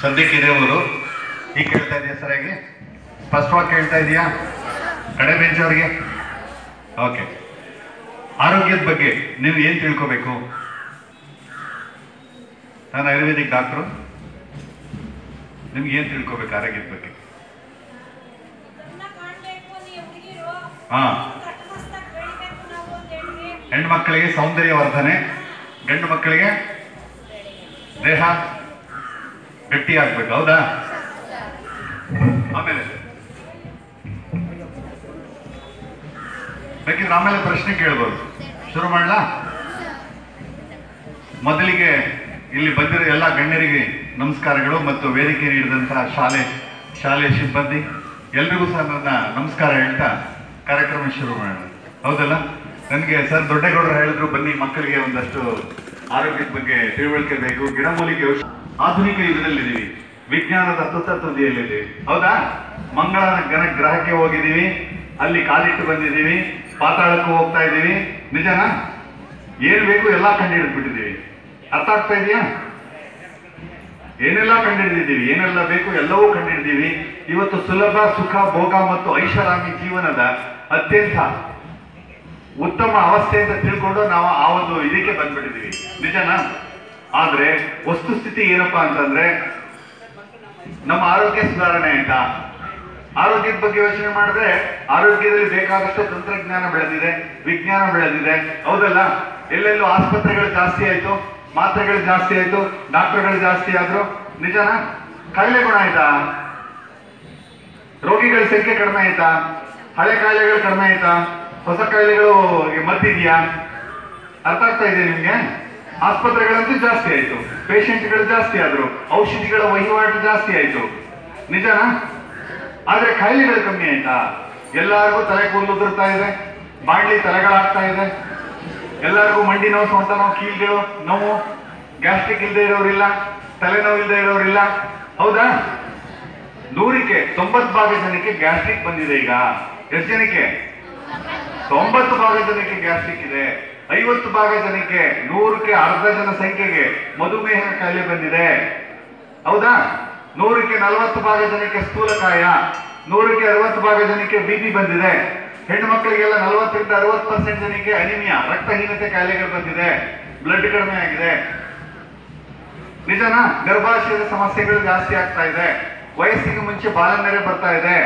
ಸದ್ಯಕ್ಕೆ ಇದೇವರು ಈಗ ಕೇಳ್ತಾ ಇದೆಯಾ ಸರಿಯಾಗಿ? ಸ್ಪಷ್ಟವಾಗಿ ಕೇಳ್ತಾ ಇದೆಯಾ? ಕಡೆ ಬೆಂಚ್ ಅವ್ರಿಗೆ ಓಕೆ. ಆರೋಗ್ಯದ ಬಗ್ಗೆ ನೀವು ಏನು ತಿಳ್ಕೋಬೇಕು? ನಾನು ಆಯುರ್ವೇದಿಕ್ ಡಾಕ್ಟ್ರು, ನಿಮ್ಗೆ ಏನು ತಿಳ್ಕೋಬೇಕು ಆರೋಗ್ಯದ ಬಗ್ಗೆ? ಹೆಣ್ಮಕ್ಳಿಗೆ ಸೌಂದರ್ಯವರ್ಧನೆ, ಗಂಡು ಮಕ್ಕಳಿಗೆ ದೇಹ ಗಟ್ಟಿ ಆಗ್ಬೇಕು, ಹೌದಾ? ಆಮೇಲೆ ಬೇಕಿದ್ರೆ ಆಮೇಲೆ ಪ್ರಶ್ನೆ ಕೇಳ್ಬೋದು. ಶುರು ಮಾಡಲಾ? ಮೊದಲಿಗೆ ಇಲ್ಲಿ ಬಂದಿರೋ ಎಲ್ಲ ಗಣ್ಯರಿಗೆ ನಮಸ್ಕಾರಗಳು ಮತ್ತು ವೇದಿಕೆ ನೀಡಿದಂತಹ ಶಾಲೆಯ ಸಿಬ್ಬಂದಿ ಎಲ್ರಿಗೂ ಸಹ ನನ್ನ ನಮಸ್ಕಾರ ಹೇಳ್ತಾ ಕಾರ್ಯಕ್ರಮ ಶುರು ಮಾಡೋಣ, ಹೌದಲ್ಲ? ನನಗೆ ಸರ್ ದೊಡ್ಡಗೌಡರು ಹೇಳಿದ್ರು, ಬನ್ನಿ ಮಕ್ಕಳಿಗೆ ಒಂದಷ್ಟು ಆರೋಗ್ಯದ ಬಗ್ಗೆ ತಿಳುವಳಿಕೆ ಬೇಕು, ಗಿಡಮೂಲಿಕೆ ಔಷಧ. ಆಧುನಿಕ ಯುಗದಲ್ಲಿದ್ದೀವಿ, ವಿಜ್ಞಾನದ ತುದಿಯಲ್ಲಿದ್ದೀವಿ, ಹೌದಾ? ಮಂಗಳ ಗ್ರಹಕ್ಕೆ ಹೋಗಿದ್ದೀವಿ, ಅಲ್ಲಿ ಕಾಲಿಟ್ಟು ಬಂದಿದ್ದೀವಿ, ಪಾತಾಳಕ್ಕೂ ಹೋಗ್ತಾ ಇದ್ದೀವಿ, ನಿಜನಾ? ಏನ್ ಬೇಕು ಎಲ್ಲ ಕಂಡುಹಿಡಿದ್ಬಿಟ್ಟಿದ್ದೀವಿ. ಅರ್ಥ ಆಗ್ತಾ ಇದೆಯಾ? ಏನೆಲ್ಲ ಕಂಡುಹಿಡಿದಿದ್ದೀವಿ, ಏನೆಲ್ಲ ಬೇಕು ಎಲ್ಲವೂ ಕಂಡುಹಿಡಿದೀವಿ. ಇವತ್ತು ಸುಲಭ ಸುಖ ಭೋಗ ಮತ್ತು ಐಷಾರಾಮಿ ಜೀವನದ ಅತ್ಯಂತ ಉತ್ತಮ ಅವಸ್ಥೆ ಅಂತ ತಿಳ್ಕೊಂಡು ನಾವು ಆ ಒಂದು ಇದಕ್ಕೆ ಬಂದ್ಬಿಟ್ಟಿದ್ದೀವಿ, ನಿಜನಾ? ಆದ್ರೆ ವಸ್ತುಸ್ಥಿತಿ ಏನಪ್ಪಾ ಅಂತಂದ್ರೆ, ನಮ್ಮ ಆರೋಗ್ಯ ಸುಧಾರಣೆ ಆಯ್ತಾ? ಆರೋಗ್ಯದ ಬಗ್ಗೆ ಯೋಚನೆ ಮಾಡಿದ್ರೆ ಆರೋಗ್ಯದಲ್ಲಿ ಬೇಕಾದಷ್ಟು ತಂತ್ರಜ್ಞಾನ ಬೆಳೆದಿದೆ, ವಿಜ್ಞಾನ ಬೆಳೆದಿದೆ, ಹೌದಲ್ಲ? ಎಲ್ಲೆಲ್ಲೂ ಆಸ್ಪತ್ರೆಗಳು ಜಾಸ್ತಿ ಆಯ್ತು, ಮಾತ್ರೆಗಳು ಜಾಸ್ತಿ ಆಯ್ತು, ಡಾಕ್ಟರ್ಗಳು ಜಾಸ್ತಿ ಆದ್ರು, ನಿಜನಾ? ಕಾಯಿಲೆ ಗುಣ ಆಯ್ತಾ? ರೋಗಿಗಳ ಸಂಖ್ಯೆ ಕಡಿಮೆ ಆಯ್ತಾ? ಹಳೆ ಕಾಯಿಲೆಗಳು ಕಡಿಮೆ ಆಯ್ತಾ? ಹೊಸ ಕಾಯಿಲೆಗಳು ಮತ್ತಿದ್ಯಾ? ಅರ್ಥ ಆಗ್ತಾ ಇದೆ ನಿಮ್ಗೆ? ಆಸ್ಪತ್ರೆಗಳಂತೂ ಜಾಸ್ತಿ ಆಯ್ತು, ಪೇಷಂಟ್ಗಳು ಜಾಸ್ತಿ ಆದ್ರು, ಔಷಧಿಗಳ ವಹಿವಾಟು ಜಾಸ್ತಿ ಆಯ್ತು, ನಿಜನಾ? ಆದ್ರೆ ಕಾಯಿಲೆಗಳು ಕಮ್ಮಿ ಆಯ್ತಾ? ಎಲ್ಲರಿಗೂ ತಲೆ ಕೂದಲು ಉದುರ್ತಾ ಇದೆ, ಬಾಂಡ್ಲಿ ತಲೆಗಳಾಗ್ತಾ ಇದೆ, ಎಲ್ಲರಿಗೂ ಮಂಡಿ ನೋವು, ಸೊಂಟ ನೋವು, ಕೀಲ್ಗಳು ನೋವು, ಗ್ಯಾಸ್ಟ್ರಿಕ್ ಇಲ್ಲದೆ ಇರೋರಿಲ್ಲ, ತಲೆನೋವು ಇಲ್ಲದೆ ಇರೋರಿಲ್ಲ, ಹೌದಾ? 100ಕ್ಕೆ 90% ಜನಕ್ಕೆ ಗ್ಯಾಸ್ಟ್ರಿಕ್ ಬಂದಿದೆ. ಈಗ ಎಷ್ಟು ಜನಕ್ಕೆ? 90% ಜನಕ್ಕೆ ಗ್ಯಾಸ್ಟ್ರಿಕ್ ಇದೆ. 50% ಜನಕ್ಕೆ, 100ಕ್ಕೆ ಅರ್ಧ ಜನ ಸಂಖ್ಯೆಗೆ ಮಧುಮೇಹ ಕಾಯಿಲೆ ಬಂದಿದೆ, ಹೌದಾ? 100ಕ್ಕೆ 40% ಜನಕ್ಕೆ ಸ್ಥೂಲಕಾಯ, 100ಕ್ಕೆ 60% ಜನಕ್ಕೆ ಬಿಪಿ ಬಂದಿದೆ. ಹೆಣ್ಣು ಮಕ್ಕಳಿಗೆಲ್ಲ 40ರಿಂದ 60% ಜನಕ್ಕೆ ಅನಿಮಿಯಾ, ರಕ್ತಹೀನತೆ ಕಾಯಿಲೆಗಳು ಬಂದಿದೆ, ಬ್ಲಡ್ ಕಡಿಮೆ ಆಗಿದೆ, ನಿಜನಾ? ಗರ್ಭಾಶಯದ ಸಮಸ್ಯೆಗಳು ಜಾಸ್ತಿ ಆಗ್ತಾ ಇದೆ, ವಯಸ್ಸಿಗೆ ಮುಂಚೆ ಬಾಲನೆರೆ ಬರ್ತಾ ಇದೆ,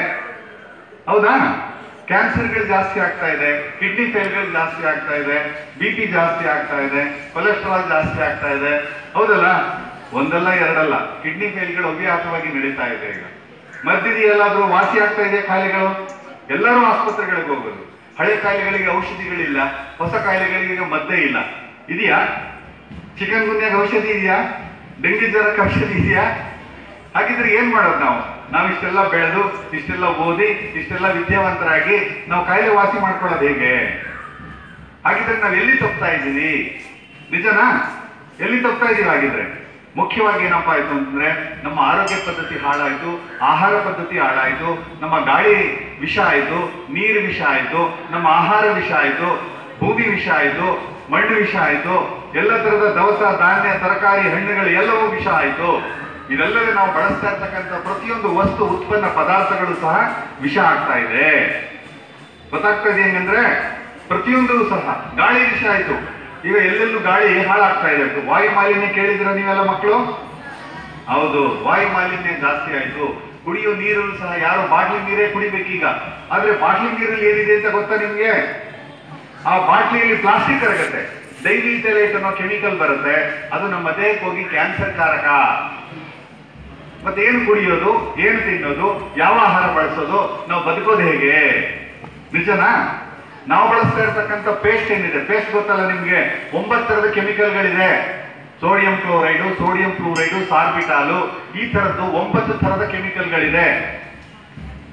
ಹೌದಾ? ಕ್ಯಾನ್ಸರ್ಗಳು ಜಾಸ್ತಿ ಆಗ್ತಾ ಇದೆ, ಕಿಡ್ನಿ ಫೇಲ್ಗಳು ಜಾಸ್ತಿ ಆಗ್ತಾ ಇದೆ, ಬಿಪಿ ಜಾಸ್ತಿ ಆಗ್ತಾ ಇದೆ, ಕೊಲೆಸ್ಟ್ರಾಲ್ ಜಾಸ್ತಿ ಆಗ್ತಾ ಇದೆ, ಹೌದಲ್ಲ? ಒಂದಲ್ಲ ಎರಡಲ್ಲ, ಕಿಡ್ನಿ ಫೇಲ್ಗಳು ಅವ್ಯಾಹತವಾಗಿ ನಡೀತಾ ಇದೆ. ಈಗ ಮಧ್ಯದಿ ಎಲ್ಲಾದ್ರೂ ವಾಸಿ ಆಗ್ತಾ ಇದೆ ಕಾಯಿಲೆಗಳು, ಎಲ್ಲರೂ ಆಸ್ಪತ್ರೆಗಳಿಗೆ ಹೋಗೋದು. ಹಳೆ ಕಾಯಿಲೆಗಳಿಗೆ ಔಷಧಿಗಳಿಲ್ಲ, ಹೊಸ ಕಾಯಿಲೆಗಳಿಗೆ ಮದ್ದೇ ಇಲ್ಲ. ಇದೆಯಾ? ಚಿಕನ್ ಗುನ್ಯಾಗ ಔಷಧಿ ಇದೆಯಾ? ಡೆಂಗಿ ಜ್ವರಕ್ಕೆ ಔಷಧಿ ಇದೆಯಾ? ಹಾಗಿದ್ರೆ ಏನ್ ಮಾಡೋದು ನಾವು ಇಷ್ಟೆಲ್ಲ ಬೆಳೆದು, ಇಷ್ಟೆಲ್ಲ ಓದಿ, ಇಷ್ಟೆಲ್ಲ ವಿದ್ಯಾವಂತರಾಗಿ ನಾವು ಕಾಯಿಲೆ ವಾಸಿ ಮಾಡ್ಕೊಳ್ಳೋದು ಹೇಗೆ? ಹಾಗಿದ್ರೆ ನಾವು ಎಲ್ಲಿ ತಪ್ತಾ ಇದ್ದೀವಿ? ನಿಜನಾ? ಎಲ್ಲಿ ತಪ್ತಾ ಇದೀವಿ? ಹಾಗಿದ್ರೆ ಮುಖ್ಯವಾಗಿ ಏನಪ್ಪಾ ಆಯ್ತು ಅಂತಂದ್ರೆ, ನಮ್ಮ ಆರೋಗ್ಯ ಪದ್ಧತಿ ಹಾಳಾಯ್ತು, ಆಹಾರ ಪದ್ಧತಿ ಹಾಳಾಯ್ತು, ನಮ್ಮ ಗಾಳಿ ವಿಷ ಆಯ್ತು, ನೀರು ವಿಷ ಆಯ್ತು, ನಮ್ಮ ಆಹಾರ ವಿಷ ಆಯ್ತು, ಭೂಮಿ ವಿಷ ಆಯ್ತು, ಮಣ್ಣು ವಿಷ ಆಯ್ತು, ಎಲ್ಲ ತರದ ದವಸ ಧಾನ್ಯ ತರಕಾರಿ ಹಣ್ಣುಗಳು ಎಲ್ಲವೂ ವಿಷ ಆಯ್ತು. ಇದೆಲ್ಲವೇ ನಾವು ಬಳಸ್ತಾ ಇರ್ತಕ್ಕಂಥ ಪ್ರತಿಯೊಂದು ವಸ್ತು ಉತ್ಪನ್ನ ಪದಾರ್ಥಗಳು ಸಹ ವಿಷ ಆಗ್ತಾ ಇದೆ. ಗೊತ್ತಾಗ್ತಾ ಇದೆ ಹೆಂಗಂದ್ರೆ, ಪ್ರತಿಯೊಂದು ಸಹ ಗಾಳಿ ವಿಷ ಆಯ್ತು. ಈಗ ಎಲ್ಲೆಲ್ಲೂ ಗಾಳಿ ಹಾಳಾಗ್ತಾ ಇದೆ. ವಾಯು ಮಾಲಿನ್ಯ ಕೇಳಿದ್ರ ನೀವೆಲ್ಲ ಮಕ್ಕಳು? ಹೌದು, ವಾಯು ಮಾಲಿನ್ಯ ಜಾಸ್ತಿ ಆಯ್ತು. ಕುಡಿಯೋ ನೀರು ಸಹ ಯಾರು ಬಾಟ್ಲಿ ನೀರೇ ಕುಡಿಬೇಕೀಗ. ಆದ್ರೆ ಬಾಟ್ಲಿ ನೀರಲ್ಲಿ ಏನಿದೆ ಅಂತ ಗೊತ್ತಾ ನಿಮ್ಗೆ? ಆ ಬಾಟ್ಲಿಯಲ್ಲಿ ಪ್ಲಾಸ್ಟಿಕ್ ಕರಗತ್ತೆ, ಡೈಮಿಥೈಲೇಟ್ ಅನ್ನೋ ಕೆಮಿಕಲ್ ಬರುತ್ತೆ, ಅದು ನಮ್ಮ ದೇಹಕ್ಕೆ ಹೋಗಿ ಕ್ಯಾನ್ಸರ್ ಕಾರಕ. ಮತ್ತೆ ಏನು ಕುಡಿಯೋದು, ಏನು ತಿನ್ನೋದು, ಯಾವ ಆಹಾರ ಬಳಸೋದು, ನಾವು ಬದುಕೋದು ಹೇಗೆ? ನಿಜನಾ? ನಾವು ಬಳಸ್ತಾ ಇರ್ತಕ್ಕಂಥ ಪೇಸ್ಟ್ ಏನಿದೆ, ಪೇಸ್ಟ್ ಗೊತ್ತಲ್ಲ ನಿಮ್ಗೆ? 9 ತರದ ಕೆಮಿಕಲ್ಗಳಿದೆ. ಸೋಡಿಯಂ ಕ್ಲೋರೈಡು, ಸೋಡಿಯಂ ಫ್ಲೂರೈಡು, ಸಾರ್ಬಿಟಾಲು, ಈ ತರದ್ದು 9 ತರದ ಕೆಮಿಕಲ್ಗಳಿದೆ.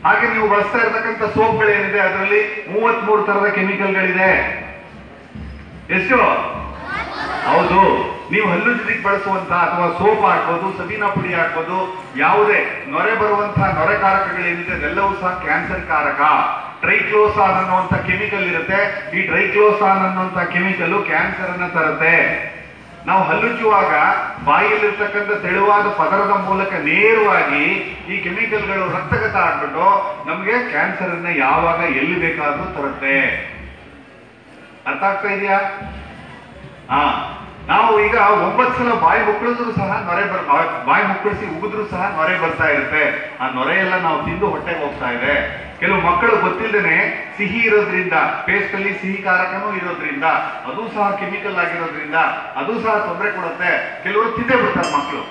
ಹಾಗೆ ನೀವು ಬಳಸ್ತಾ ಇರ್ತಕ್ಕಂಥ ಸೋಪ್ಗಳೇನಿದೆ ಅದರಲ್ಲಿ 33 ತರದ ಕೆಮಿಕಲ್ಗಳಿದೆ. ಎಷ್ಟು? ಹೌದು. ನೀವು ಹಲ್ಲುಜ್ಜಿಗೆ ಬಳಸುವಂತ ಅಥವಾ ಸೋಪ್ ಹಾಕ್ಬೋದು, ಸಬೀನಾ ಪುಡಿ ಹಾಕ್ಬೋದು, ಯಾವುದೇ ನೊರೆ ಬರುವಂತಹ ನೊರೆಕಾರಕಗಳೇನಿದೆ ಅದೆಲ್ಲವೂ ಸಹ ಕ್ಯಾನ್ಸರ್ ಕಾರಕ. ಟ್ರೈಕ್ಲೋಸಾನ್ ಅನ್ನುವಂಥ ಕೆಮಿಕಲ್ ಇರುತ್ತೆ. ಈ ಟ್ರೈಕ್ಲೋಸಾನ್ ಅನ್ನುವಂಥ ಕೆಮಿಕಲ್ ಕ್ಯಾನ್ಸರ್ ಅನ್ನ ತರುತ್ತೆ. ನಾವು ಹಲ್ಲುಜ್ಜುವಾಗ ಬಾಯಿಯಲ್ಲಿರ್ತಕ್ಕಂಥ ತೆಳುವಾದ ಪದರದ ಮೂಲಕ ನೇರವಾಗಿ ಈ ಕೆಮಿಕಲ್ಗಳು ರಕ್ತಗತ ಆಗ್ಬಿಟ್ಟು ನಮ್ಗೆ ಕ್ಯಾನ್ಸರ್ ಅನ್ನ ಯಾವಾಗ ಎಲ್ಲಿ ಬೇಕಾದ್ರೂ ತರುತ್ತೆ. ಅರ್ಥ ಆಗ್ತಾ ಇದೆಯಾ? ನಾವು ಈಗ 9 ಸಲ ಬಾಯಿ ಮುಕ್ಕಳಿದ್ರು ಸಹ ಬಾಯಿ ಮುಕ್ಕಳಿಸಿ ಉಗಿದ್ರು ಸಹ ನೊರೆ ಬರ್ತಾ ಇರುತ್ತೆ. ಆ ನೊರೆ ಎಲ್ಲ ನಾವು ತಿಂದು ಹೊಟ್ಟೆಗೆ ಹೋಗ್ತಾ ಇದೆ. ಕೆಲವು ಮಕ್ಕಳು ಗೊತ್ತಿಲ್ಲದೇನೆ ಸಿಹಿ ಇರೋದ್ರಿಂದ, ಪೇಸ್ಟ್ ಅಲ್ಲಿ ಸಿಹಿ ಕಾರಕನೂ ಇರೋದ್ರಿಂದ, ಅದು ಸಹ ಕೆಮಿಕಲ್ ಆಗಿರೋದ್ರಿಂದ ಅದು ಸಹ ತೊಂದರೆ ಕೊಡುತ್ತೆ. ಕೆಲವರು ತಿಂದೇ ಬಿಡ್ತಾರೆ ಮಕ್ಕಳು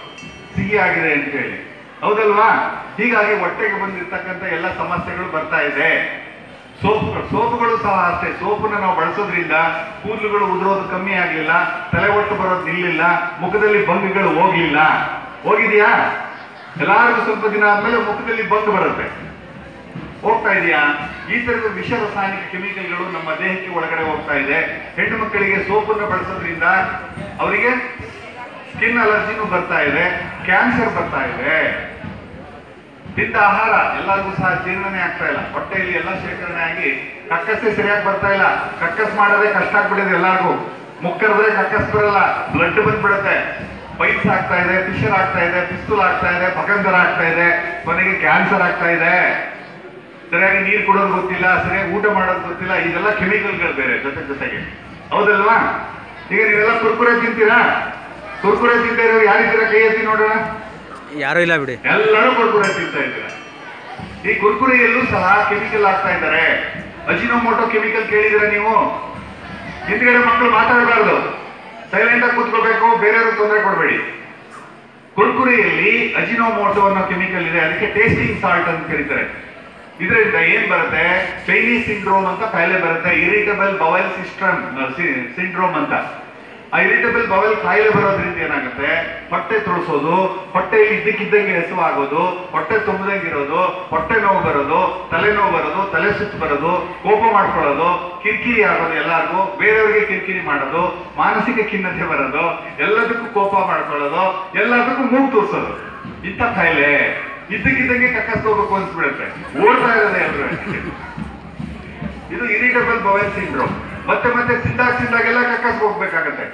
ಸಿಹಿ ಆಗಿದೆ ಅಂತ ಹೇಳಿ, ಹೌದಲ್ವಾ? ಹೀಗಾಗಿ ಹೊಟ್ಟೆಗೆ ಬಂದಿರ್ತಕ್ಕಂಥ ಎಲ್ಲ ಸಮಸ್ಯೆಗಳು ಬರ್ತಾ ಇದೆ. ಸೋಪುಗಳು ಸಹ ಅಷ್ಟೇ. ಸೋಪನ್ನ ನಾವು ಬಳಸೋದ್ರಿಂದ ಕೂದಲುಗಳು ಉದುರೋದು ಕಮ್ಮಿ ಆಗ್ಲಿಲ್ಲ, ತಲೆ ಒಟ್ಟು ಬರೋದು ನಿಲ್ಲಿಲ್ಲ, ಮುಖದಲ್ಲಿ ಬಂಗುಗಳು ಹೋಗ್ಲಿಲ್ಲ. ಹೋಗಿದ್ಯಾ? ಎಲ್ಲಾರಿಗೂ ಸ್ವಲ್ಪ ದಿನ ಆದ್ಮೇಲೆ ಮುಖದಲ್ಲಿ ಬಂಗು ಬರುತ್ತೆ. ಹೋಗ್ತಾ ಇದೆಯಾ? ಈ ತರದ ವಿಷ ರಾಸಾಯನಿಕ ಕೆಮಿಕಲ್ಗಳು ನಮ್ಮ ದೇಹಕ್ಕೆ ಒಳಗಡೆ ಹೋಗ್ತಾ ಇದೆ. ಹೆಣ್ಣು ಮಕ್ಕಳಿಗೆ ಸೋಪನ್ನು ಬಳಸೋದ್ರಿಂದ ಅವರಿಗೆ ಸ್ಕಿನ್ ಅಲರ್ಜಿನೂ ಬರ್ತಾ ಇದೆ, ಕ್ಯಾನ್ಸರ್ ಬರ್ತಾ ಇದೆ. ತಿಂದ ಆಹಾರ ಎಲ್ಲರಿಗೂ ಸಹ ಜೀರ್ಣನೆ ಆಗ್ತಾ ಇಲ್ಲ. ಹೊಟ್ಟೆಯಲ್ಲಿ ಎಲ್ಲ ಶೇಖರಣೆ ಆಗಿ ಕಕ್ಕಸ್ಸೇ ಸರಿಯಾಗಿ ಬರ್ತಾ ಇಲ್ಲ. ಕಕ್ಕಸ್ ಮಾಡೋದೇ ಕಷ್ಟ ಆಗ್ಬಿಟ್ಟಿದೆ ಎಲ್ಲರಿಗೂ. ಮುಕ್ಕರಿದ್ರೆ ಕಕ್ಕಸ್ ಬರಲ್ಲ, ಬ್ಲಡ್ ಬಂದ್ಬಿಡುತ್ತೆ. ಪೈಲ್ಸ್ ಆಗ್ತಾ ಇದೆ, ಫಿಶರ್ ಆಗ್ತಾ ಇದೆ, ಪಿಸ್ತೂಲ್ ಆಗ್ತಾ ಇದೆ, ಭಗಂಧರ ಆಗ್ತಾ ಇದೆ, ಕೊನೆಗೆ ಕ್ಯಾನ್ಸರ್ ಆಗ್ತಾ ಇದೆ. ಸರಿಯಾಗಿ ನೀರು ಕೊಡೋದು ಗೊತ್ತಿಲ್ಲ, ಸರಿಯಾಗಿ ಊಟ ಮಾಡೋದು ಗೊತ್ತಿಲ್ಲ. ಇದೆಲ್ಲ ಕೆಮಿಕಲ್ಗಳು ಬೇರೆ ಜೊತೆಗೆ, ಹೌದಲ್ವಾ? ಈಗ ನೀವೆಲ್ಲ ಕುರ್ಕುರೆ ತಿಂತೀರಾ? ಕುರ್ಕುರೆ ತಿಂತಾ ಇರೋರು ಯಾರಿದ್ದೀರಾ? ಕೈ ಎತ್ತಿ ನೋಡೋಣ. ಯಾರು ಇಲ್ಲ ಬಿಡಿ, ಎಲ್ಲರೂ ಕುರ್ಕುರೆ ತಿಂತಾ ಇದ್ದೀರಾ. ಈ ಕುರ್ಕುರೆಯಲ್ಲೂ ಸಹ ಕೆಮಿಕಲ್ ಆಗ್ತಾ ಇದ್ದಾರೆ. ಅಜಿನೋಮೋಟೋ ಕೆಮಿಕಲ್ ಕೇಳಿದ್ರೆ ನೀವು? ಹಿಂದ್ಗಡೆ ಮಕ್ಕಳು ಮಾತಾಡಬಾರ್ದು, ಸೈಲೆಂಟ್ ಆಗಿ ಕೂತ್ಕೋಬೇಕು, ಬೇರೆಯವ್ರಿಗೆ ತೊಂದರೆ ಕೊಡಬೇಡಿ. ಕುರ್ಕುರೆಯಲ್ಲಿ ಅಜಿನೋಮೋಟೋ ಅನ್ನೋ ಕೆಮಿಕಲ್ ಇದೆ, ಅದಕ್ಕೆ ಟೇಸ್ಟಿಂಗ್ ಸಾಲ್ಟ್ ಅಂತ ಕರೀತಾರೆ. ಇದರಿಂದ ಏನ್ ಬರುತ್ತೆ? ಚೈನೀಸ್ ಸಿಂಡ್ರೋಮ್ ಅಂತ ಕಾಯಿಲೆ ಬರುತ್ತೆ, ಇರಿಟಬಲ್ ಬವಲ್ ಸಿಂಡ್ರೋಮ್ ಅಂತ. ಆ ಇರಿಟಬಲ್ ಬವಲ್ ಕಾಯಿಲೆ ಬರೋದ್ರಿಂದ ಏನಾಗುತ್ತೆ? ಹೊಟ್ಟೆ ತುಳಿಸೋದು, ಹೊಟ್ಟೆಯಲ್ಲಿ ಇದ್ದಕ್ಕಿದ್ದಂಗೆ ಹಸಿವಾಗೋದು, ಹೊಟ್ಟೆ ತುಂಬದಂಗೆ ಇರೋದು, ಹೊಟ್ಟೆ ನೋವು ಬರೋದು, ತಲೆನೋವು ಬರೋದು, ತಲೆ ಸುತ್ತು ಬರೋದು, ಕೋಪ ಮಾಡ್ಕೊಳ್ಳೋದು, ಕಿರಿಕಿರಿ ಆಗೋದು, ಎಲ್ಲರಿಗೂ ಬೇರೆಯವ್ರಿಗೆ ಕಿರಿಕಿರಿ ಮಾಡೋದು, ಮಾನಸಿಕ ಖಿನ್ನತೆ ಬರೋದು, ಎಲ್ಲದಕ್ಕೂ ಕೋಪ ಮಾಡ್ಕೊಳ್ಳೋದು, ಎಲ್ಲದಕ್ಕೂ ಮೂಗು ತೋರಿಸೋದು. ಇಂಥ ಕಾಯಿಲೆ ಇದ್ದಕ್ಕಿದ್ದಂಗೆ ಕಕ್ಕಸ್ ಹೋಗ್ಬೇಕು ಅನ್ಸ್ಬಿಡುತ್ತೆ, ಓಡ್ತಾ ಇರೋದೇ ಎಲ್ರು. ಇದು ಇರಿಟಬಲ್ ಬವಲ್ ಸಿಂಡ್ರೋಮ್. ಮತ್ತೆ ಮತ್ತೆ ತಿಂದಾಗೆಲ್ಲ ಕಕ್ಕಸ್ ಹೋಗ್ಬೇಕಾಗತ್ತೆ.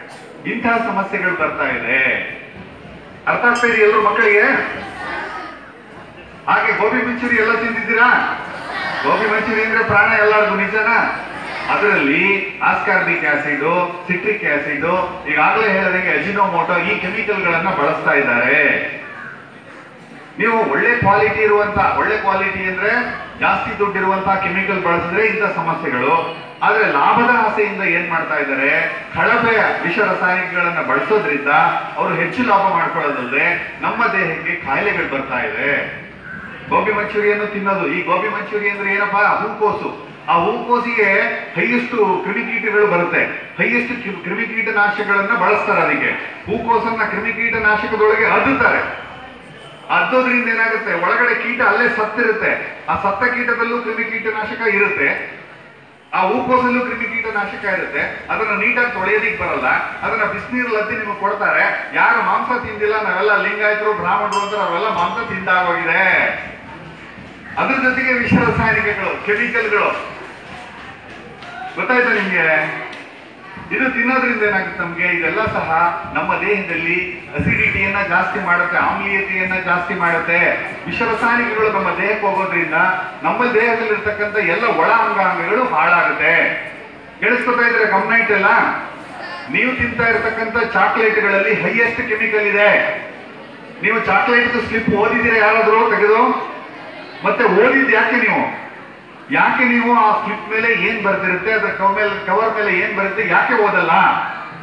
ಇಂತಹ ಸಮಸ್ಯೆಗಳು ಬರ್ತಾ ಇದೆ. ಅರ್ಥ ಆಗ್ತಾ ಇದೆ ಎಲ್ರು ಮಕ್ಕಳಿಗೆ? ಹಾಗೆ ಗೋಬಿ ಮಂಚೂರಿ ಎಲ್ಲ ತಿಂದಿದ್ದೀರಾ? ಗೋಬಿ ಮಂಚೂರಿ ಅಂದ್ರೆ ಪ್ರಾಣ ಎಲ್ಲರಿಗೂ, ನಿಜನಾ? ಅದರಲ್ಲಿ ಆಸ್ಕಾರ್ಬಿಕ್ ಆಸಿಡ್, ಸಿಟ್ರಿಕ್ ಆಸಿಡ್, ಈಗಾಗಲೇ ಹೇಳಿದಂಗೆ ಅಜಿನೋಮೋಟೋ, ಈ ಕೆಮಿಕಲ್ಗಳನ್ನ ಬಳಸ್ತಾ ಇದ್ದಾರೆ. ನೀವು ಒಳ್ಳೆ ಕ್ವಾಲಿಟಿ ಒಳ್ಳೆ ಕ್ವಾಲಿಟಿ ಅಂದ್ರೆ ಜಾಸ್ತಿ ದುಡ್ಡಿರುವಂತಹ ಕೆಮಿಕಲ್ ಬಳಸಿದ್ರೆ ಇಂಥ ಸಮಸ್ಯೆಗಳು. ಆದ್ರೆ ಲಾಭದ ಆಸೆಯಿಂದ ಏನ್ ಮಾಡ್ತಾ ಇದ್ದಾರೆ? ಕಳಪೆಯ ವಿಷ ರಾಸಾಯನಿಕಗಳನ್ನ ಬಳಸೋದ್ರಿಂದ ಅವರು ಹೆಚ್ಚು ಲಾಭ ಮಾಡ್ಕೊಳ್ಳೋದಲ್ಲದೆ ನಮ್ಮ ದೇಹಕ್ಕೆ ಕಾಯಿಲೆಗಳು ಬರ್ತಾ ಇದೆ. ಗೋಬಿ ಮಂಚೂರಿಯನ್ನು ತಿನ್ನೋದು. ಈ ಗೋಬಿ ಮಂಚೂರಿ ಅಂದ್ರೆ ಏನಪ್ಪಾ? ಹೂಕೋಸು. ಆ ಹೂಕೋಸಿಗೆ ಹೈಯೆಸ್ಟ್ ಕ್ರಿಮಿಕೀಟಗಳು ಬರುತ್ತೆ, ಹೈಯೆಸ್ಟ್ ಕ್ರಿಮಿಕೀಟನಾಶಕಗಳನ್ನ ಬಳಸ್ತಾರೆ. ಅದಕ್ಕೆ ಹೂಕೋಸನ್ನ ಕ್ರಿಮಿಕೀಟನಾಶಕದೊಳಗೆ ಅದ್ದುತ್ತಾರೆ. ಅದ್ದೋದ್ರಿಂದ ಏನಾಗುತ್ತೆ? ಒಳಗಡೆ ಕೀಟ ಅಲ್ಲೇ ಸತ್ತಿರುತ್ತೆ. ಆ ಸತ್ತ ಕೀಟದಲ್ಲೂ ಕ್ರಿಮಿಕೀಟನಾಶಕ ಇರುತ್ತೆ, ಆ ಹೂಕೋಸಲ್ಲೂ ಕ್ರಿಮಿಕೀಟನಾಶಕ ಇರುತ್ತೆ. ಅದನ್ನ ನೀಟಾಗಿ ತೊಳೆಯೋದಿಕ್ ಬರಲ್ಲ. ಅದನ್ನ ಬಿಸಿನೀರಲ್ಲಿ ಅದ್ದಿ ನಿಮಗೆ ಕೊಡ್ತಾರೆ. ಯಾರು ಮಾಂಸ ತಿಂದಿಲ್ಲ, ನಾವೆಲ್ಲ ಲಿಂಗಾಯತರು, ಬ್ರಾಹ್ಮಣರು ಅಂತ ನಾವೆಲ್ಲ ಮಾಂಸ ತಿಂದಾಗೋಗಿದೆ. ಅದ್ರ ಜೊತೆಗೆ ವಿಷ ರಾಸಾಯನಿಕಗಳು, ಕೆಮಿಕಲ್ಗಳು. ಗೊತ್ತಾಯ್ತಾ ನಿಮ್ಗೆ? ಇದು ತಿನ್ನೋದ್ರಿಂದ ಏನಾಗುತ್ತೆ ನಮ್ಗೆ? ಇದೆಲ್ಲ ಸಹ ನಮ್ಮ ದೇಹದಲ್ಲಿ ಅಸಿಡಿಟಿಯನ್ನ ಜಾಸ್ತಿ ಮಾಡುತ್ತೆ, ಆಮ್ಲೀಯತೆಯನ್ನ ಜಾಸ್ತಿ ಮಾಡುತ್ತೆ. ವಿಷ ರಾಸಾಯನಿಕಗಳು ನಮ್ಮ ದೇಹಕ್ಕೆ ಹೋಗೋದ್ರಿಂದ ನಮ್ಮ ದೇಹದಲ್ಲಿರ್ತಕ್ಕಂಥ ಎಲ್ಲ ಒಳ ಅಂಗಾಂಗಗಳು ಹಾಳಾಗುತ್ತೆ. ಕೇಳಿಸ್ಕೊತಾ ಇದ್ರೆ ಗಮನ ಇಟ್ಟಲ್ಲ? ನೀವು ತಿಂತಾ ಇರತಕ್ಕಂಥ ಚಾಕ್ಲೇಟ್ಗಳಲ್ಲಿ ಹೈಯೆಸ್ಟ್ ಕೆಮಿಕಲ್ ಇದೆ. ನೀವು ಚಾಕ್ಲೇಟ್ ಸ್ಲಿಪ್ ಓದಿದ್ದೀರಾ ಯಾರಾದ್ರೂ ತೆಗೆದು? ಮತ್ತೆ ಓದಿದ್ದು ಯಾಕೆ ನೀವು ಆ ಸ್ಲಿಪ್ ಮೇಲೆ ಏನ್ ಬರ್ತಿರುತ್ತೆ, ಅದ್ರ ಕವರ್ ಮೇಲೆ ಏನ್ ಬರುತ್ತೆ, ಯಾಕೆ ಓದಲ್ಲ?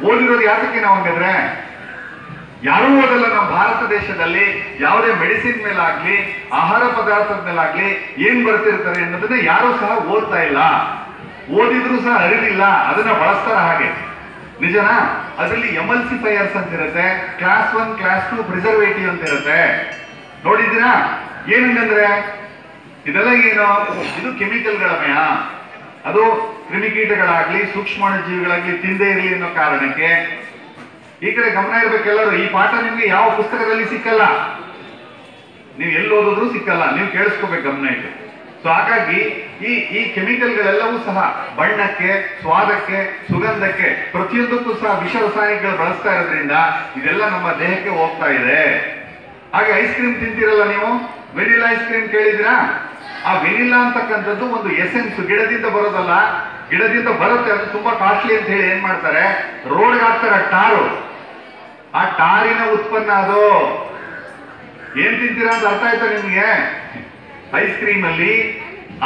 ಓದಿರೋದು ಯಾತಕ್ಕೆ ನಾವು ಹಂಗಾದ್ರೆ? ಯಾರೂ ಓದಲ್ಲ. ನಮ್ಮ ಭಾರತ ದೇಶದಲ್ಲಿ ಯಾವುದೇ ಮೆಡಿಸಿನ್ ಮೇಲಾಗ್ಲಿ, ಆಹಾರ ಪದಾರ್ಥದ ಮೇಲಾಗ್ಲಿ ಏನ್ ಬರ್ತಿರ್ತಾರೆ ಅನ್ನೋದನ್ನ ಯಾರೂ ಸಹ ಓದ್ತಾ ಇಲ್ಲ. ಓದಿದ್ರು ಸಹ ಅರಿವಿಲ್ಲ, ಅದನ್ನ ಬಳಸ್ತಾರ ಹಾಗೆ. ನಿಜನಾ? ಅದರಲ್ಲಿ ಎಮಲ್ಸಿಫೈಯರ್ಸ್ ಅಂತ ಇರುತ್ತೆ, ಕ್ಲಾಸ್ 1 ಕ್ಲಾಸ್ 2 ಪ್ರಿಸರ್ವೇಟಿವ್ ಅಂತ ಇರುತ್ತೆ. ನೋಡಿದ್ದೀರಾ? ಏನಂದ್ರೆ ಇದೆಲ್ಲ ಏನು? ಇದು ಕೆಮಿಕಲ್ಗಳಮಯ. ಅದು ಕ್ರಿಮಿಕೀಟಗಳಾಗ್ಲಿ ಸೂಕ್ಷ್ಮಾಣು ಜೀವಿಗಳಾಗ್ಲಿ ತಿಂದೇ ಇರಲಿ ಅನ್ನೋ ಕಾರಣಕ್ಕೆ ಈ ಕಡೆ ಗಮನ ಇರ್ಬೇಕೆಲ್ಲರೂ. ಈ ಪಾಠ ನಿಮ್ಗೆ ಯಾವ ಪುಸ್ತಕದಲ್ಲಿ ಸಿಕ್ಕಲ್ಲ, ನೀವು ಎಲ್ಲಿ ಓದಿದ್ರು ಸಿಕ್ಕಲ್ಲ, ನೀವು ಕೇಳಿಸ್ಕೋಬೇಕು ಗಮನ ಇಟ್ಟು. ಸೊ ಹಾಗಾಗಿ ಈ ಕೆಮಿಕಲ್ಗಳೆಲ್ಲವೂ ಸಹ ಬಣ್ಣಕ್ಕೆ, ಸ್ವಾದಕ್ಕೆ, ಸುಗಂಧಕ್ಕೆ, ಪ್ರತಿಯೊಂದಕ್ಕೂ ಸಹ ವಿಷ ರಾಸಾಯನಿಕಗಳು ಬಳಸ್ತಾ ಇರೋದ್ರಿಂದ ಇದೆಲ್ಲ ನಮ್ಮ ದೇಹಕ್ಕೆ ಹೋಗ್ತಾ ಇದೆ. ಹಾಗೆ ಐಸ್ ಕ್ರೀಮ್ ತಿಂತೀರಲ್ಲ ನೀವು, ವೆನಿಲಾ ಐಸ್ ಕ್ರೀಮ್ ಕೇಳಿದಿರಾ? ಆ ವೆನಿಲಾ ಅಂತಕ್ಕಂಥದ್ದು ಒಂದು ಎಸೆನ್ಸ್, ಗಿಡದಿಂದ ಬರೋದಲ್ಲ, ಗಿಡದಿಂದ ಬರುತ್ತೆ, ಅದು ತುಂಬಾ ಕಾಸ್ಟ್ಲಿ ಅಂತ ಹೇಳಿ ಏನ್ ಮಾಡ್ತಾರೆ, ರೋಡ್ಗೆ ಹಾಕ್ತಾರೆ ಟಾರು. ಆ ಟಾರಿನ ಉತ್ಪನ್ನ ಅದು. ಏನ್ ತಿಂತೀರಾ ಅಂತ ಅರ್ಥ ಆಯ್ತಾ ನಿಮ್ಗೆ? ಐಸ್ ಕ್ರೀಮ್ ಅಲ್ಲಿ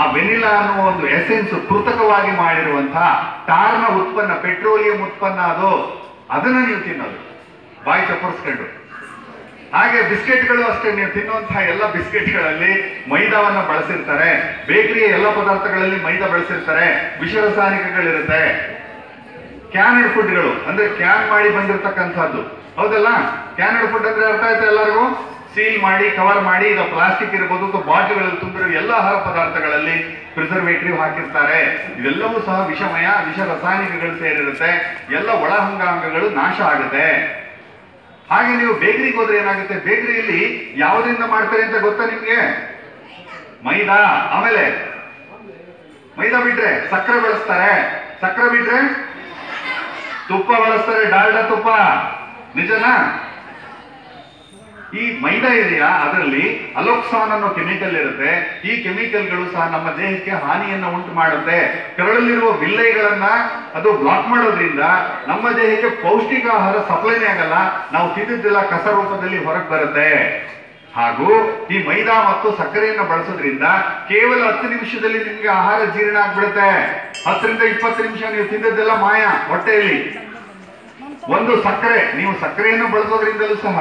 ಆ ವೆನಿಲಾ ಅನ್ನುವ ಒಂದು ಎಸೆನ್ಸ್ ಕೃತಕವಾಗಿ ಮಾಡಿರುವಂತಹ ಟಾರ್ನ ಉತ್ಪನ್ನ, ಪೆಟ್ರೋಲಿಯಂ ಉತ್ಪನ್ನ ಅದು. ಅದನ್ನ ನೀವು ತಿನ್ನೋದು ಬಾಯಿ ಚಪ್ಪರಿಸ್ಕೊಂಡು. ಹಾಗೆ ಬಿಸ್ಕೆಟ್ಗಳು ಅಷ್ಟೇ, ನೀವು ತಿನ್ನುವಂತಹ ಎಲ್ಲ ಬಿಸ್ಕೆಟ್ಗಳಲ್ಲಿ ಮೈದಾವನ್ನ ಬಳಸಿರ್ತಾರೆ. ಬೇಕರಿಯ ಎಲ್ಲ ಪದಾರ್ಥಗಳಲ್ಲಿ ಮೈದಾ ಬಳಸಿರ್ತಾರೆ, ವಿಷ ರಾಸಾಯನಿಕಗಳಿರುತ್ತೆ. ಕ್ಯಾನ್ಡ್ ಫುಡ್ಗಳು ಅಂದ್ರೆ ಕ್ಯಾನ್ ಮಾಡಿ ಬಂದಿರತಕ್ಕಂಥದ್ದು, ಹೌದಲ್ಲ? ಕ್ಯಾನ್ಡ್ ಫುಡ್ ಅಂದ್ರೆ ಅರ್ಥ ಆಯ್ತಾ ಎಲ್ಲರಿಗೂ? ಸೀಲ್ ಮಾಡಿ, ಕವರ್ ಮಾಡಿ, ಈಗ ಪ್ಲಾಸ್ಟಿಕ್ ಇರಬಹುದು ಅಥವಾ ಬಾಟಲ್ಗಳಲ್ಲಿ ತುಂಬಿರೋ ಎಲ್ಲ ಆಹಾರ ಪದಾರ್ಥಗಳಲ್ಲಿ ಪ್ರಿಸರ್ವೇಟಿವ್ ಹಾಕಿರ್ತಾರೆ. ಇದೆಲ್ಲವೂ ಸಹ ವಿಷಮಯ, ವಿಷ ರಾಸಾಯನಿಕಗಳು ಸೇರಿರುತ್ತೆ. ಎಲ್ಲ ಒಳಹಂಗಾಂಗಗಳು ನಾಶ ಆಗುತ್ತೆ. ಹಾಗೆ ನೀವು ಬೇಕರಿಗೆ ಹೋದ್ರೆ ಏನಾಗುತ್ತೆ, ಬೇಕರಿಯಲ್ಲಿ ಯಾವುದರಿಂದ ಮಾಡ್ತಾರೆ ಅಂತ ಗೊತ್ತಾ ನಿಮ್ಗೆ? ಮೈದಾ. ಆಮೇಲೆ ಮೈದಾ ಬಿಟ್ರೆ ಸಕ್ಕರೆ ಬಳಸ್ತಾರೆ, ಸಕ್ಕರೆ ಬಿಟ್ರೆ ತುಪ್ಪ ಬಳಸ್ತಾರೆ, ಡಾಲ್ಡಾ ತುಪ್ಪ. ನಿಜನಾ? ಈ ಮೈದಾ ಇದೆಯಾ, ಅದರಲ್ಲಿ ಅಲೋಕ್ಸಾನ್ ಅನ್ನೋ ಕೆಮಿಕಲ್ ಇರುತ್ತೆ. ಈ ಕೆಮಿಕಲ್ಗಳು ಸಹ ನಮ್ಮ ದೇಹಕ್ಕೆ ಹಾನಿಯನ್ನ ಉಂಟು ಮಾಡುತ್ತೆ. ಕರಳಲ್ಲಿರುವ ವಿಲ್ಲೈಗಳನ್ನ ಅದು ಬ್ಲಾಕ್ ಮಾಡೋದ್ರಿಂದ ನಮ್ಮ ದೇಹಕ್ಕೆ ಪೌಷ್ಟಿಕ ಆಹಾರ ಸಪ್ಲೈನೇ ಆಗಲ್ಲ. ನಾವು ತಿಂದಿದ್ದೆಲ್ಲ ಕಸ ರೂಪದಲ್ಲಿ ಹೊರಗೆ ಬರುತ್ತೆ. ಹಾಗೂ ಈ ಮೈದಾ ಮತ್ತು ಸಕ್ಕರೆಯನ್ನು ಬಳಸೋದ್ರಿಂದ ಕೇವಲ 10 ನಿಮಿಷದಲ್ಲಿ ನಿಮ್ಗೆ ಆಹಾರ ಜೀರ್ಣ ಆಗ್ಬಿಡುತ್ತೆ. 10 ರಿಂದ 20 ನಿಮಿಷ ನೀವು ತಿಂದದ್ದೆಲ್ಲ ಮಾಯ ಹೊಟ್ಟೆಯಲ್ಲಿ. ಒಂದು ಸಕ್ಕರೆ, ನೀವು ಸಕ್ಕರೆಯನ್ನು ಬಳಸೋದ್ರಿಂದಲೂ ಸಹ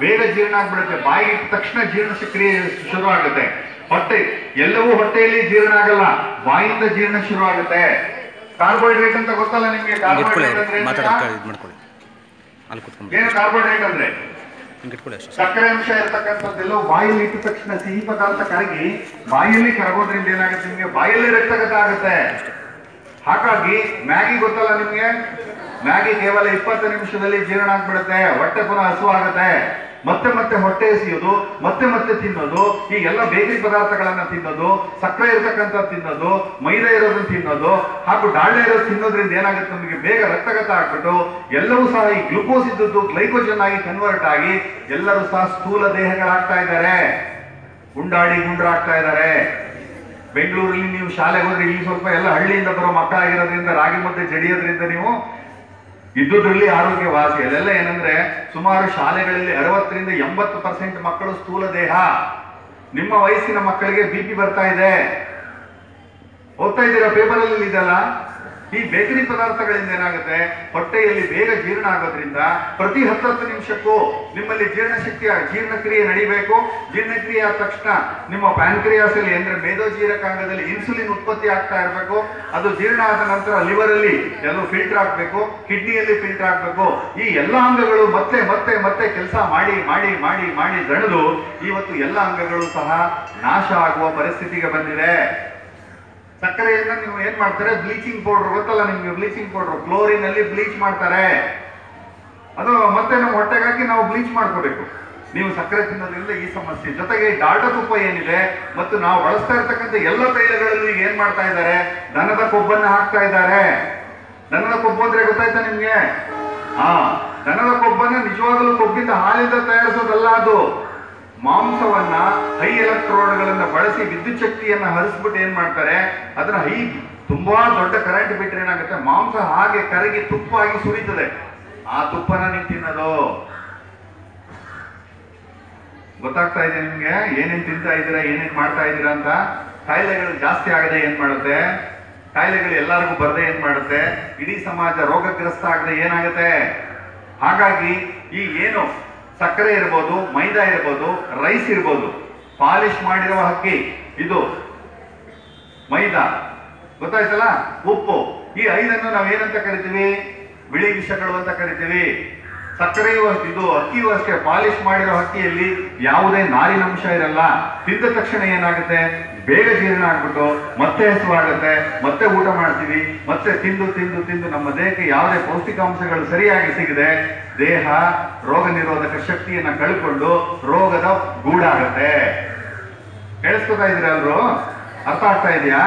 ಬೇಗ ಜೀರ್ಣ ಆಗ್ಬಿಡುತ್ತೆ. ಬಾಯಿಗೆ ಇಟ್ಟ ತಕ್ಷಣ ಜೀರ್ಣ ಕ್ರಿಯೆ ಶುರು ಆಗುತ್ತೆ. ಹೊಟ್ಟೆ ಎಲ್ಲವೂ ಹೊಟ್ಟೆಯಲ್ಲಿ ಜೀರ್ಣ ಆಗಲ್ಲ, ಬಾಯಿಂದ ಜೀರ್ಣ ಶುರು ಆಗುತ್ತೆ. ಕಾರ್ಬೋಹೈಡ್ರೇಟ್ ಅಂತ ಗೊತ್ತಲ್ಲ ನಿಮ್ಗೆ? ಕಾರ್ಬೋಹೈಡ್ರೇಟ್ ಅಂದ್ರೆ ಏನು? ಕಾರ್ಬೋಹೈಡ್ರೇಟ್ ಅಂದ್ರೆ ಸಕ್ಕರೆ ಅಂಶ ಇರತಕ್ಕಂಥದ್ದೆಲ್ಲವೂ ಬಾಯಲ್ಲಿ ಇಟ್ಟ ತಕ್ಷಣ ಸಿಹಿ ಪದಾರ್ಥ ಕರಗಿ ಬಾಯಲ್ಲಿ ಕರಗೋದ್ರಿಂದ ಏನಾಗುತ್ತೆ, ನಿಮ್ಗೆ ಬಾಯಲ್ಲಿ ರಕ್ತಗತ ಆಗುತ್ತೆ. ಹಾಗಾಗಿ ಮ್ಯಾಗಿ ಗೊತ್ತಲ್ಲ ನಿಮ್ಗೆ? ಮ್ಯಾಗಿ ಕೇವಲ 20 ನಿಮಿಷದಲ್ಲಿ ಜೀರ್ಣ ಆಗ್ಬಿಡುತ್ತೆ. ಹೊಟ್ಟೆ ಪುನಃ ಹಸುವಾಗುತ್ತೆ. ಮತ್ತೆ ಮತ್ತೆ ಹೊಟ್ಟೆ ಎಸೆಯೋದು, ಮತ್ತೆ ಮತ್ತೆ ತಿನ್ನೋದು, ಈ ಎಲ್ಲ ಬೇಕರಿ ಪದಾರ್ಥಗಳನ್ನ ತಿನ್ನೋದು, ಸಕ್ಕರೆ ಇರತಕ್ಕಂಥ ತಿನ್ನೋದು, ಮೈದಾ ಇರೋದನ್ನ ತಿನ್ನೋದು, ಹಾಗೂ ಡಾಲ್ಡಾ ಇರೋದು ತಿನ್ನೋದ್ರಿಂದ ಏನಾಗುತ್ತೆ, ನಮಗೆ ಬೇಗ ರಕ್ತಗತ ಆಗ್ಬಿಟ್ಟು ಎಲ್ಲವೂ ಸಹ ಈ ಗ್ಲೂಕೋಸ್ ಇದ್ದದ್ದು ಗ್ಲೈಕೋಜನ್ ಆಗಿ ಕನ್ವರ್ಟ್ ಆಗಿ ಎಲ್ಲರೂ ಸಹ ಸ್ಥೂಲ ದೇಹಗಳಾಗ್ತಾ ಇದ್ದಾರೆ, ಗುಂಡಾಡಿ ಗುಂಡ್ರಾಗ್ತಾ ಇದ್ದಾರೆ. ಬೆಂಗಳೂರಲ್ಲಿ ನೀವು ಶಾಲೆಗೆ ಹೋದ್ರೆ ಇಲ್ಲಿ ಸ್ವಲ್ಪ ಎಲ್ಲ ಹಳ್ಳಿಯಿಂದ ಬರೋ ಮಕ್ಕಳಾಗಿರೋದ್ರಿಂದ ರಾಗಿ ಮುದ್ದೆ ಜಡಿಯೋದ್ರಿಂದ ನೀವು ಇದ್ದುದ್ರಲ್ಲಿ ಆರೋಗ್ಯ ವಾಸಿ. ಅದೆಲ್ಲ ಏನಂದ್ರೆ ಸುಮಾರು ಶಾಲೆಗಳಲ್ಲಿ 60 ರಿಂದ 80% ಮಕ್ಕಳು ಸ್ಥೂಲ ದೇಹ. ನಿಮ್ಮ ವಯಸ್ಸಿನ ಮಕ್ಕಳಿಗೆ BP ಬರ್ತಾ ಇದೆ. ಓದ್ತಾ ಇದ್ದೀರಾ ಪೇಪರ್ ಅಲ್ಲಿ ಇದೆಲ್ಲ? ಈ ಬೇಕರಿ ಪದಾರ್ಥಗಳಿಂದ ಏನಾಗುತ್ತೆ, ಹೊಟ್ಟೆಯಲ್ಲಿ ಬೇಗ ಜೀರ್ಣ ಆಗೋದ್ರಿಂದ ಪ್ರತಿ 10 ನಿಮಿಷಕ್ಕೂ ನಿಮ್ಮಲ್ಲಿ ಜೀರ್ಣಕ್ರಿಯೆ ನಡಿಬೇಕು. ಜೀರ್ಣಕ್ರಿಯೆ ಆದ ತಕ್ಷಣ ನಿಮ್ಮ ಪ್ಯಾನ್ಕ್ರಿಯಾಸ್ ಅಲ್ಲಿ ಅಂದ್ರೆ ಮೇದೋಜೀರಕಾಂಗದಲ್ಲಿ ಇನ್ಸುಲಿನ್ ಉತ್ಪತ್ತಿ ಆಗ್ತಾ ಇರಬೇಕು. ಅದು ಜೀರ್ಣ ಆದ ನಂತರ ಲಿವರ್ ಅಲ್ಲಿ ಎಲ್ಲೋ ಫಿಲ್ಟರ್ ಆಗ್ಬೇಕು, ಕಿಡ್ನಿಯಲ್ಲಿ ಫಿಲ್ಟರ್ ಆಗ್ಬೇಕು. ಈ ಎಲ್ಲ ಅಂಗಗಳು ಮತ್ತೆ ಮತ್ತೆ ಮತ್ತೆ ಕೆಲಸ ಮಾಡಿ ಮಾಡಿ ಮಾಡಿ ಮಾಡಿ ದಣಿದು ಇವತ್ತು ಎಲ್ಲ ಅಂಗಗಳು ಸಹ ನಾಶ ಆಗುವ ಪರಿಸ್ಥಿತಿಗೆ ಬಂದಿದೆ. ಸಕ್ಕರೆಯನ್ನ ನೀವು ಏನ್ ಮಾಡ್ತಾರೆ, ಬ್ಲೀಚಿಂಗ್ ಪೌಡರ್ ಗೊತ್ತಲ್ಲ ನಿಮ್ಗೆ? ಬ್ಲೀಚಿಂಗ್ ಪೌಡರ್ ಕ್ಲೋರಿನ್ ಅಲ್ಲಿ ಬ್ಲೀಚ್ ಮಾಡ್ತಾರೆ. ಅದು ಮತ್ತೆ ನಮ್ಮ ಹೊಟ್ಟೆಗೆ ಹಾಕಿ ನಾವು ಬ್ಲೀಚ್ ಮಾಡ್ಕೋಬೇಕು. ನೀವು ಸಕ್ಕರೆ ತಿನ್ನೋದ್ರಿಂದ ಈ ಸಮಸ್ಯೆ. ಜೊತೆಗೆ ಡಾಲ್ಡಾ ತುಪ್ಪ ಏನಿದೆ ಮತ್ತು ನಾವು ಬಳಸ್ತಾ ಇರ್ತಕ್ಕಂಥ ಎಲ್ಲ ತೈಲಗಳಲ್ಲಿ ಏನ್ ಮಾಡ್ತಾ ಇದ್ದಾರೆ, ದನದ ಕೊಬ್ಬನ್ನ ಹಾಕ್ತಾ ಇದ್ದಾರೆ. ದನದ ಕೊಬ್ಬು ಅಂದ್ರೆ ಗೊತ್ತಾಯ್ತಾ ನಿಮ್ಗೆ? ದನದ ಕೊಬ್ಬನ್ನ ನಿಜವಾಗಲೂ ಕೊಬ್ಬಿಂದ ಹಾಲಿಂದ ತಯಾರಿಸೋದಲ್ಲ, ಅದು ಮಾಂಸವನ್ನ ಹೈ ಎಲೆಕ್ಟ್ರೋಡ್ಗಳನ್ನ ಬಳಸಿ ವಿದ್ಯುತ್ ಶಕ್ತಿಯನ್ನ ಹರಿಸ್ಬಿಟ್ಟು ಏನ್ ಮಾಡ್ತಾರೆ, ಅದನ್ನ ತುಂಬಾ ದೊಡ್ಡ ಕರೆಂಟ್ ಬಿಟ್ರೆ ಏನಾಗುತ್ತೆ, ಮಾಂಸ ಹಾಗೆ ಕರಗಿ ತುಪ್ಪ ಆಗಿ ಸುರಿತದೆ. ಆ ತುಪ್ಪನ ನೀವು ತಿನ್ನೋದು. ಗೊತ್ತಾಗ್ತಾ ಇದೆ ನಿಮ್ಗೆ ಏನೇನ್ ತಿಂತಾ ಇದ್ದೀರಾ, ಏನೇನ್ ಮಾಡ್ತಾ ಇದ್ದೀರಾ ಅಂತ? ಕಾಯಿಲೆಗಳು ಜಾಸ್ತಿ ಆಗದೆ ಏನ್ ಮಾಡುತ್ತೆ, ಕಾಯಿಲೆಗಳು ಎಲ್ಲರಿಗೂ ಬರದೆ ಏನ್ ಮಾಡುತ್ತೆ, ಇಡೀ ಸಮಾಜ ರೋಗಗ್ರಸ್ತ ಆಗದೆ ಏನಾಗುತ್ತೆ. ಹಾಗಾಗಿ ಈ ಏನು ಸಕ್ಕರೆ ಇರ್ಬೋದು, ಮೈದಾ ಇರ್ಬೋದು, ರೈಸ್ ಇರ್ಬೋದು, ಪಾಲಿಶ್ ಮಾಡಿರುವ ಅಕ್ಕಿ, ಇದು ಮೈದಾ, ಗೊತ್ತಾಯ್ತಲ್ಲ, ಉಪ್ಪು, ಈ 5 ನಾವೇನಂತ ಕರಿತೀವಿ, ಬಿಳಿ ವಿಷಗಳು ಅಂತ ಕರಿತೀವಿ. ಸಕ್ಕರೆಯೂ ಇದು ಅಕ್ಕಿಯೂ ಅಷ್ಟೇ, ಪಾಲಿಶ್ ಮಾಡಿರೋ ಅಕ್ಕಿಯಲ್ಲಿ ಯಾವುದೇ ನಾರಿನಂಶ ಇರಲ್ಲ. ತಿಂದ ತಕ್ಷಣ ಏನಾಗುತ್ತೆ, ಬೇಗ ಜೀರ್ಣ ಆಗ್ಬಿಟ್ಟು ಮತ್ತೆ ಹಸುವಾಗುತ್ತೆ, ಮತ್ತೆ ಊಟ ಮಾಡ್ತೀವಿ, ಮತ್ತೆ ತಿಂದು ತಿಂದು ತಿಂದು ನಮ್ಮ ದೇಹಕ್ಕೆ ಯಾವುದೇ ಪೌಷ್ಟಿಕಾಂಶಗಳು ಸರಿಯಾಗಿ ಸಿಗದೆ ದೇಹ ರೋಗ ನಿರೋಧಕ ಶಕ್ತಿಯನ್ನ ಕಳ್ಕೊಂಡು ರೋಗದ ಗೂಡಾಗತ್ತೆ. ಕೇಳಿಸ್ಕೊತಾ ಇದ್ದೀರಾ ಎಲ್ರು? ಅರ್ಥ ಆಗ್ತಾ ಇದೆಯಾ?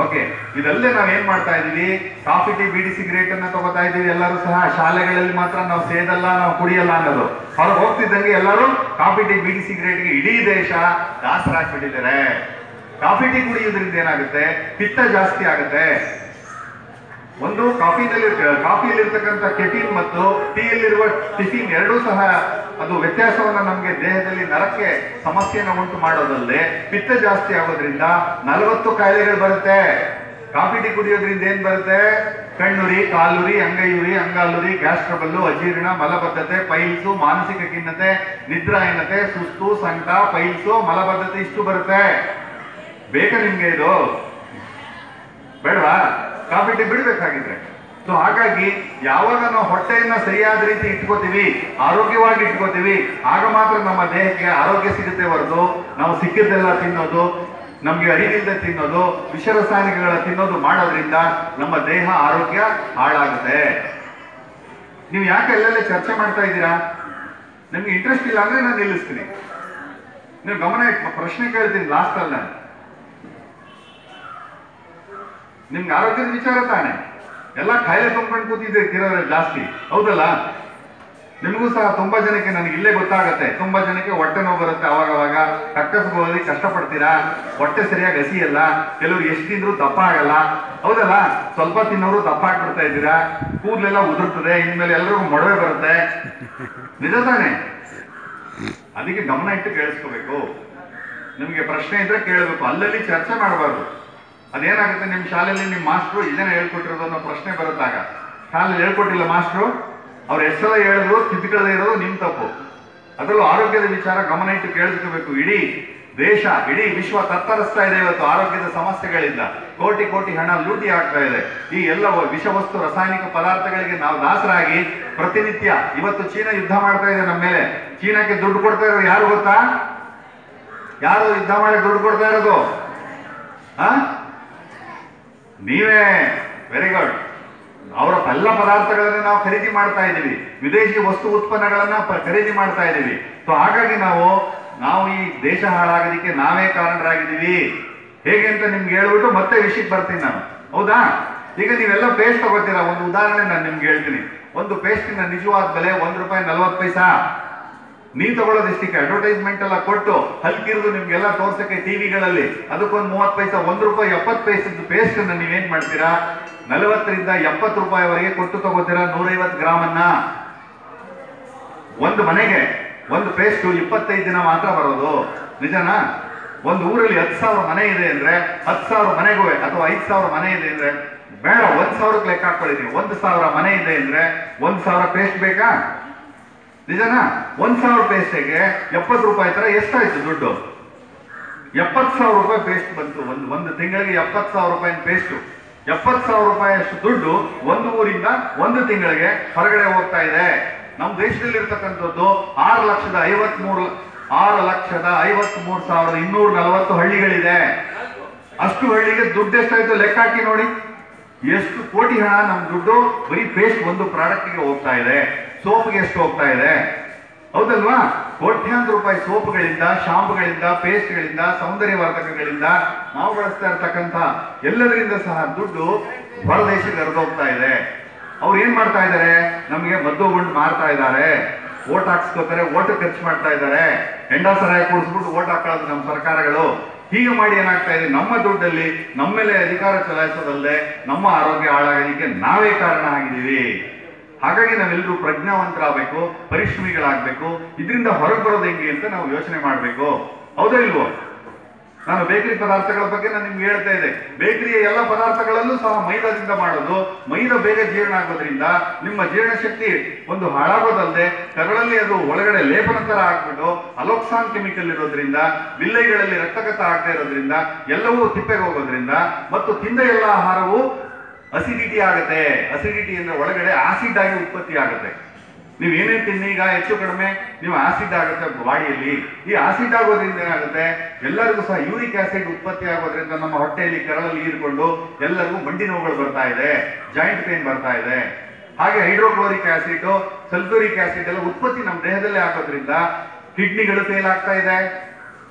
ಓಕೆ, ಇದಲ್ಲದೆ ನಾವೇನ್ ಮಾಡ್ತಾ ಇದೀವಿ, ಕಾಫಿ ಟೀ ಬೀಡಿ ಸಿಗರೇಟ್ ಅನ್ನ ತಗೋತಾ ಇದೀವಿ ಎಲ್ಲರೂ ಸಹ. ಶಾಲೆಗಳಲ್ಲಿ ಮಾತ್ರ ನಾವು ಸೇದಲ್ಲ, ನಾವು ಕುಡಿಯಲ್ಲ ಅನ್ನೋದು. ಹೊರಗೆ ಹೋಗ್ತಿದ್ದಂಗೆ ಎಲ್ಲರೂ ಕಾಫಿ ಟೀ ಬೀಡಿ ಸಿಗರೇಟ್ಗೆ ಇಡೀ ದೇಶ ದಾಸರಾಗ್ಬಿಟ್ಟಿದ್ದಾರೆ. ಕಾಫಿ ಟೀ ಕುಡಿಯೋದ್ರಿಂದ ಏನಾಗುತ್ತೆ, ಪಿತ್ತ ಜಾಸ್ತಿ ಆಗುತ್ತೆ. ಒಂದು ಕಾಫಿಯಲ್ಲಿರ್ತಕ್ಕಂಥ ಕೆಫಿನ್ ಮತ್ತು ಟೀಯಲ್ಲಿರುವ ಟಿಫಿನ್ ಎರಡೂ ಸಹ ಅದು ವ್ಯತ್ಯಾಸವನ್ನ ನಮಗೆ ದೇಹದಲ್ಲಿ ನರಕ್ಕೆ ಸಮಸ್ಯೆಯನ್ನು ಉಂಟು ಮಾಡೋದಲ್ಲದೆ ಪಿತ್ತ ಜಾಸ್ತಿ ಆಗೋದ್ರಿಂದ 40 ಕಾಯಿಲೆಗಳು ಬರುತ್ತೆ. ಕಾಫಿ ಟೀ ಕುಡಿಯೋದ್ರಿಂದ ಏನ್ ಬರುತ್ತೆ, ಕಣ್ಣುರಿ, ಕಾಲುರಿ, ಅಂಗೈಯುರಿ, ಅಂಗಾಲುರಿ, ಗ್ಯಾಸ್ ಟ್ರಬಲ್, ಅಜೀರ್ಣ, ಮಲಬದ್ಧತೆ, ಪೈಲ್ಸು, ಮಾನಸಿಕ ಖಿನ್ನತೆ, ನಿದ್ರಾಹೀನತೆ, ಸುಸ್ತು, ಸಂಕಟ, ಪೈಲ್ಸು, ಮಲಬದ್ಧತೆ ಇಷ್ಟು ಬರುತ್ತೆ. ಬೇಕಾ ನಿಮ್ಗೆ ಇದು? ಬೇಡವಾ? Coffee tea ಬಿಡ್ಬೇಕಾಗಿದ್ರೆ. ಸೊ ಹಾಗಾಗಿ ಯಾವಾಗ ನಾವು ಹೊಟ್ಟೆಯನ್ನ ಸರಿಯಾದ ರೀತಿ ಇಟ್ಕೋತೀವಿ, ಆರೋಗ್ಯವಾಗಿ ಇಟ್ಕೋತೀವಿ, ಆಗ ಮಾತ್ರ ನಮ್ಮ ದೇಹಕ್ಕೆ ಆರೋಗ್ಯ ಸಿಗುತ್ತೆ ಹೊರತು ನಾವು ಸಿಕ್ಕಿದ್ದೆಲ್ಲ ತಿನ್ನೋದು, ನಮ್ಗೆ ಅರಿವಿಲ್ಲದೆ ತಿನ್ನೋದು, ವಿಷ ರಾಸಾಯನಿಕಗಳ ತಿನ್ನೋದು ಮಾಡೋದ್ರಿಂದ ನಮ್ಮ ದೇಹ ಆರೋಗ್ಯ ಹಾಳಾಗುತ್ತೆ. ನೀವು ಯಾಕೆ ಎಲ್ಲೆಲ್ಲ ಚರ್ಚೆ ಮಾಡ್ತಾ ಇದ್ದೀರಾ? ನಿಮ್ಗೆ ಇಂಟ್ರೆಸ್ಟ್ ಇಲ್ಲ ಅಂದ್ರೆ ನಾನು ನಿಲ್ಲಿಸ್ತೀನಿ. ನೀವು ಗಮನ ಇಟ್ಟು ಪ್ರಶ್ನೆ ಕೇಳ್ತೀನಿ ಲಾಸ್ಟ್ ಅಲ್ಲಿ. ನಾನು ನಿಮ್ಗೆ ಆರೋಗ್ಯದ ವಿಚಾರ ತಾನೆ, ಎಲ್ಲ ಕಾಯಿಲೆ ತುಂಬ್ಕೊಂಡು ಕೂತಿದ್ದೀರ ಜಾಸ್ತಿ, ಹೌದಲ್ಲ? ನಿಮಗೂ ಸಹ ತುಂಬಾ ಜನಕ್ಕೆ, ನನಗೆ ಇಲ್ಲೇ ಗೊತ್ತಾಗತ್ತೆ, ತುಂಬಾ ಜನಕ್ಕೆ ಹೊಟ್ಟೆ ನೋವು ಬರುತ್ತೆ. ಅವಾಗವಾಗ ಕಕ್ಕಸ್ಗೋದಿ ಕಷ್ಟಪಡ್ತೀರಾ, ಹೊಟ್ಟೆ ಸರಿಯಾಗಿ ಹಸಿಯಲ್ಲ, ಕೆಲವರು ಎಷ್ಟು ತಿಂದ್ರು ದಪ್ಪ ಆಗಲ್ಲ, ಹೌದಲ್ಲ? ಸ್ವಲ್ಪ ತಿನ್ನೋರು ದಪ್ಪ ಆಗ್ಬಿಡ್ತಾ ಇದ್ದೀರಾ, ಕೂದಲೆಲ್ಲ ಉದುರ್ತದೆ, ಇನ್ಮೇಲೆ ಎಲ್ರಿಗೂ ಮೊಡವೆ ಬರುತ್ತೆ, ನಿಜ ತಾನೆ? ಅದಕ್ಕೆ ಗಮನ ಇಟ್ಟು ಕೇಳಿಸ್ಕೋಬೇಕು. ನಿಮ್ಗೆ ಪ್ರಶ್ನೆ ಇದ್ರೆ ಕೇಳಬೇಕು, ಅಲ್ಲಲ್ಲಿ ಚರ್ಚೆ ಮಾಡಬಾರ್ದು. ಅದೇನಾಗುತ್ತೆ, ನಿಮ್ಮ ಶಾಲೆಯಲ್ಲಿ ನಿಮ್ಮ ಮಾಸ್ಟ್ರು ಇದನ್ನ ಹೇಳ್ಕೊಟ್ಟಿರೋದು ಅನ್ನೋ ಪ್ರಶ್ನೆ ಬರುತ್ತಾಗ, ಶಾಲೆಯಲ್ಲಿ ಹೇಳ್ಕೊಟ್ಟಿಲ್ಲ ಮಾಸ್ಟ್ರು, ಅವ್ರು ಎಷ್ಟೆಲ್ಲ ಹೇಳಿದ್ರು ತಿದ್ದುಕೊಳ್ಳದೆ ಇರೋದು ನಿಮ್ ತಪ್ಪು. ಅದರಲ್ಲೂ ಆರೋಗ್ಯದ ವಿಚಾರ ಗಮನ ಇಟ್ಟು ಕೇಳಿಸ್ಕೋಬೇಕು. ಇಡೀ ದೇಶ, ಇಡೀ ವಿಶ್ವ ತತ್ತರಿಸ್ತಾ ಇದೆ ಇವತ್ತು ಆರೋಗ್ಯದ ಸಮಸ್ಯೆಗಳಿಂದ. ಕೋಟಿ ಕೋಟಿ ಹಣ ಲೂಟಿ ಆಗ್ತಾ ಇದೆ. ಈ ಎಲ್ಲ ವಿಷವಸ್ತು ರಾಸಾಯನಿಕ ಪದಾರ್ಥಗಳಿಗೆ ನಾವು ದಾಸರಾಗಿ ಪ್ರತಿನಿತ್ಯ, ಇವತ್ತು ಚೀನಾ ಯುದ್ಧ ಮಾಡ್ತಾ ಇದೆ ನಮ್ಮ ಮೇಲೆ. ಚೀನಾಕ್ಕೆ ದುಡ್ಡು ಕೊಡ್ತಾ ಇರೋದು ಯಾರು ಗೊತ್ತಾ? ಯಾರು ಯುದ್ಧ ಮಾಡಿ ದುಡ್ಡು ಕೊಡ್ತಾ ಇರೋದು? ನೀವೇ. Very good. ಅವರ ಎಲ್ಲ ಪದಾರ್ಥಗಳನ್ನ ನಾವು ಖರೀದಿ ಮಾಡ್ತಾ ಇದ್ದೀವಿ, ವಿದೇಶಿ ವಸ್ತು ಉತ್ಪನ್ನಗಳನ್ನ ಖರೀದಿ ಮಾಡ್ತಾ ಇದ್ದೀವಿ. ಸೊ ಹಾಗಾಗಿ ನಾವು ಈ ದೇಶ ಹಾಳಾಗೋದಕ್ಕೆ ನಾವೇ ಕಾರಣರಾಗಿದ್ದೀವಿ. ಹೇಗೆ ಅಂತ ನಿಮ್ಗೆ ಹೇಳ್ಬಿಟ್ಟು ಮತ್ತೆ ವಿಷಯಕ್ಕೆ ಬರ್ತೀನಿ ನಾನು, ಹೌದಾ? ಈಗ ನೀವೆಲ್ಲ ಪೇಸ್ಟ್ ತಗೋತೀರಾ. ಒಂದು ಉದಾಹರಣೆ ನಾನು ನಿಮ್ಗೆ ಹೇಳ್ತೀನಿ. ಒಂದು ಪೇಸ್ಟಿನ ನಿಜವಾದ ಬೆಲೆ ₹1.40. ನೀವು ತಗೊಳ್ಳೋದು ಎಷ್ಟಕ್ಕೆ? ಅಡ್ವರ್ಟೈಸ್ಮೆಂಟ್ ಎಲ್ಲ ಕೊಟ್ಟು ಹಲ್ಕಿರಿದು ನಿಮ್ಗೆಲ್ಲ ತೋರ್ಸಕ್ಕೆ ಟಿವಿಗಳಲ್ಲಿ ಅದಕ್ಕೊಂದು 30 ಪೈಸಾ, ₹1.70 ಪೇಸ್ಟ್ ಅನ್ನ ನೀವೇನ್ ಮಾಡ್ತೀರಾ, 40 ರಿಂದ 70 ರೂಪಾಯಿವರೆಗೆ ಕೊಟ್ಟು ತಗೋತೀರಾ 150 ಗ್ರಾಮ್ ಅನ್ನ. ಒಂದು ಮನೆಗೆ ಒಂದು ಪೇಸ್ಟ್ 25 ದಿನ ಮಾತ್ರ ಬರೋದು, ನಿಜನಾ? ಒಂದು ಊರಲ್ಲಿ 10,000 ಮನೆ ಇದೆ ಅಂದ್ರೆ 10,000 ಮನೆಗೂ, ಅಥವಾ 5,000 ಮನೆ ಇದೆ ಅಂದ್ರೆ ಬೇಡ, 1,000ಕ್ಕೆ ಲೆಕ್ಕ ಹಾಕೊಳ್ಳಿದೀವಿ. 1,000 ಮನೆ ಇದೆ ಅಂದ್ರೆ 1,000 ಪೇಸ್ಟ್ ಬೇಕಾ? ನಿಜನಾ? 1,000 ಪೇಸ್ಟಿಗೆ 70 ರೂಪಾಯಿ ತರ ಎಷ್ಟಾಯ್ತು ದುಡ್ಡು? 70,000 ರೂಪಾಯಿ ಪೇಸ್ಟ್ ಬಂತು. ಒಂದು ತಿಂಗಳಿಗೆ 70,000 ರೂಪಾಯಿ ಪೇಸ್ಟ್. 70,000 ರೂಪಾಯಿ ಅಷ್ಟು ದುಡ್ಡು ಒಂದು ಊರಿಂದ ಒಂದು ತಿಂಗಳಿಗೆ ಹೊರಗಡೆ ಹೋಗ್ತಾ ಇದೆ. ನಮ್ಮ ದೇಶದಲ್ಲಿ ಇರ್ತಕ್ಕಂಥದ್ದು 6,53,240 ಹಳ್ಳಿಗಳಿದೆ. ಅಷ್ಟು ಹಳ್ಳಿಗೆ ದುಡ್ಡು ಎಷ್ಟಾಯ್ತು ಲೆಕ್ಕ ಹಾಕಿ ನೋಡಿ. ಎಷ್ಟು ಕೋಟಿ ಹಣ ನಮ್ಮ ದುಡ್ಡು ಬರೀ ಪೇಸ್ಟ್ ಒಂದು ಪ್ರಾಡಕ್ಟ್ಗೆ ಹೋಗ್ತಾ ಇದೆ. ಸೋಪ್ಗೆ ಎಷ್ಟು ಹೋಗ್ತಾ ಇದೆ, ಹೌದಲ್ವಾ? ಕೋಟ್ಯಾಂತರ ರೂಪಾಯಿ ಸೋಪ್ಗಳಿಂದ, ಶಾಂಪುಗಳಿಂದ, ಪೇಸ್ಟ್ಗಳಿಂದ, ಸೌಂದರ್ಯವರ್ಧಕಗಳಿಂದ ನಾವು ಬಳಸ್ತಾ ಇರ್ತಕ್ಕಂಥ ಎಲ್ಲದರಿಂದ ಸಹ ದುಡ್ಡು ಹೊರದೇಶಕ್ಕೆ ಹರಿದೋಗ್ತಾ ಇದೆ. ಅವ್ರು ಏನ್ ಮಾಡ್ತಾ ಇದ್ದಾರೆ, ನಮಗೆ ಮದ್ದು ಗುಂಡು ಮಾರ್ತಾ ಇದ್ದಾರೆ, ಓಟ್ ಹಾಕ್ಸ್ಕೋತಾರೆ, ಓಟ್ ಖರ್ಚು ಮಾಡ್ತಾ ಇದ್ದಾರೆ, ಹೆಂಡ ಸರಾಯ ಕೂಡಿಸ್ಬಿಟ್ಟು ಓಟ್ ಹಾಕೊಳ್ಳೋದು ನಮ್ಮ ಸರ್ಕಾರಗಳು. ಹೀಗೆ ಮಾಡಿ ಏನಾಗ್ತಾ ಇದೆ, ನಮ್ಮ ದುಡ್ಡಲ್ಲಿ ನಮ್ಮ ಮೇಲೆ ಅಧಿಕಾರ ಚಲಾಯಿಸೋದಲ್ಲದೆ ನಮ್ಮ ಆರೋಗ್ಯ ಹಾಳಾಗೋದಕ್ಕೆ ನಾವೇ ಕಾರಣ ಆಗಿದ್ದೀವಿ. ಹಾಗಾಗಿ ನಾವೆಲ್ಲರೂ ಪ್ರಜ್ಞಾವಂತರಾಗಬೇಕು, ಪರಿಶ್ರಮಿಗಳಾಗಬೇಕು. ಇದರಿಂದ ಹೊರಗೆ ಬರೋದು ಹೆಂಗೆ ಅಂತ ನಾವು ಯೋಚನೆ ಮಾಡಬೇಕು, ಹೌದಾ ಇಲ್ವೋ? ನಾನು ಬೇಕರಿ ಪದಾರ್ಥಗಳ ಬಗ್ಗೆ ನಾನು ನಿಮ್ಗೆ ಹೇಳ್ತಾ ಇದ್ದೆ. ಬೇಕರಿಯ ಎಲ್ಲ ಪದಾರ್ಥಗಳಲ್ಲೂ ಸಹ ಮೈದಾದಿಂದ ಮಾಡೋದು. ಮೈದಾ ಬೇಗ ಜೀರ್ಣ ಆಗೋದ್ರಿಂದ ನಿಮ್ಮ ಜೀರ್ಣಶಕ್ತಿ ಒಂದು ಹಾಳಾಗೋದಲ್ಲದೆ ಕರಳಲ್ಲಿ ಅದು ಒಳಗಡೆ ಲೇಪನ ತರ ಆಗ್ಬಿಟ್ಟು ಅಲೋಕ್ಸಾನ್ ಕೆಮಿಕಲ್ ಇರೋದ್ರಿಂದ, ವಿಲ್ಲೈಗಳಲ್ಲಿ ರಕ್ತಗತ ಆಗದೆ ಇರೋದ್ರಿಂದ, ಎಲ್ಲವೂ ತಿಪ್ಪೆಗೆ ಹೋಗೋದ್ರಿಂದ, ಮತ್ತು ತಿಂದ ಎಲ್ಲ ಆಹಾರವು ಅಸಿಡಿಟಿ ಆಗುತ್ತೆ. ಅಸಿಡಿಟಿ ಅಂದ್ರೆ ಒಳಗಡೆ ಆಸಿಡ್ ಆಗಿ ಉತ್ಪತ್ತಿ ಆಗುತ್ತೆ. ನೀವು ಏನೇನು ತಿನ್ನಿ ಈಗ ಹೆಚ್ಚು ಕಡಿಮೆ ನೀವು ಆಸಿಡ್ ಆಗುತ್ತೆ ಬಾಡಿಯಲ್ಲಿ. ಈ ಆಸಿಡ್ ಆಗೋದ್ರಿಂದ ಏನಾಗುತ್ತೆ, ಎಲ್ಲರಿಗೂ ಸಹ ಯೂರಿಕ್ ಆಸಿಡ್ ಉತ್ಪತ್ತಿ ಆಗೋದ್ರಿಂದ ನಮ್ಮ ಹೊಟ್ಟೆಯಲ್ಲಿ ಕರಳಲ್ಲಿ ಹೀರ್ಕೊಂಡು ಎಲ್ಲರಿಗೂ ಮಂಡಿ ನೋವುಗಳು ಬರ್ತಾ ಇದೆ, ಜಾಯಿಂಟ್ ಪೇನ್ ಬರ್ತಾ ಇದೆ. ಹಾಗೆ ಹೈಡ್ರೋಕ್ಲೋರಿಕ್ ಆಸಿಡ್, ಸಲ್ಫ್ಯೂರಿಕ್ ಆಸಿಡ್ ಎಲ್ಲ ಉತ್ಪತ್ತಿ ನಮ್ಮ ದೇಹದಲ್ಲೇ ಆಗೋದ್ರಿಂದ ಕಿಡ್ನಿಗಳು ಫೇಲ್ ಆಗ್ತಾ ಇದೆ.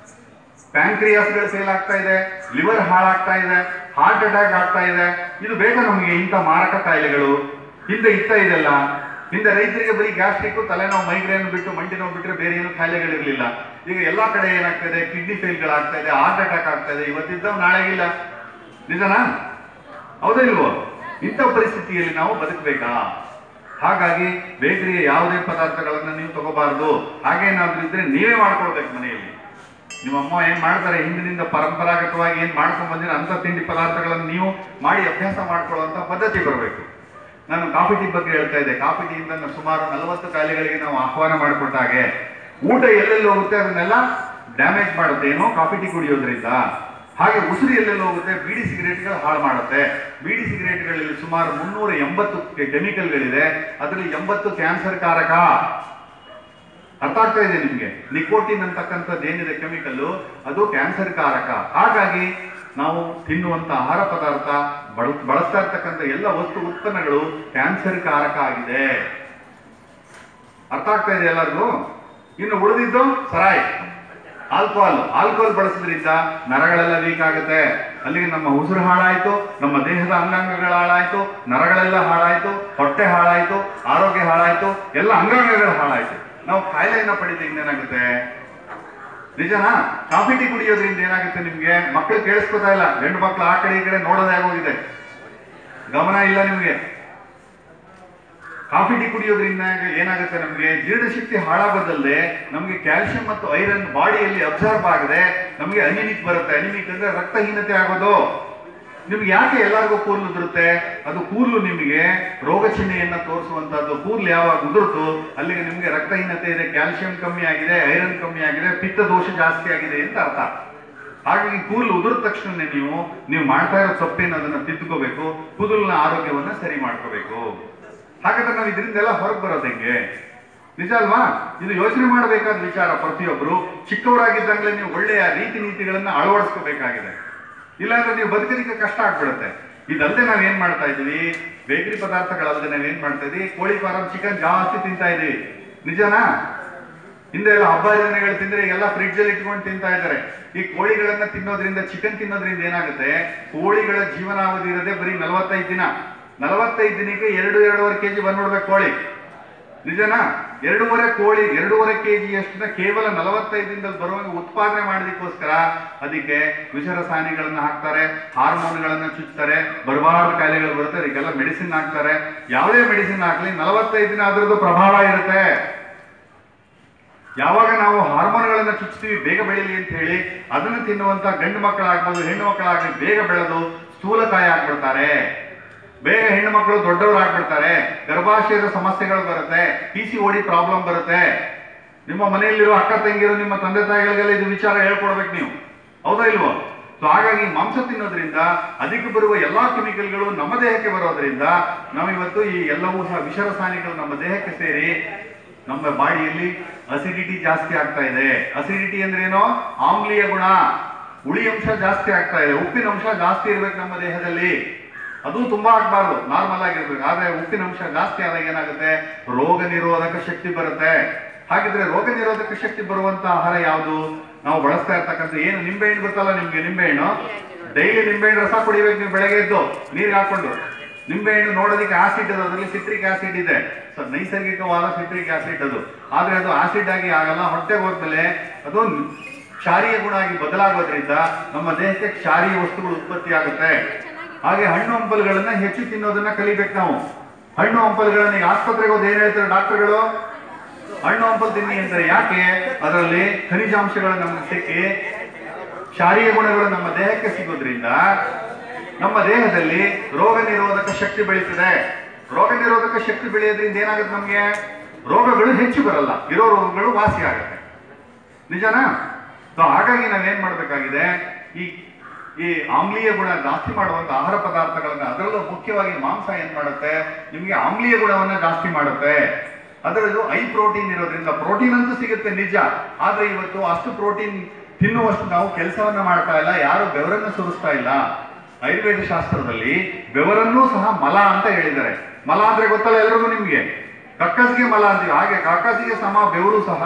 ಪ್ಯಾಂಕ್ರಿಯಾಸ್ಗಳು ಫೇಲ್ ಆಗ್ತಾ ಇದೆ, ಲಿವರ್ ಹಾಳಾಗ್ತಾ ಇದೆ, ಹಾರ್ಟ್ ಅಟ್ಯಾಕ್ ಆಗ್ತಾ ಇದೆ. ಇದು ಬೇಕಾ ನಮಗೆ ಇಂಥ ಮಾರಕ ಕಾಯಿಲೆಗಳು? ಹಿಂದೆ ಇತ್ತ ಇದೆಲ್ಲ. ಹಿಂದೆ ರೈತರಿಗೆ ಬರೀ ಗ್ಯಾಸ್ಟ್ರಿಕ್, ತಲೆನೋವು, ಮೈಗ್ರೇನ್ ಬಿಟ್ಟು ಮಂಡಿ ನೋವು ಬಿಟ್ಟರೆ ಬೇರೆ ಏನು ಕಾಯಿಲೆಗಳಿರಲಿಲ್ಲ. ಈಗ ಎಲ್ಲಾ ಕಡೆ ಏನಾಗ್ತದೆ, ಕಿಡ್ನಿ ಫೇಲ್ಗಳಾಗ್ತಾ ಇದೆ, ಹಾರ್ಟ್ ಅಟ್ಯಾಕ್ ಆಗ್ತಾ ಇದೆ. ಇವತ್ತಿದ್ದವ್ ನಾಳೆಗಿಲ್ಲ. ನಿಜನಾ? ಹೌದಾ ಇಲ್ವೋ? ಇಂಥ ಪರಿಸ್ಥಿತಿಯಲ್ಲಿ ನಾವು ಬದುಕಬೇಕಾ? ಹಾಗಾಗಿ ಬೇಕರಿಯ ಯಾವುದೇ ಪದಾರ್ಥಗಳನ್ನ ನೀವು ತಗೋಬಾರ್ದು. ಹಾಗೇನಾದ್ರೂ ಇದ್ರೆ ನೀವೇ ಮಾಡ್ಕೊಳ್ಬೇಕು ಮನೆಯಲ್ಲಿ. ನಿಮ್ಮಮ್ಮ ಏನ್ ಮಾಡ್ತಾರೆ, ಹಿಂದಿನಿಂದ ಪರಂಪರಾಗತವಾಗಿ ಏನ್ ಮಾಡ್ಕೊಂಡ್ ಬಂದಿರೋ ಅಂತ ತಿಂಡಿ ಪದಾರ್ಥಗಳನ್ನು ನೀವು ಮಾಡಿ ಅಭ್ಯಾಸ ಮಾಡ್ಕೊಳ್ಳುವಂತ ಪದ್ಧತಿ ಬರಬೇಕು. ನಾನು ಕಾಫಿ ಟೀ ಬಗ್ಗೆ ಹೇಳ್ತಾ ಇದ್ದೆ. ಕಾಫಿ ಟೀಯಿಂದ ಸುಮಾರು 40 ಕಾಯಿಲೆಗಳಿಗೆ ನಾವು ಆಹ್ವಾನ ಮಾಡಿಕೊಟ್ಟ ಹಾಗೆ ಊಟ ಎಲ್ಲೆಲ್ಲಿ ಹೋಗುತ್ತೆ ಅದನ್ನೆಲ್ಲ ಡ್ಯಾಮೇಜ್ ಮಾಡುತ್ತೆ ಏನೋ ಕಾಫಿ ಟೀ ಕುಡಿಯೋದ್ರಿಂದ. ಹಾಗೆ ಉಸಿರು ಎಲ್ಲೆಲ್ಲಿ ಹೋಗುತ್ತೆ, ಬೀಡಿ ಸಿಗರೇಟ್ಗಳು ಹಾಳು ಮಾಡುತ್ತೆ. ಬೀಡಿ ಸಿಗರೇಟ್ಗಳಲ್ಲಿ ಸುಮಾರು 380 ಕೆಮಿಕಲ್ಗಳಿದೆ. ಅದರಲ್ಲಿ 80 ಕ್ಯಾನ್ಸರ್ ಕಾರಕ. ಅರ್ಥ ಆಗ್ತಾ ಇದೆ ನಿಮ್ಗೆ? ನಿಕೋಟಿನ್ ಅಂತಕ್ಕಂಥದ್ದು ಏನಿದೆ ಕೆಮಿಕಲ್, ಅದು ಕ್ಯಾನ್ಸರ್ ಕಾರಕ. ಹಾಗಾಗಿ ನಾವು ತಿನ್ನುವಂತ ಆಹಾರ ಪದಾರ್ಥ, ಬಳಸ್ತಾ ಇರ್ತಕ್ಕಂಥ ಎಲ್ಲ ವಸ್ತು ಉತ್ಪನ್ನಗಳು ಕ್ಯಾನ್ಸರ್ ಕಾರಕ ಆಗಿದೆ. ಅರ್ಥ ಆಗ್ತಾ ಇದೆ ಎಲ್ಲರಿಗೂ? ಇನ್ನು ಉಳಿದಿದ್ದು ಸರಾಯ್, ಆಲ್ಕೋಹಾಲ್ ಬಳಸೋದ್ರಿಂದ ನರಗಳೆಲ್ಲ ವೀಕ್ ಆಗುತ್ತೆ. ಅಲ್ಲಿಗೆ ನಮ್ಮ ಉಸಿರು ಹಾಳಾಯ್ತು, ನಮ್ಮ ದೇಹದ ಅಂಗಾಂಗಗಳು ಹಾಳಾಯ್ತು, ನರಗಳೆಲ್ಲ ಹಾಳಾಯ್ತು, ಹೊಟ್ಟೆ ಹಾಳಾಯ್ತು, ಆರೋಗ್ಯ ಹಾಳಾಯ್ತು, ಎಲ್ಲ ಅಂಗಾಂಗಗಳು ಹಾಳಾಯ್ತು. ನಾವು ಕಾಯಿಲೆಯನ್ನ ಪಡೆದಿಂದ ಏನಾಗುತ್ತೆ? ನಿಜನಾ? ಕಾಫಿ ಟೀ ಕುಡಿಯೋದ್ರಿಂದ ಏನಾಗುತ್ತೆ ನಿಮ್ಗೆ? ಮಕ್ಕಳು ಕೇಳಿಸ್ಕೊತಾ ಇಲ್ಲ. ಗಂಡು ಮಕ್ಕಳು ಆ ಕಡೆ ಈ ಕಡೆ ನೋಡೋದೇ ಆಗೋಗಿದೆ, ಗಮನ ಇಲ್ಲ ನಿಮ್ಗೆ. ಕಾಫಿ ಟೀ ಕುಡಿಯೋದ್ರಿಂದ ಏನಾಗುತ್ತೆ? ನಮ್ಗೆ ಜೀರ್ಣಶಕ್ತಿ ಹಾಳಾಗೋದಲ್ಲದೆ ನಮ್ಗೆ ಕ್ಯಾಲ್ಸಿಯಂ ಮತ್ತು ಐರನ್ ಬಾಡಿಯಲ್ಲಿ ಅಬ್ಸರ್ವ್ ಆಗದೆ ನಮ್ಗೆ ಅನಿಮಿಕ್ ಬರುತ್ತೆ. ಅನಿಮಿಕ್ ಅಂದ್ರೆ ರಕ್ತಹೀನತೆ ಆಗೋದು. ನಿಮ್ಗೆ ಯಾಕೆ ಎಲ್ಲರಿಗೂ ಕೂದಲು ಉದುರುತ್ತೆ? ಅದು ಕೂದಲು ನಿಮಗೆ ರೋಗ ಚಿಹ್ನೆಯನ್ನ ತೋರಿಸುವಂತದ್ದು. ಕೂದಲು ಯಾವಾಗ ಉದುರುತ್ತೋ ಅಲ್ಲಿಗೆ ನಿಮ್ಗೆ ರಕ್ತಹೀನತೆ ಇದೆ, ಕ್ಯಾಲ್ಸಿಯಂ ಕಮ್ಮಿ ಆಗಿದೆ, ಐರನ್ ಕಮ್ಮಿ ಆಗಿದೆ, ಪಿತ್ತ ದೋಷ ಜಾಸ್ತಿ ಆಗಿದೆ ಅಂತ ಅರ್ಥ. ಹಾಗಾಗಿ ಕೂದಲು ಉದುರಿದ ತಕ್ಷಣ ನೀವು ಮಾಡ್ತಾ ಇರೋ ತಪ್ಪೇನು ಅದನ್ನ ತಿದ್ದುಕೋಬೇಕು, ಕೂದಲಿನ ಆರೋಗ್ಯವನ್ನ ಸರಿ ಮಾಡ್ಕೋಬೇಕು. ಹಾಗಾದ್ರೆ ನಾವು ಇದರಿಂದೆಲ್ಲ ಹೊರಗೆ ಬರೋದು ಹೆಂಗೆ? ನಿಜ ಅಲ್ವಾ? ಇದು ಯೋಚನೆ ಮಾಡಬೇಕಾದ ವಿಚಾರ. ಪ್ರತಿಯೊಬ್ಬರು ಚಿಕ್ಕವರಾಗಿದ್ದಂಗ್ಲೇ ನೀವು ಒಳ್ಳೆಯ ರೀತಿ ನೀತಿಗಳನ್ನ ಅಳವಡಿಸ್ಕೋಬೇಕಾಗಿದೆ. ಇಲ್ಲಾಂದ್ರೆ ನೀವು ಬದುಕಲಿಕ್ಕೆ ಕಷ್ಟ ಆಗ್ಬಿಡುತ್ತೆ. ಇದಲ್ಲದೆ ನಾವೇನ್ ಮಾಡ್ತಾ ಇದೀವಿ? ಬೇಕರಿ ಪದಾರ್ಥಗಳಲ್ಲದೆ ನಾವೇನ್ ಮಾಡ್ತಾ ಇದೀವಿ? ಕೋಳಿ ಫಾರಂ ಚಿಕನ್ ಜಾಸ್ತಿ ತಿಂತಾ ಇದೀವಿ. ನಿಜನಾ? ಹಿಂದೆ ಎಲ್ಲ ಹಬ್ಬ ಹರಿದಿನಗಳು ತಿಂದ್ರೆ ಎಲ್ಲ ಫ್ರಿಡ್ಜ್ ಅಲ್ಲಿ ಇಟ್ಕೊಂಡು ತಿಂತಾ ಇದ್ದಾರೆ. ಈ ಕೋಳಿಗಳನ್ನ ತಿನ್ನೋದ್ರಿಂದ, ಚಿಕನ್ ತಿನ್ನೋದ್ರಿಂದ ಏನಾಗುತ್ತೆ? ಕೋಳಿಗಳ ಜೀವನಾವಧಿ ಇರೋದೇ ಬರೀ 45 ದಿನ. 45 ದಿನಕ್ಕೆ 2-2.5 kg ಬಂದ್ಬಿಡ್ಬೇಕು ಕೋಳಿ. ನಿಜನಾ? 2.5 kg ಅಷ್ಟನ್ನ ಕೇವಲ 45 ದಿನದಲ್ಲಿ ಬರುವಾಗ ಉತ್ಪಾದನೆ ಮಾಡೋದಕ್ಕೋಸ್ಕರ ಅದಕ್ಕೆ ವಿಷರಸಾಯನಿಗಳನ್ನ ಹಾಕ್ತಾರೆ, ಹಾರ್ಮೋನ್ಗಳನ್ನ ಚುಚ್ತಾರೆ, ಬರಬಾರದ ಕಾಯಿಲೆಗಳು ಬರುತ್ತೆ. ಅದಕ್ಕೆಲ್ಲ ಮೆಡಿಸಿನ್ ಹಾಕ್ತಾರೆ. ಯಾವುದೇ ಮೆಡಿಸಿನ್ ಹಾಕ್ಲಿ 45 ದಿನ ಅದರದ್ದು ಪ್ರಭಾವ ಇರುತ್ತೆ. ಯಾವಾಗ ನಾವು ಹಾರ್ಮೋನ್ಗಳನ್ನ ಚುಚ್ತೀವಿ ಬೇಗ ಬೆಳೀಲಿ ಅಂತ ಹೇಳಿ ಅದನ್ನ ತಿನ್ನುವಂತ ಗಂಡು ಮಕ್ಕಳಾಗ್ಬೋದು, ಹೆಣ್ಣು ಮಕ್ಕಳಾಗ್ಲಿ ಬೇಗ ಬೆಳೆದು ಸ್ಥೂಲಕಾಯ ಆಗ್ಬಿಡ್ತಾರೆ. ಬೇಗ ಹೆಣ್ಣು ಮಕ್ಕಳು ದೊಡ್ಡವರು ಆಗ್ಬಿಡ್ತಾರೆ. ಗರ್ಭಾಶಯದ ಸಮಸ್ಯೆಗಳು ಬರುತ್ತೆ, PCOD ಪ್ರಾಬ್ಲಮ್ ಬರುತ್ತೆ. ನಿಮ್ಮ ಮನೆಯಲ್ಲಿರೋ ಅಕ್ಕ ತಂಗಿರು, ನಿಮ್ಮ ತಂದೆ ತಾಯಿಗಳಿಗೆಲ್ಲ ಇದು ವಿಚಾರ ಹೇಳ್ಕೊಡ್ಬೇಕು ನೀವು. ಹೌದಾ ಇಲ್ವೋ? ಸೊ ಹಾಗಾಗಿ ಮಾಂಸ ತಿನ್ನೋದ್ರಿಂದ ಅದಕ್ಕೆ ಬರುವ ಎಲ್ಲಾ ಕೆಮಿಕಲ್ಗಳು ನಮ್ಮ ದೇಹಕ್ಕೆ ಬರೋದ್ರಿಂದ ನಾವಿವತ್ತು ಈ ಎಲ್ಲವೂ ಸಹ ವಿಷರಸಾಯನಿಗಳು ನಮ್ಮ ದೇಹಕ್ಕೆ ಸೇರಿ ನಮ್ಮ ಬಾಡಿಯಲ್ಲಿ ಅಸಿಡಿಟಿ ಜಾಸ್ತಿ ಆಗ್ತಾ ಇದೆ. ಅಸಿಡಿಟಿ ಅಂದ್ರೆ ಏನೋ? ಆಮ್ಲೀಯ ಗುಣ, ಹುಳಿ ಅಂಶ ಜಾಸ್ತಿ ಆಗ್ತಾ ಇದೆ. ಉಪ್ಪಿನ ಅಂಶ ಜಾಸ್ತಿ ಇರ್ಬೇಕು ನಮ್ಮ ದೇಹದಲ್ಲಿ. ಅದು ತುಂಬಾ ಆಗ್ಬಾರ್ದು, ನಾರ್ಮಲ್ ಆಗಿರ್ಬೇಕು. ಆದ್ರೆ ಉಪ್ಪಿನ ಅಂಶ ಜಾಸ್ತಿ ಆದಾಗ ಏನಾಗುತ್ತೆ? ರೋಗ ನಿರೋಧಕ ಶಕ್ತಿ ಬರುತ್ತೆ. ಹಾಗಿದ್ರೆ ರೋಗ ನಿರೋಧಕ ಶಕ್ತಿ ಬರುವಂತ ಆಹಾರ ಯಾವುದು? ನಾವು ಬಳಸ್ತಾ ಇರ್ತಕ್ಕಂಥ ಏನು ನಿಂಬೆಹಣ್ಣು ಗೊತ್ತಲ್ಲ ನಿಮ್ಗೆ? ನಿಂಬೆಹಣ್ಣು ಡೈಲಿ ನಿಂಬೆಹಣ್ಣು ರಸ ಕುಡಿಬೇಕು ನೀವು ಬೆಳಗ್ಗೆ ಎದ್ದು ನೀರಿಗೆ ಹಾಕೊಂಡು. ನಿಂಬೆಹಣ್ಣು ನೋಡೋದಕ್ಕೆ ಆಸಿಡ್ ಅದು, ಅದರಲ್ಲಿ ಸಿಟ್ರಿಕ್ ಆಸಿಡ್ ಇದೆ. ಸೊ ನೈಸರ್ಗಿಕವಾದ ಸಿಟ್ರಿಕ್ ಆಸಿಡ್ ಅದು. ಆದ್ರೆ ಅದು ಆಸಿಡ್ ಆಗಿ ಆಗಲ್ಲ. ಹೊಟ್ಟೆಗೆ ಹೋದ್ಮೇಲೆ ಅದು ಕ್ಷಾರೀಯ ಗುಣ ಆಗಿ ಬದಲಾಗೋದ್ರಿಂದ ನಮ್ಮ ದೇಹಕ್ಕೆ ಕ್ಷಾರೀಯ ವಸ್ತುಗಳು ಉತ್ಪತ್ತಿ ಆಗುತ್ತೆ. ಹಾಗೆ ಹಣ್ಣು ಹಂಪಲುಗಳನ್ನ ಹೆಚ್ಚು ತಿನ್ನೋದನ್ನ ಕಲಿಬೇಕು ನಾವು. ಹಣ್ಣು ಹಂಪಲುಗಳನ್ನ ಈಗ ಆಸ್ಪತ್ರೆಗೆ ಹೋದ್ ಏನ್ ಹೇಳ್ತಾರೆ ಡಾಕ್ಟರ್ಗಳು? ಹಣ್ಣು ಹಂಪಲು ತಿನ್ನಿ ಅಂತಾರೆ. ಯಾಕೆ? ಅದರಲ್ಲಿ ಖನಿಜಾಂಶಗಳು ನಮ್ಗೆ ಸಿಕ್ಕಿ ಕ್ಷಾರೀಯ ಗುಣಗಳು ನಮ್ಮ ದೇಹಕ್ಕೆ ಸಿಗೋದ್ರಿಂದ ನಮ್ಮ ದೇಹದಲ್ಲಿ ರೋಗ ನಿರೋಧಕ ಶಕ್ತಿ ಬೆಳೀತದೆ. ರೋಗ ನಿರೋಧಕ ಶಕ್ತಿ ಬೆಳೆಯೋದ್ರಿಂದ ಏನಾಗುತ್ತೆ? ನಮ್ಗೆ ರೋಗಗಳು ಹೆಚ್ಚು ಬರಲ್ಲ, ಇರೋ ರೋಗಗಳು ವಾಸಿ ಆಗುತ್ತೆ. ನಿಜನಾ? ಸೊ ಹಾಗಾಗಿ ನಾವೇನ್ ಮಾಡ್ಬೇಕಾಗಿದೆ? ಈ ಆಮ್ಲೀಯ ಗುಣ ಜಾಸ್ತಿ ಮಾಡುವಂತ ಆಹಾರ ಪದಾರ್ಥಗಳನ್ನ, ಅದರಲ್ಲೂ ಮುಖ್ಯವಾಗಿ ಮಾಂಸ ಏನ್ ಮಾಡುತ್ತೆ? ನಿಮ್ಗೆ ಆಮ್ಲೀಯ ಗುಣವನ್ನ ಜಾಸ್ತಿ ಮಾಡುತ್ತೆ. ಅದರಲ್ಲೂ ಹೈ ಪ್ರೋಟೀನ್ ಇರೋದ್ರಿಂದ, ಪ್ರೋಟೀನ್ ಅಂತೂ ಸಿಗುತ್ತೆ ನಿಜ, ಆದ್ರೆ ಇವತ್ತು ಅಷ್ಟು ಪ್ರೋಟೀನ್ ತಿನ್ನುವಷ್ಟು ನಾವು ಕೆಲಸವನ್ನ ಮಾಡ್ತಾ ಇಲ್ಲ. ಯಾರು ಬೆವರನ್ನು ಸುರಿಸ್ತಾ ಇಲ್ಲ. ಆಯುರ್ವೇದ ಶಾಸ್ತ್ರದಲ್ಲಿ ಬೆವರನ್ನೂ ಸಹ ಮಲ ಅಂತ ಹೇಳಿದ್ದಾರೆ. ಮಲ ಅಂದ್ರೆ ಗೊತ್ತಲ್ಲ ಎಲ್ರಿಗೂ ನಿಮ್ಗೆ? ಕಕ್ಕಸಿಗೆ ಮಲ ಅಂತೀವಿ. ಹಾಗೆ ಕಕ್ಕಸಿಗೆ ಸಮ ಬೆವರು ಸಹ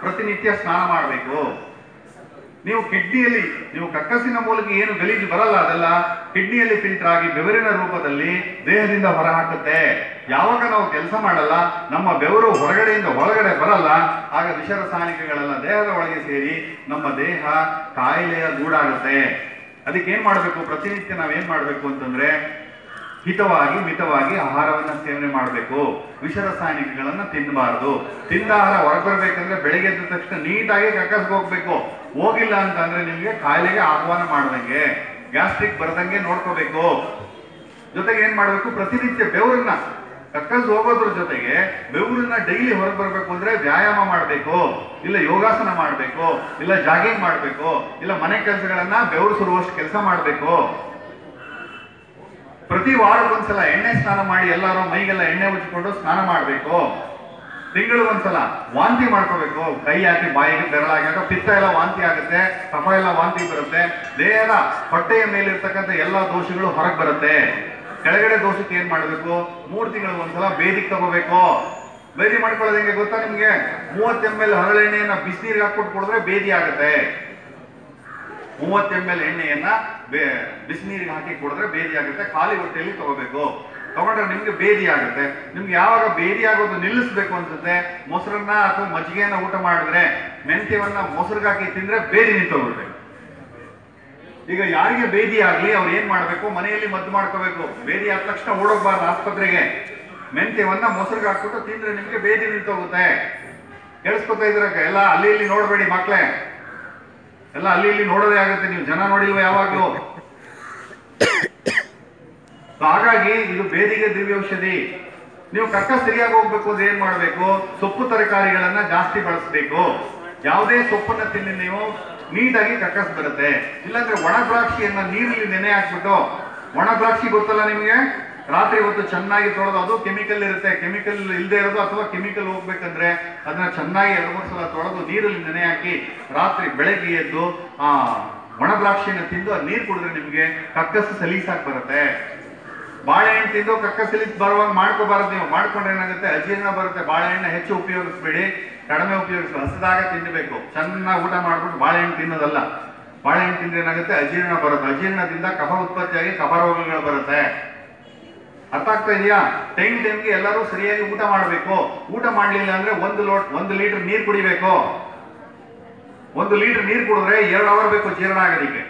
ಪ್ರತಿನಿತ್ಯ ಸ್ನಾನ ಮಾಡಬೇಕು. ನೀವು ಕಿಡ್ನಿಯಲ್ಲಿ ನೀವು ಕಕ್ಕಸಿನ ಮೂಲಕ ಏನು ಗಲೀಜು ಬರಲ್ಲ ಅದೆಲ್ಲ ಕಿಡ್ನಿಯಲ್ಲಿ ಫಿಲ್ಟರ್ ಆಗಿ ಬೆವರಿನ ರೂಪದಲ್ಲಿ ದೇಹದಿಂದ ಹೊರ ಹಾಕುತ್ತೆ. ಯಾವಾಗ ನಾವು ಕೆಲಸ ಮಾಡಲ್ಲ, ನಮ್ಮ ಬೆವರು ಹೊರಗಡೆಯಿಂದ ಒಳಗಡೆ ಬರಲ್ಲ, ಆಗ ವಿಷರಸಾಯನಿಕಗಳೆಲ್ಲ ದೇಹದ ಒಳಗೆ ಸೇರಿ ನಮ್ಮ ದೇಹ ಕಾಯಿಲೆಯ ಗೂಡಾಗುತ್ತೆ. ಅದಕ್ಕೆ ಏನ್ ಮಾಡಬೇಕು? ಪ್ರತಿನಿತ್ಯ ನಾವೇನ್ ಮಾಡಬೇಕು ಅಂತಂದ್ರೆ ಹಿತವಾಗಿ ಮಿತವಾಗಿ ಆಹಾರವನ್ನ ಸೇವನೆ ಮಾಡಬೇಕು. ವಿಷರಸಾಯನಿಕಗಳನ್ನ ತಿನ್ನಬಾರದು. ತಿಂದ ಆಹಾರ ಹೊರಬರ್ಬೇಕಂದ್ರೆ ಬೆಳಿಗ್ಗೆ ಎದ್ದ ತಕ್ಷಣ ನೀಟಾಗಿ ಕಕ್ಕಸ್ಗೆ ಹೋಗ್ಬೇಕು. ಹೋಗಿಲ್ಲ ಅಂತಂದ್ರೆ ನಿಮ್ಗೆ ಕಾಯಿಲೆಗೆ ಆಹ್ವಾನ ಮಾಡ್ದಂಗೆ, ಗ್ಯಾಸ್ಟ್ರಿಕ್ ಬರ್ದಂಗೆ ನೋಡ್ಕೋಬೇಕು. ಜೊತೆಗೆ ಏನ್ ಮಾಡ್ಬೇಕು? ಪ್ರತಿನಿತ್ಯ ಬೆವರನ್ನ ಕಕ್ಕಸ್ ಹೋಗೋದ್ರ ಜೊತೆಗೆ ಬೆವರನ್ನ ಡೈಲಿ ಹೊರಗೆ ಬರ್ಬೇಕು ಅಂದ್ರೆ ವ್ಯಾಯಾಮ ಮಾಡಬೇಕು, ಇಲ್ಲ ಯೋಗಾಸನ ಮಾಡಬೇಕು, ಇಲ್ಲ ಜಾಗಿಂಗ್ ಮಾಡಬೇಕು, ಇಲ್ಲ ಮನೆ ಕೆಲಸಗಳನ್ನ ಬೆವರು ಸುರುವಷ್ಟು ಕೆಲಸ ಮಾಡಬೇಕು. ಪ್ರತಿ ವಾರಕ್ಕೊಂದ್ಸಲ ಎಣ್ಣೆ ಸ್ನಾನ ಮಾಡಿ ಎಲ್ಲರೂ ಮೈಗೆಲ್ಲ ಎಣ್ಣೆ ಉಜ್ಜಿಕೊಂಡು ಸ್ನಾನ ಮಾಡಬೇಕು. ತಿಂಗಳಿಗೊಂದ್ಸಲ ವಾಂತಿ ಮಾಡ್ಕೋಬೇಕು. ಕೈ ಹಾಕಿ ಬಾಯಿಗೆ ಬೆರಳಾಗಿ, ಪಿತ್ತ ಎಲ್ಲ ವಾಂತಿ ಆಗುತ್ತೆ, ಕಫ ಎಲ್ಲ ವಾಂತಿ ಬರುತ್ತೆ, ದೇಹದ ಹೊಟ್ಟೆಯ ಮೇಲಿರ್ತಕ್ಕಂಥ ಎಲ್ಲಾ ದೋಷಗಳು ಹೊರಗೆ ಬರುತ್ತೆ. ಕೆಳಗಡೆ ದೋಷಕ್ಕೆ ಏನ್ ಮಾಡ್ಬೇಕು? 3 ತಿಂಗಳಿಗೊಂದ್ಸಲ ಬೇದಿಗೆ ತಗೋಬೇಕು. ಬೇದಿ ಮಾಡ್ಕೊಳ್ಳೋದು ಹೆಂಗೆ ಗೊತ್ತಾ ನಿಮ್ಗೆ? 30 ml ಹರಳೆಣ್ಣೆಯನ್ನ ಬಿಸಿನೀರಿಗೆ ಹಾಕ್ಬಿಟ್ಟು ಕುಡಿದ್ರೆ ಬೇದಿ ಆಗುತ್ತೆ. 30 ml ಎಣ್ಣೆಯನ್ನ ಬಿಸಿನೀರಿಗೆ ಹಾಕಿ ಕುಡಿದ್ರೆ ಬೇದಿ ಆಗುತ್ತೆ. ಖಾಲಿ ಹೊಟ್ಟೆಯಲ್ಲಿ ತಗೋಬೇಕು. ತಗೊಂಡ್ರೆ ನಿಮ್ಗೆ ಬೇದಿ ಆಗುತ್ತೆ. ನಿಮ್ಗೆ ಯಾವಾಗ ಬೇದಿ ಆಗೋದು ನಿಲ್ಲಿಸ್ಬೇಕು ಅನ್ಸುತ್ತೆ, ಮೊಸರನ್ನ ಅಥವಾ ಮಜ್ಜಿಗೆಯನ್ನ ಊಟ ಮಾಡಿದ್ರೆ, ಮೆಂತ್ಯವನ್ನ ಮೊಸರಿಗೆ ಹಾಕಿ ತಿಂದ್ರೆ ಬೇದಿ ನಿಂತೋಗ್ಬಿಡ್ಬೇಕು. ಈಗ ಯಾರಿಗೆ ಬೇದಿ ಆಗ್ಲಿ ಅವ್ರು ಏನ್ ಮಾಡ್ಬೇಕು? ಮನೆಯಲ್ಲಿ ಮದ್ದು ಮಾಡ್ಕೋಬೇಕು. ಬೇದಿ ಆದ ತಕ್ಷಣ ಓಡೋಗ್ಬಾರ್ದು ಆಸ್ಪತ್ರೆಗೆ. ಮೆಂತ್ಯವನ್ನ ಮೊಸರಿಗೆ ಹಾಕ್ಬಿಟ್ಟು ತಿಂದ್ರೆ ನಿಮ್ಗೆ ಬೇದಿ ನಿಂತೋಗುತ್ತೆ. ಕೇಳಿಸ್ಕೊತಾ ಇದ್ರ? ಎಲ್ಲ ಅಲ್ಲಿ ಇಲ್ಲಿ ನೋಡ್ಬೇಡಿ ಮಕ್ಳೇ, ಎಲ್ಲ ಅಲ್ಲಿ ಇಲ್ಲಿ ನೋಡೋದೇ ಆಗುತ್ತೆ. ನೀವು ಜನ ನೋಡಿಲ್ವ ಯಾವಾಗ್ಲೂ? ಹಾಗಾಗಿ ಇದು ಬೇದಿಗೆ ದಿವ್ಯ ಔಷಧಿ. ನೀವು ಕಕ್ಕ ಸರಿಯಾಗಿ ಹೋಗ್ಬೇಕು ಅಂದ್ರೆ ಏನ್ ಮಾಡ್ಬೇಕು? ಸೊಪ್ಪು ತರಕಾರಿಗಳನ್ನ ಜಾಸ್ತಿ ಬಳಸಬೇಕು. ಯಾವುದೇ ಸೊಪ್ಪನ್ನ ತಿನ್ನಿ ನೀವು ನೀಟಾಗಿ ಕಕ್ಕಸ್ ಬರುತ್ತೆ. ಇಲ್ಲಾಂದ್ರೆ ಒಣ ದ್ರಾಕ್ಷಿಯನ್ನ ನೀರಲ್ಲಿ ನೆನೆ ಹಾಕ್ಬಿಟ್ಟು, ಒಣ ದ್ರಾಕ್ಷಿ ಗೊತ್ತಲ್ಲ ನಿಮ್ಗೆ, ರಾತ್ರಿ ಹೊತ್ತು ಚೆನ್ನಾಗಿ ತೊಳೆದು, ಅದು ಕೆಮಿಕಲ್ ಇರುತ್ತೆ, ಕೆಮಿಕಲ್ ಇಲ್ಲದೆ ಇರೋದು ಅಥವಾ ಕೆಮಿಕಲ್ ಹೋಗ್ಬೇಕಂದ್ರೆ ಅದನ್ನ ಚೆನ್ನಾಗಿ 2-3 ಸಲ ತೊಳೆದು ನೀರಲ್ಲಿ ನೆನೆ ಹಾಕಿ ರಾತ್ರಿ ಬೆಳಗ್ಗೆ ಎದ್ದು ಒಣ ದ್ರಾಕ್ಷಿಯನ್ನ ತಿಂದು ಅದು ನೀರು ಕುಡಿದ್ರೆ ನಿಮ್ಗೆ ಕಕ್ಕಸ್ ಸಲೀಸಾಗಿ ಬರುತ್ತೆ. ಬಾಳೆಹಣ್ಣು ತಿಂದು ಕಕ್ಕಸ್ ಸಲೀಸ್ ಬರುವಾಗ ಮಾಡ್ಕೋಬಾರದು. ನೀವು ಮಾಡ್ಕೊಂಡ್ರೆ ಏನಾಗುತ್ತೆ? ಅಜೀರ್ಣ ಬರುತ್ತೆ. ಬಾಳೆಹಣ್ಣು ಹೆಚ್ಚು ಉಪಯೋಗಿಸ್ಬೇಡಿ, ಕಡಿಮೆ ಉಪಯೋಗಿಸಿ. ಹಸಿದಾಗ ತಿನ್ನಬೇಕು. ಚೆನ್ನಾಗಿ ಊಟ ಮಾಡ್ಬಿಟ್ಟು ಬಾಳೆಹಣ್ಣು ತಿನ್ನೋದಲ್ಲ. ಬಾಳೆಹಣ್ಣು ತಿಂದ್ರೆ ಏನಾಗುತ್ತೆ? ಅಜೀರ್ಣ ಬರುತ್ತೆ. ಅಜೀರ್ಣದಿಂದ ಕಫ ಉತ್ಪತ್ತಿಯಾಗಿ ಕಫ ರೋಗಗಳು ಬರುತ್ತೆ. ಅರ್ಥ ಆಗ್ತಾ ಇದೆಯಾ? ಟೈಮ್ಗೆ ಎಲ್ಲರೂ ಸರಿಯಾಗಿ ಊಟ ಮಾಡಬೇಕು. ಊಟ ಮಾಡ್ಲಿಲ್ಲ ಅಂದ್ರೆ 1 ಲೀಟರ್ ನೀರು ಕುಡಿಬೇಕು. 1 ಲೀಟರ್ ನೀರು ಕುಡಿದ್ರೆ 2 ಅವರ್ ಬೇಕು ಜೀರ್ಣ ಆಗೋದಕ್ಕೆ.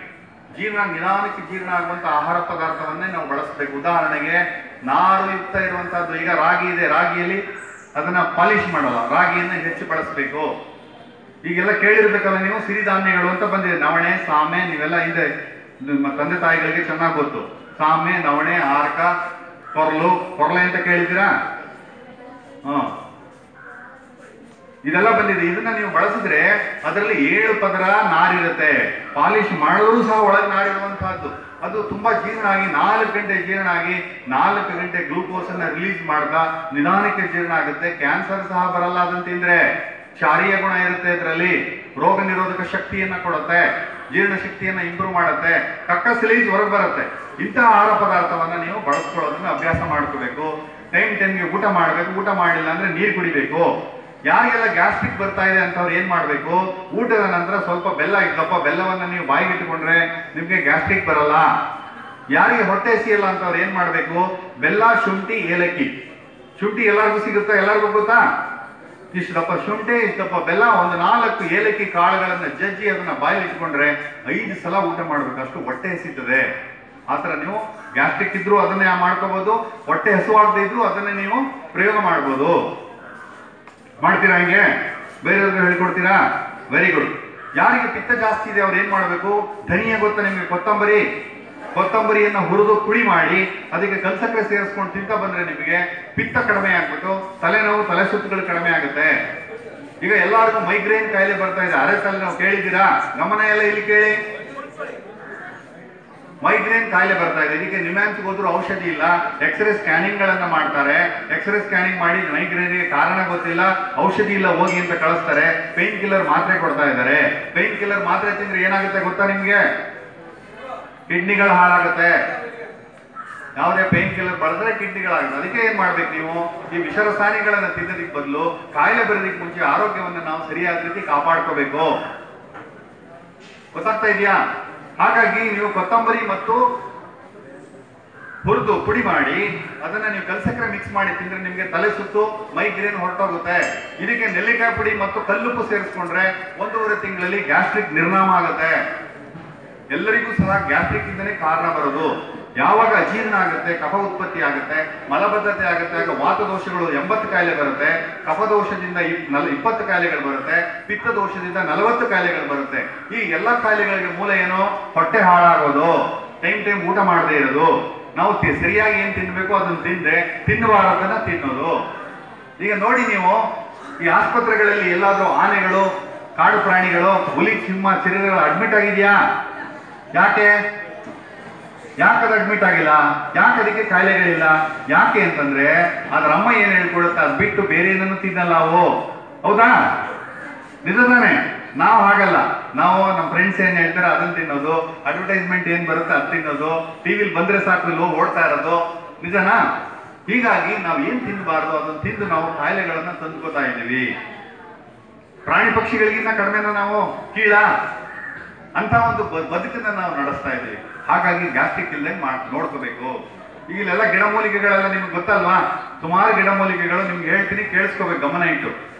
ನಿಧಾನಕ್ಕೆ ಜೀರ್ಣ ಆಗುವಂತ ಆಹಾರ ಪದಾರ್ಥವನ್ನೇ ನಾವು ಬಳಸಬೇಕು. ಉದಾಹರಣೆಗೆ ನಾರು ಯುಕ್ತ ಇರುವಂತಹದ್ದು, ಈಗ ರಾಗಿ ಇದೆ, ರಾಗಿಯಲ್ಲಿ ಅದನ್ನ ಪಾಲಿಶ್ ಮಾಡಲ್ಲ, ರಾಗಿಯನ್ನ ಹೆಚ್ಚು ಬಳಸಬೇಕು. ಈಗೆಲ್ಲ ಕೇಳಿರ್ಬೇಕಲ್ಲ ನೀವು, ಸಿರಿಧಾನ್ಯಗಳು ಅಂತ ಬಂದಿದೆ. ನವಣೆ, ಸಾಮೆ, ನೀವೆಲ್ಲ ಹಿಂದೆ ನಿಮ್ಮ ತಂದೆ ತಾಯಿಗಳಿಗೆ ಚೆನ್ನಾಗಿ ಗೊತ್ತು. ಸಾಮೆ, ನವಣೆ, ಆರ್ಕ, ಕೊರಲೆ ಅಂತ ಕೇಳಿದ್ದೀರಾ? ಇದೆಲ್ಲ ಬಂದಿದೆ. ಇದನ್ನ ನೀವು ಬಳಸಿದ್ರೆ ಅದರಲ್ಲಿ 7 ಪದರ ನಾರಿರುತ್ತೆ. ಪಾಲಿಶ್ ಮಾಡಿದ್ರು ಸಹ ಒಳಗೆ ನಾರಿರುವಂತಹದ್ದು. ಅದು ತುಂಬಾ ಜೀರ್ಣ ಆಗಿ 4 ಗಂಟೆ ಜೀರ್ಣ ಆಗಿ 4 ಗಂಟೆ ಗ್ಲೂಕೋಸ್ ಅನ್ನ ರಿಲೀಸ್ ಮಾಡ್ತಾ ನಿಧಾನಕ್ಕೆ ಜೀರ್ಣ ಆಗುತ್ತೆ. ಕ್ಯಾನ್ಸರ್ ಸಹ ಬರಲ್ಲ ಅದನ್ನ ತಿಂದ್ರೆ. ಕ್ಷಾರೀಯ ಗುಣ ಇರುತ್ತೆ ಇದರಲ್ಲಿ. ರೋಗ ನಿರೋಧಕ ಶಕ್ತಿಯನ್ನ ಕೊಡುತ್ತೆ, ಜೀರ್ಣ ಶಕ್ತಿಯನ್ನ ಇಂಪ್ರೂವ್ ಮಾಡುತ್ತೆ, ಕಕ್ಕ ಸಲೀಸ್ ಹೊರಗೆ ಬರುತ್ತೆ. ಇಂತಹ ಆಹಾರ ಪದಾರ್ಥವನ್ನ ನೀವು ಬಳಸ್ಕೊಳ್ಳೋದನ್ನ ಅಭ್ಯಾಸ ಮಾಡ್ಕೋಬೇಕು. ಟೈಮ್ಗೆ ಊಟ ಮಾಡಬೇಕು. ಊಟ ಮಾಡಲಿಲ್ಲ ಅಂದ್ರೆ ನೀರು ಕುಡಿಬೇಕು. ಯಾರಿಗೆಲ್ಲ ಗ್ಯಾಸ್ಟ್ರಿಕ್ ಬರ್ತಾ ಇದೆ ಅಂತವ್ರು ಏನ್ ಮಾಡ್ಬೇಕು? ಊಟದ ನಂತರ ಸ್ವಲ್ಪ ಬೆಲ್ಲ ಇದ್ದಪ್ಪ ಬೆಲ್ಲವನ್ನ ನೀವು ಬಾಯಿಗೆ ಇಟ್ಟುಕೊಂಡ್ರೆ ನಿಮ್ಗೆ ಗ್ಯಾಸ್ಟ್ರಿಕ್ ಬರಲ್ಲ. ಯಾರಿಗೆ ಹೊಟ್ಟೆ ಹಸಿಯಲ್ಲ ಅಂತವ್ರು ಏನ್ ಮಾಡ್ಬೇಕು? ಬೆಲ್ಲ, ಶುಂಠಿ, ಏಲಕ್ಕಿ. ಶುಂಠಿ ಎಲ್ಲರಿಗೂ ಸಿಗುತ್ತಾ? ಎಲ್ಲರಿಗೂ ಗೊತ್ತಾ? ಇಷ್ಟಪ್ಪ ಶುಂಠಿ, ಇಷ್ಟಪ್ಪ ಬೆಲ್ಲ, 4 ಏಲಕ್ಕಿ ಕಾಳುಗಳನ್ನ ಜಜ್ಜಿ ಅದನ್ನ ಬಾಯಲ್ಲಿ ಇಟ್ಕೊಂಡ್ರೆ 5 ಸಲ ಊಟ ಮಾಡ್ಬೇಕು. ಅಷ್ಟು ಹೊಟ್ಟೆ ಹಸಿತದೆ. ಆತರ ನೀವು ಗ್ಯಾಸ್ಟ್ರಿಕ್ ಇದ್ರು ಅದನ್ನೇ ಮಾಡ್ಕೋಬಹುದು. ಹೊಟ್ಟೆ ಹಸುವಾಗದೇ ಇದ್ರು ಅದನ್ನೇ ನೀವು ಪ್ರಯೋಗ ಮಾಡ್ಬೋದು. ಮಾಡ್ತೀರಾ? ಹಿಂಗೆ ಬೇರೆಯವ್ರಿಗೆ ಹೇಳ್ಕೊಡ್ತೀರಾ? Very good. ಯಾರಿಗೆ ಪಿತ್ತ ಜಾಸ್ತಿ ಇದೆ ಅವ್ರು ಏನ್ ಮಾಡ್ಬೇಕು? ಧನಿಯಾ ಗೊತ್ತಾ ನಿಮ್ಗೆ? ಕೊತ್ತಂಬರಿಯನ್ನ ಹುರಿದು ಪುಡಿ ಮಾಡಿ ಅದಕ್ಕೆ ಕಲ್ಸಕ್ಕರೆ ಸೇರಿಸ್ಕೊಂಡು ತಿಂತ ಬಂದ್ರೆ ನಿಮಗೆ ಪಿತ್ತ ಕಡಿಮೆ ಆಗ್ಬಿಟ್ಟು ತಲೆನೋವು, ತಲೆ ಸುತ್ತುಗಳು ಕಡಿಮೆ ಆಗುತ್ತೆ. ಈಗ ಎಲ್ಲರಿಗೂ ಮೈಗ್ರೇನ್ ಕಾಯಿಲೆ ಬರ್ತಾ ಇದೆ. ಅರೆ ತಲೆ ನಾವು ಕೇಳಿದ್ದೀರಾ? ಗಮನ ಎಲ್ಲ ಇಲ್ಲಿ ಕೇಳಿ. ಮೈಗ್ರೇನ್ ಕಾಯಿಲೆ ಬರ್ತಾ ಇದೆ. ಇದಕ್ಕೆ ನಿಮ್ಯಾನ್ಸ್ಗೆ ಹೋದ್ರು ಔಷಧಿ ಇಲ್ಲ. ಎಕ್ಸ್ರೇ ಸ್ಕ್ಯಾನಿಂಗ್ ಗಳನ್ನ ಮಾಡ್ತಾರೆ. ಎಕ್ಸ್ರೇ ಸ್ಕ್ಯಾನಿಂಗ್ ಮಾಡಿ ಮೈಗ್ರೇನ್ಗೆ ಕಾರಣ ಗೊತ್ತಿಲ್ಲ, ಔಷಧಿ ಇಲ್ಲ, ಹೋಗಿ ಅಂತ ಕಳಿಸ್ತಾರೆ. ಪೇನ್ ಕಿಲ್ಲರ್ ಮಾತ್ರೆ ಕೊಡ್ತಾ ಇದ್ದಾರೆ. ಪೇನ್ ಕಿಲ್ಲರ್ ಮಾತ್ರೆ ತಿಂದ್ರೆ ಏನಾಗುತ್ತೆ ಗೊತ್ತಾ ನಿಮ್ಗೆ? ಕಿಡ್ನಿಗಳು ಹಾಳಾಗುತ್ತೆ. ಯಾವುದೇ ಪೇನ್ ಕಿಲ್ಲರ್ ಬಳಸಿದ್ರೆ ಕಿಡ್ನಿಗಳಾಗುತ್ತೆ. ಅದಕ್ಕೆ ಏನ್ ಮಾಡ್ಬೇಕು ನೀವು? ಈ ವಿಷರಸಾಯನಿಗಳನ್ನ ತಿನ್ನೋದಕ್ಕೆ ಬದಲು ಕಾಯಿಲೆ ಬರೋದಕ್ಕೆ ಮುಂಚೆ ಆರೋಗ್ಯವನ್ನು ನಾವು ಸರಿಯಾದ ರೀತಿ ಕಾಪಾಡ್ಕೋಬೇಕು. ಗೊತ್ತಾಗ್ತಾ ಇದೆಯಾ? ಹಾಗಾಗಿ ನೀವು ಕೊತ್ತಂಬರಿ ಮತ್ತು ಹುರಿದು ಪುಡಿ ಮಾಡಿ ಅದನ್ನ ನೀವು ಕಲ್ಸಕ್ರೆ ಮಿಕ್ಸ್ ಮಾಡಿ ತಿಂದ್ರೆ ನಿಮ್ಗೆ ತಲೆ ಸುತ್ತು ಮೈಗ್ರೇನ್ ಹೊರಟೋಗುತ್ತೆ. ಇದಕ್ಕೆ ನೆಲ್ಲಿಕಾಯಿ ಪುಡಿ ಮತ್ತು ಕಲ್ಲುಪ್ಪು ಸೇರಿಸ್ಕೊಂಡ್ರೆ 1.5 ತಿಂಗಳಲ್ಲಿ ಗ್ಯಾಸ್ಟ್ರಿಕ್ ನಿರ್ನಾಮ ಆಗುತ್ತೆ. ಎಲ್ಲರಿಗೂ ಸಹ ಗ್ಯಾಸ್ಟ್ರಿಕ್ ಇಂದನೇ ಕಾರಣ ಬರೋದು. ಯಾವಾಗ ಅಜೀರ್ಣ ಆಗುತ್ತೆ, ಕಫ ಉತ್ಪತ್ತಿ ಆಗುತ್ತೆ, ಮಲಬದ್ಧತೆ ಆಗುತ್ತೆ, ಆಗ ವಾತದೋಷಗಳು 80 ಕಾಯಿಲೆ ಬರುತ್ತೆ, ಕಫದೋಷದಿಂದ 20 ಕಾಯಿಲೆಗಳು ಬರುತ್ತೆ, ಪಿತ್ತ ದೋಷದಿಂದ 40 ಕಾಯಿಲೆಗಳು ಬರುತ್ತೆ. ಈ ಎಲ್ಲ ಕಾಯಿಲೆಗಳಿಗೆ ಮೂಲ ಏನು? ಹೊಟ್ಟೆ ಹಾಳಾಗೋದು, ಟೈಮ್ ಊಟ ಮಾಡದೇ ಇರೋದು. ನಾವು ಸರಿಯಾಗಿ ಏನ್ ತಿನ್ಬೇಕು ಅದನ್ನ ತಿಂದ್ರೆ ತಿನ್ನಬಾರದನ್ನ ತಿನ್ನೋದು. ಈಗ ನೋಡಿ ನೀವು ಈ ಆಸ್ಪತ್ರೆಗಳಲ್ಲಿ ಎಲ್ಲಾದ್ರೂ ಆನೆಗಳು, ಕಾಡು ಪ್ರಾಣಿಗಳು, ಹುಲಿ, ಸಿಂಹ, ಚಿರತೆಗಳು ಅಡ್ಮಿಟ್ ಆಗಿದ್ಯಾ? ಯಾಕೆ ಅದು ಅಡ್ಮಿಟ್ ಆಗಿಲ್ಲ? ಯಾಕೆ ಅದಕ್ಕೆ ಕಾಯಿಲೆಗಳಿಲ್ಲ? ಯಾಕೆ ಅಂತಂದ್ರೆ ಅದ್ರ ಅಮ್ಮ ಏನ್ ಹೇಳ್ಕೊಡುತ್ತೆ ಅದ್ ಬಿಟ್ಟು ಬೇರೆ ಏನನ್ನು ತಿನ್ನಲ್ಲ ಅವು. ಹೌದಾ? ನಿಜ ತಾನೆ? ನಾವು ಹಾಗಲ್ಲ. ನಾವು ನಮ್ಮ ಫ್ರೆಂಡ್ಸ್ ಏನ್ ಹೇಳ್ತಾರೆ ಅದನ್ನ ತಿನ್ನೋದು, ಅಡ್ವರ್ಟೈಸ್ಮೆಂಟ್ ಏನ್ ಬರುತ್ತೆ ಅದ್ ತಿನ್ನೋದು, ಟಿವಿಲಿ ಬಂದ್ರೆ ಸಾಕು ಓಡ್ತಾ ಇರೋದು. ನಿಜನಾ? ಹೀಗಾಗಿ ನಾವು ಏನ್ ತಿನ್ನಬಾರ್ದು ಅದನ್ನ ತಿಂದು ನಾವು ಕಾಯಿಲೆಗಳನ್ನ ತಂದ್ಕೋತಾ ಇದ್ದೀವಿ. ಪ್ರಾಣಿ ಪಕ್ಷಿಗಳಿಗಿಂತ ಕಡಿಮೆನ ನಾವು ಕೀಳ ಅಂತ ಒಂದು ಬದುಕನ್ನ ನಾವು ನಡೆಸ್ತಾ ಇದ್ದೀವಿ. ಹಾಗಾಗಿ ಗ್ಯಾಸ್ಟ್ರಿಕ್ ಇಲ್ಲದೆ ನೋಡ್ಕೋಬೇಕು. ಈಗ ಇಲ್ಲೆಲ್ಲ ಗಿಡಮೂಲಿಕೆಗಳೆಲ್ಲ ನಿಮ್ಗೆ ಗೊತ್ತಲ್ವಾ? ಸುಮಾರು ಗಿಡಮೂಲಿಕೆಗಳು ನಿಮ್ಗೆ ಹೇಳ್ತೀನಿ, ಕೇಳಿಸ್ಕೋಬೇಕು ಗಮನ ಇಟ್ಟು.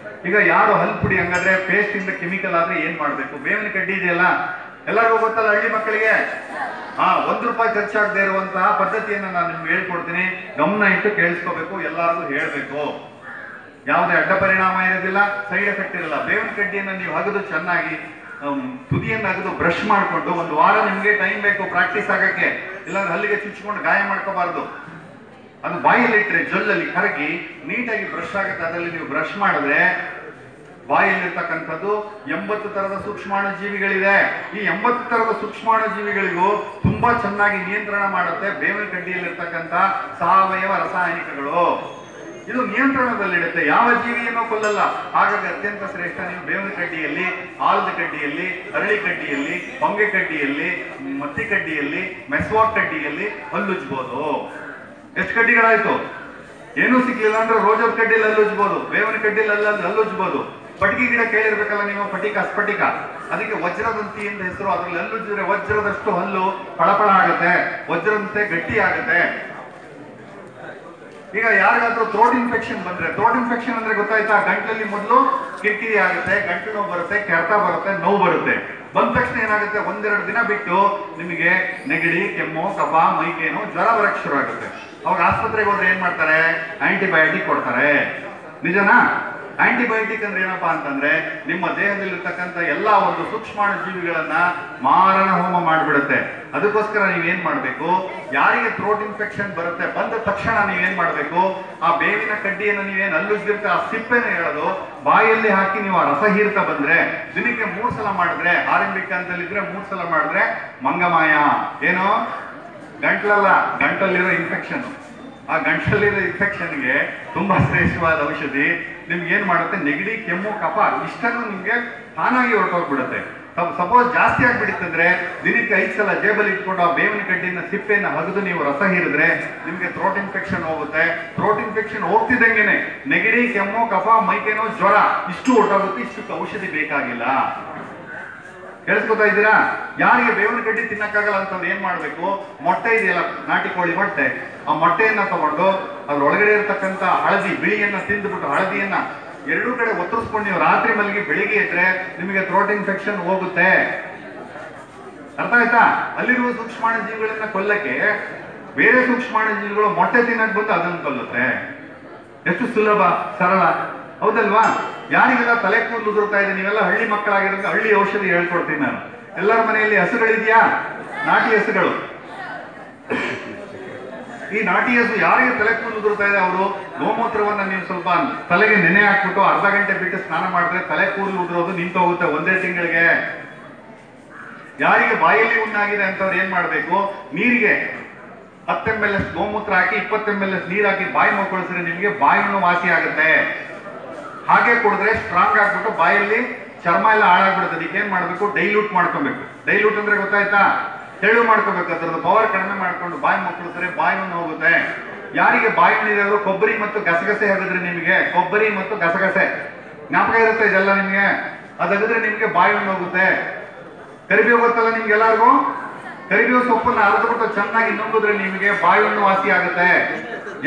ಈಗ ಯಾರು ಹಲ್ಪುಡಿ ಹಂಗಾದ್ರೆ ಪೇಸ್ಟ್ ಇಂದ ಕೆಮಿಕಲ್ ಆದ್ರೆ ಏನ್ ಮಾಡ್ಬೇಕು? ಬೇವಿನ ಕಡ್ಡಿ ಇದೆಯಲ್ಲ, ಎಲ್ಲರಿಗೂ ಗೊತ್ತಲ್ಲ ಹಳ್ಳಿ ಮಕ್ಕಳಿಗೆ. ₹1 ಖರ್ಚಾಗದೆ ಇರುವಂತಹ ಪದ್ಧತಿಯನ್ನ ನಾನು ನಿಮ್ಗೆ ಹೇಳ್ಕೊಡ್ತೀನಿ. ಗಮನ ಇಟ್ಟು ಕೇಳಿಸ್ಕೋಬೇಕು, ಎಲ್ಲರಿಗೂ ಹೇಳ್ಬೇಕು. ಯಾವುದೇ ಅಡ್ಡ ಪರಿಣಾಮ ಇರೋದಿಲ್ಲ, ಸೈಡ್ ಎಫೆಕ್ಟ್ ಇರಲ್ಲ. ಬೇವಿನ ಕಡ್ಡಿಯನ್ನ ನೀವು ಅಗದು ಚೆನ್ನಾಗಿ ತುದಿಯನ್ನು ಅಗದು ಬ್ರಷ್ ಮಾಡಿಕೊಂಡು 1 ವಾರ ನಿಮ್ಗೆ ಟೈಮ್ ಬೇಕು ಪ್ರಾಕ್ಟೀಸ್ ಆಗಕ್ಕೆ. ಇಲ್ಲಾಂದ್ರೆ ಹಲ್ಲಿಗೆ ಚುಚ್ಚಿಕೊಂಡು ಗಾಯ ಮಾಡ್ಕೋಬಾರ್ದು. ಅದು ಬಾಯಲ್ಲಿ ಇಟ್ಟರೆ ಜೊಲ್ಲಲ್ಲಿ ಕರಗಿ ನೀಟಾಗಿ ಬ್ರಷ್ ಆಗುತ್ತೆ. ಅದರಲ್ಲಿ ನೀವು ಬ್ರಷ್ ಮಾಡಿದ್ರೆ ಬಾಯಲ್ಲಿರ್ತಕ್ಕಂಥದ್ದು 80 ತರದ ಸೂಕ್ಷ್ಮಾಣು ಜೀವಿಗಳಿದೆ. ಈ 80 ತರದ ಸೂಕ್ಷ್ಮಾಣು ಜೀವಿಗಳಿಗೂ ತುಂಬಾ ಚೆನ್ನಾಗಿ ನಿಯಂತ್ರಣ ಮಾಡುತ್ತೆ ಬೇವಿನ ಕಡ್ಡಿಯಲ್ಲಿರ್ತಕ್ಕಂಥ ಸಾವಯವ ರಾಸಾಯನಿಕಗಳು. ಇದು ನಿಯಂತ್ರಣದಲ್ಲಿಡುತ್ತೆ, ಯಾವ ಜೀವಿಯನ್ನು ಕೊಲ್ಲಲ್ಲ. ಹಾಗಾಗಿ ಅತ್ಯಂತ ಶ್ರೇಷ್ಠ ನೀವು ಬೇವಿನ ಕಡ್ಡಿಯಲ್ಲಿ, ಆಲದ ಕಡ್ಡಿಯಲ್ಲಿ, ಅರಳಿ ಕಡ್ಡಿಯಲ್ಲಿ, ಹೊಂಗೆ ಕಡ್ಡಿಯಲ್ಲಿ, ಮತ್ತಿ ಕಡ್ಡಿಯಲ್ಲಿ, ಮೆಸ್ವಾಕ್ ಕಡ್ಡಿಯಲ್ಲಿ ಹಲ್ಲುಜ್ಬೋದು. ಎಷ್ಟು ಕಡ್ಡಿಗಳಾಯ್ತು? ಏನೂ ಸಿಕ್ಕಿಲ್ಲ ಅಂದ್ರೆ ರೋಜದ ಕಡ್ಡಿಯಲ್ಲಿ ಹಲ್ಲುಜ್ಬೋದು, ಬೇವಿನ ಕಡ್ಡಿಯಲ್ಲಿ ಹಲ್ಲುಜ್ಬೋದು. ಪಟಿಕೆ ಗಿಡ ಕೇಳಿರ್ಬೇಕಲ್ಲ ನೀವು, ಸ್ಫಟಿಕ. ಅದಕ್ಕೆ ವಜ್ರದಂತಿ ಅಂತ ಹೆಸರು. ಅದ್ರಲ್ಲಿ ಹಲ್ಲುಜ್ಜಿದ್ರೆ ವಜ್ರದಷ್ಟು ಹಲ್ಲು ಫಳಫಳ ಆಗುತ್ತೆ, ವಜ್ರದಂತೆ ಗಟ್ಟಿ ಆಗುತ್ತೆ. ಈಗ ಯಾರಿಗಾದ್ರೂ ಥ್ರೋಟ್ ಇನ್ಫೆಕ್ಷನ್ ಬಂದ್ರೆ, ಥ್ರೋಟ್ ಇನ್ಫೆಕ್ಷನ್ ಅಂದ್ರೆ ಗೊತ್ತಾಯ್ತಾ? ಗಂಟಲಲ್ಲಿ ಮೊದಲು ಕಿರಿಕಿರಿ ಆಗುತ್ತೆ, ಗಂಟಲು ನೋವು ಬರುತ್ತೆ, ಕೆರೆತ ಬರುತ್ತೆ, ನೋವು ಬರುತ್ತೆ. ಬಂದ ತಕ್ಷಣ ಏನಾಗುತ್ತೆ? 1-2 ದಿನ ಬಿಟ್ಟು ನಿಮಗೆ ನೆಗಡಿ, ಕೆಮ್ಮು, ಕಫ, ಮೈಕೇನು, ಜ್ವರ ಬರಕ್ಕೆ ಶುರು ಆಗುತ್ತೆ. ಅವಾಗ ಆಸ್ಪತ್ರೆಗೆ ಹೋದ್ರೆ ಏನ್ ಮಾಡ್ತಾರೆ? ಆಂಟಿಬಯೋಟಿಕ್ ಕೊಡ್ತಾರೆ. ನಿಜನಾ? ಆಂಟಿಬಯೋಟಿಕ್ ಅಂದ್ರೆ ಏನಪ್ಪಾ ಅಂತಂದ್ರೆ ನಿಮ್ಮ ದೇಹದಲ್ಲಿರ್ತಕ್ಕಂಥ ಎಲ್ಲಾ ಒಂದು ಸೂಕ್ಷ್ಮಾಣು ಜೀವಿಗಳನ್ನ ಮಾರಣ ಹೋಮ ಮಾಡಿಬಿಡುತ್ತೆ. ಅದಕ್ಕೋಸ್ಕರ ನೀವೇನ್ ಮಾಡ್ಬೇಕು? ಯಾರಿಗೆ ಥ್ರೋಟ್ ಇನ್ಫೆಕ್ಷನ್ ಬರುತ್ತೆ ಬಂದ ತಕ್ಷಣ ನೀವೇನ್ ಮಾಡ್ಬೇಕು? ಆ ಬೇವಿನ ಕಡ್ಡಿಯನ್ನು ನೀವೇನ್ ಹಲ್ಲುಜ್ಜಿರುತ್ತೆ ಆ ಸಿಪ್ಪೆನ ಹೇಳೋದು ಬಾಯಲ್ಲಿ ಹಾಕಿ ನೀವು ಆ ರಸ ಹೀರ್ತಾ ಬಂದ್ರೆ ದಿನಕ್ಕೆ 3 ಸಲ ಮಾಡಿದ್ರೆ, ಆರಂಭಿಕ ಅಂತಲ್ಲಿದ್ರೆ 3 ಸಲ ಮಾಡಿದ್ರೆ ಮಂಗಮಾಯ. ಏನು? ಗಂಟ್ಲಲ್ಲ, ಗಂಟಲ್ಲಿರೋ ಇನ್ಫೆಕ್ಷನ್. ಆ ಗಂಟಲಿರೋ ಇನ್ಫೆಕ್ಷನ್ಗೆ ತುಂಬಾ ಶ್ರೇಷ್ಠವಾದ ಔಷಧಿ. ನಿಮ್ಗೆ ಏನ್ ಮಾಡುತ್ತೆ? ನೆಗಡಿ, ಕೆಮ್ಮು, ಕಫ ಇಷ್ಟನ್ನು ನಿಮ್ಗೆ ತಾನಾಗಿ ಹೊರಟೋಗ್ಬಿಡುತ್ತೆ. ಸಪೋಸ್ ಜಾಸ್ತಿ ಆಗ್ಬಿಡುತ್ತಂದ್ರೆ ದಿನಕ್ಕೆ 5 ಸಲ ಜೇಬಲ್ಲಿ ಇಟ್ಕೊಂಡು ಆ ಬೇವಿನ ಕಡ್ಡಿನ ಸಿಪ್ಪೆಯನ್ನು ಹಗದು ನೀವು ರಸ ಹೀರಿದ್ರೆ ನಿಮ್ಗೆ ಥ್ರೋಟ್ ಇನ್ಫೆಕ್ಷನ್ ಹೋಗುತ್ತೆ. ಥ್ರೋಟ್ ಇನ್ಫೆಕ್ಷನ್ ಹೋಗ್ತಿದ್ದಂಗೆನೆ ನೆಗಡಿ, ಕೆಮ್ಮು, ಕಫ, ಮೈಕೇನೋ, ಜ್ವರ ಇಷ್ಟು ಹೊರಟೋಗುತ್ತೆ. ಇಷ್ಟು ಔಷಧಿ ಬೇಕಾಗಿಲ್ಲ. ಕೇಳಿಸ್ಕೊತಾ ಇದ್ದೀರಾ? ಯಾರಿಗೆ ಬೇವಿನ ಕಡ್ಡಿ ತಿನ್ನಕ್ಕಾಗಲ್ಲ ಅಂತವ್ರು ಏನ್ ಮಾಡ್ಬೇಕು? ಮೊಟ್ಟೆ ಇದೆಯಲ್ಲ, ನಾಟಿ ಕೋಳಿ ಮೊಟ್ಟೆ, ಆ ಮೊಟ್ಟೆಯನ್ನ ತಗೊಂಡು ಅದ್ರೊಳಗಡೆ ಇರತಕ್ಕಂತ ಹಳದಿ ಬಿಳಿಯನ್ನ ತಿಂದ್ಬಿಟ್ಟು ಹಳದಿಯನ್ನ 2 ಕಡೆ ಒತ್ತರಿಸ್ಕೊಂಡು ನೀವು ರಾತ್ರಿ ಮಲಗಿ ಬೆಳಿಗ್ಗೆ ಇದ್ರೆ ನಿಮಗೆ ಥ್ರೋಟ್ ಇನ್ಫೆಕ್ಷನ್ ಹೋಗುತ್ತೆ. ಅರ್ಥ ಆಯ್ತಾ? ಅಲ್ಲಿರುವ ಸೂಕ್ಷ್ಮಾಣು ಜೀವಿಗಳನ್ನ ಕೊಲ್ಲಕ್ಕೆ ಬೇರೆ ಸೂಕ್ಷ್ಮಾಣು ಜೀವಿಗಳು ಮೊಟ್ಟೆ ತಿನ್ನಕ್ ಬಂದು ಅದನ್ನು ಕೊಲ್ಲುತ್ತೆ. ಎಷ್ಟು ಸುಲಭ, ಸರಳ, ಹೌದಲ್ವಾ? ಯಾರಿಗೆಲ್ಲ ತಲೆ ಕೂದಲು ಉದುರ್ತಾ ಇದೆ, ನೀವೆಲ್ಲ ಹಳ್ಳಿ ಮಕ್ಕಳಾಗಿರೋದು ಹಳ್ಳಿ ಔಷಧಿ ಹೇಳ್ಕೊಡ್ತೀನಿ ನಾನು. ಎಲ್ಲರ ಮನೆಯಲ್ಲಿ ಹಸುಗಳಿದೆಯಾ? ನಾಟಿ ಹಸುಗಳು. ಈ ನಾಟಿ ಹಸು ಯಾರಿಗೆ ತಲೆ ಕೂದಲು ಉದುರ್ತಾ ಇದೆ ಅವರು ಗೋಮೂತ್ರವನ್ನ ನೀವು ಸ್ವಲ್ಪ ತಲೆಗೆ ನೆನೆ ಹಾಕ್ಬಿಟ್ಟು ಅರ್ಧ ಗಂಟೆ ಬಿಟ್ಟು ಸ್ನಾನ ಮಾಡಿದ್ರೆ ತಲೆ ಕೂದಲು ಉದುರೋದು ನಿಂತೋಗುತ್ತೆ 1 ತಿಂಗಳಿಗೆ. ಯಾರಿಗೆ ಬಾಯಲ್ಲಿ ಹುಣ್ಣಾಗಿದೆ ಅಂತವ್ರು ಏನ್ ಮಾಡ್ಬೇಕು? ನೀರಿಗೆ 10 ml ಗೋಮೂತ್ರ ಹಾಕಿ 20 ml ನೀರ್ ಹಾಕಿ ಬಾಯಿ ಮುಕ್ಕೊಳಿಸಿದ್ರೆ ನಿಮ್ಗೆ ಬಾಯಿ ಹುಣ್ಣು ವಾಸಿ ಆಗುತ್ತೆ. ಹಾಗೆ ಕುಡಿದ್ರೆ ಸ್ಟ್ರಾಂಗ್ ಆಗ್ಬಿಟ್ಟು ಬಾಯಲ್ಲಿ ಚರ್ಮ ಎಲ್ಲ ಹಾಳಾಗ್ಬಿಡುತ್ತೆ. ಅದಕ್ಕೆ ಏನ್ ಮಾಡ್ಬೇಕು? ಡೈಲ್ಯೂಟ್ ಮಾಡ್ಕೊಬೇಕು. ಡೈಲ್ಯೂಟ್ ಅಂದ್ರೆ ಗೊತ್ತಾಯ್ತಾ? ತೆಳು ಮಾಡ್ಕೋಬೇಕು. ಅದ್ರದ್ದು ಪವರ್ ಕಡಿಮೆ ಮಾಡ್ಕೊಂಡು ಬಾಯಿ ಮುಕ್ಳಿಸಿದ್ರೆ ಬಾಯಿ ಹುಣ್ಣು ಹೋಗುತ್ತೆ. ಯಾರಿಗೆ ಬಾಯಿ ಹುಣ್ಣಿದವರು ಕೊಬ್ಬರಿ ಮತ್ತು ಗಸಗಸೆ ಹಾಕಿದ್ರೆ ನಿಮಗೆ ಕೊಬ್ಬರಿ ಮತ್ತು ಗಸಗಸೆ ಜ್ಞಾಪಕ ಇರುತ್ತೆ ಇದೆಲ್ಲ ನಿಮ್ಗೆ. ಅದಾಗಿದ್ರೆ ನಿಮ್ಗೆ ಬಾಯಿ ಹುಣ್ಣು ಹೋಗುತ್ತೆ. ಕರಿಬೇವು ಗೊತ್ತಲ್ಲ ನಿಮ್ಗೆಲ್ಲರಿಗೂ? ಕರಿಬೇವು ಸೊಪ್ಪನ್ನ ಅರೆದ್ಬಿಟ್ಟು ಚೆನ್ನಾಗಿ ನುಂಗಿದ್ರೆ ನಿಮಗೆ ಬಾಯಿಯನ್ನು ವಾಸಿ ಆಗುತ್ತೆ.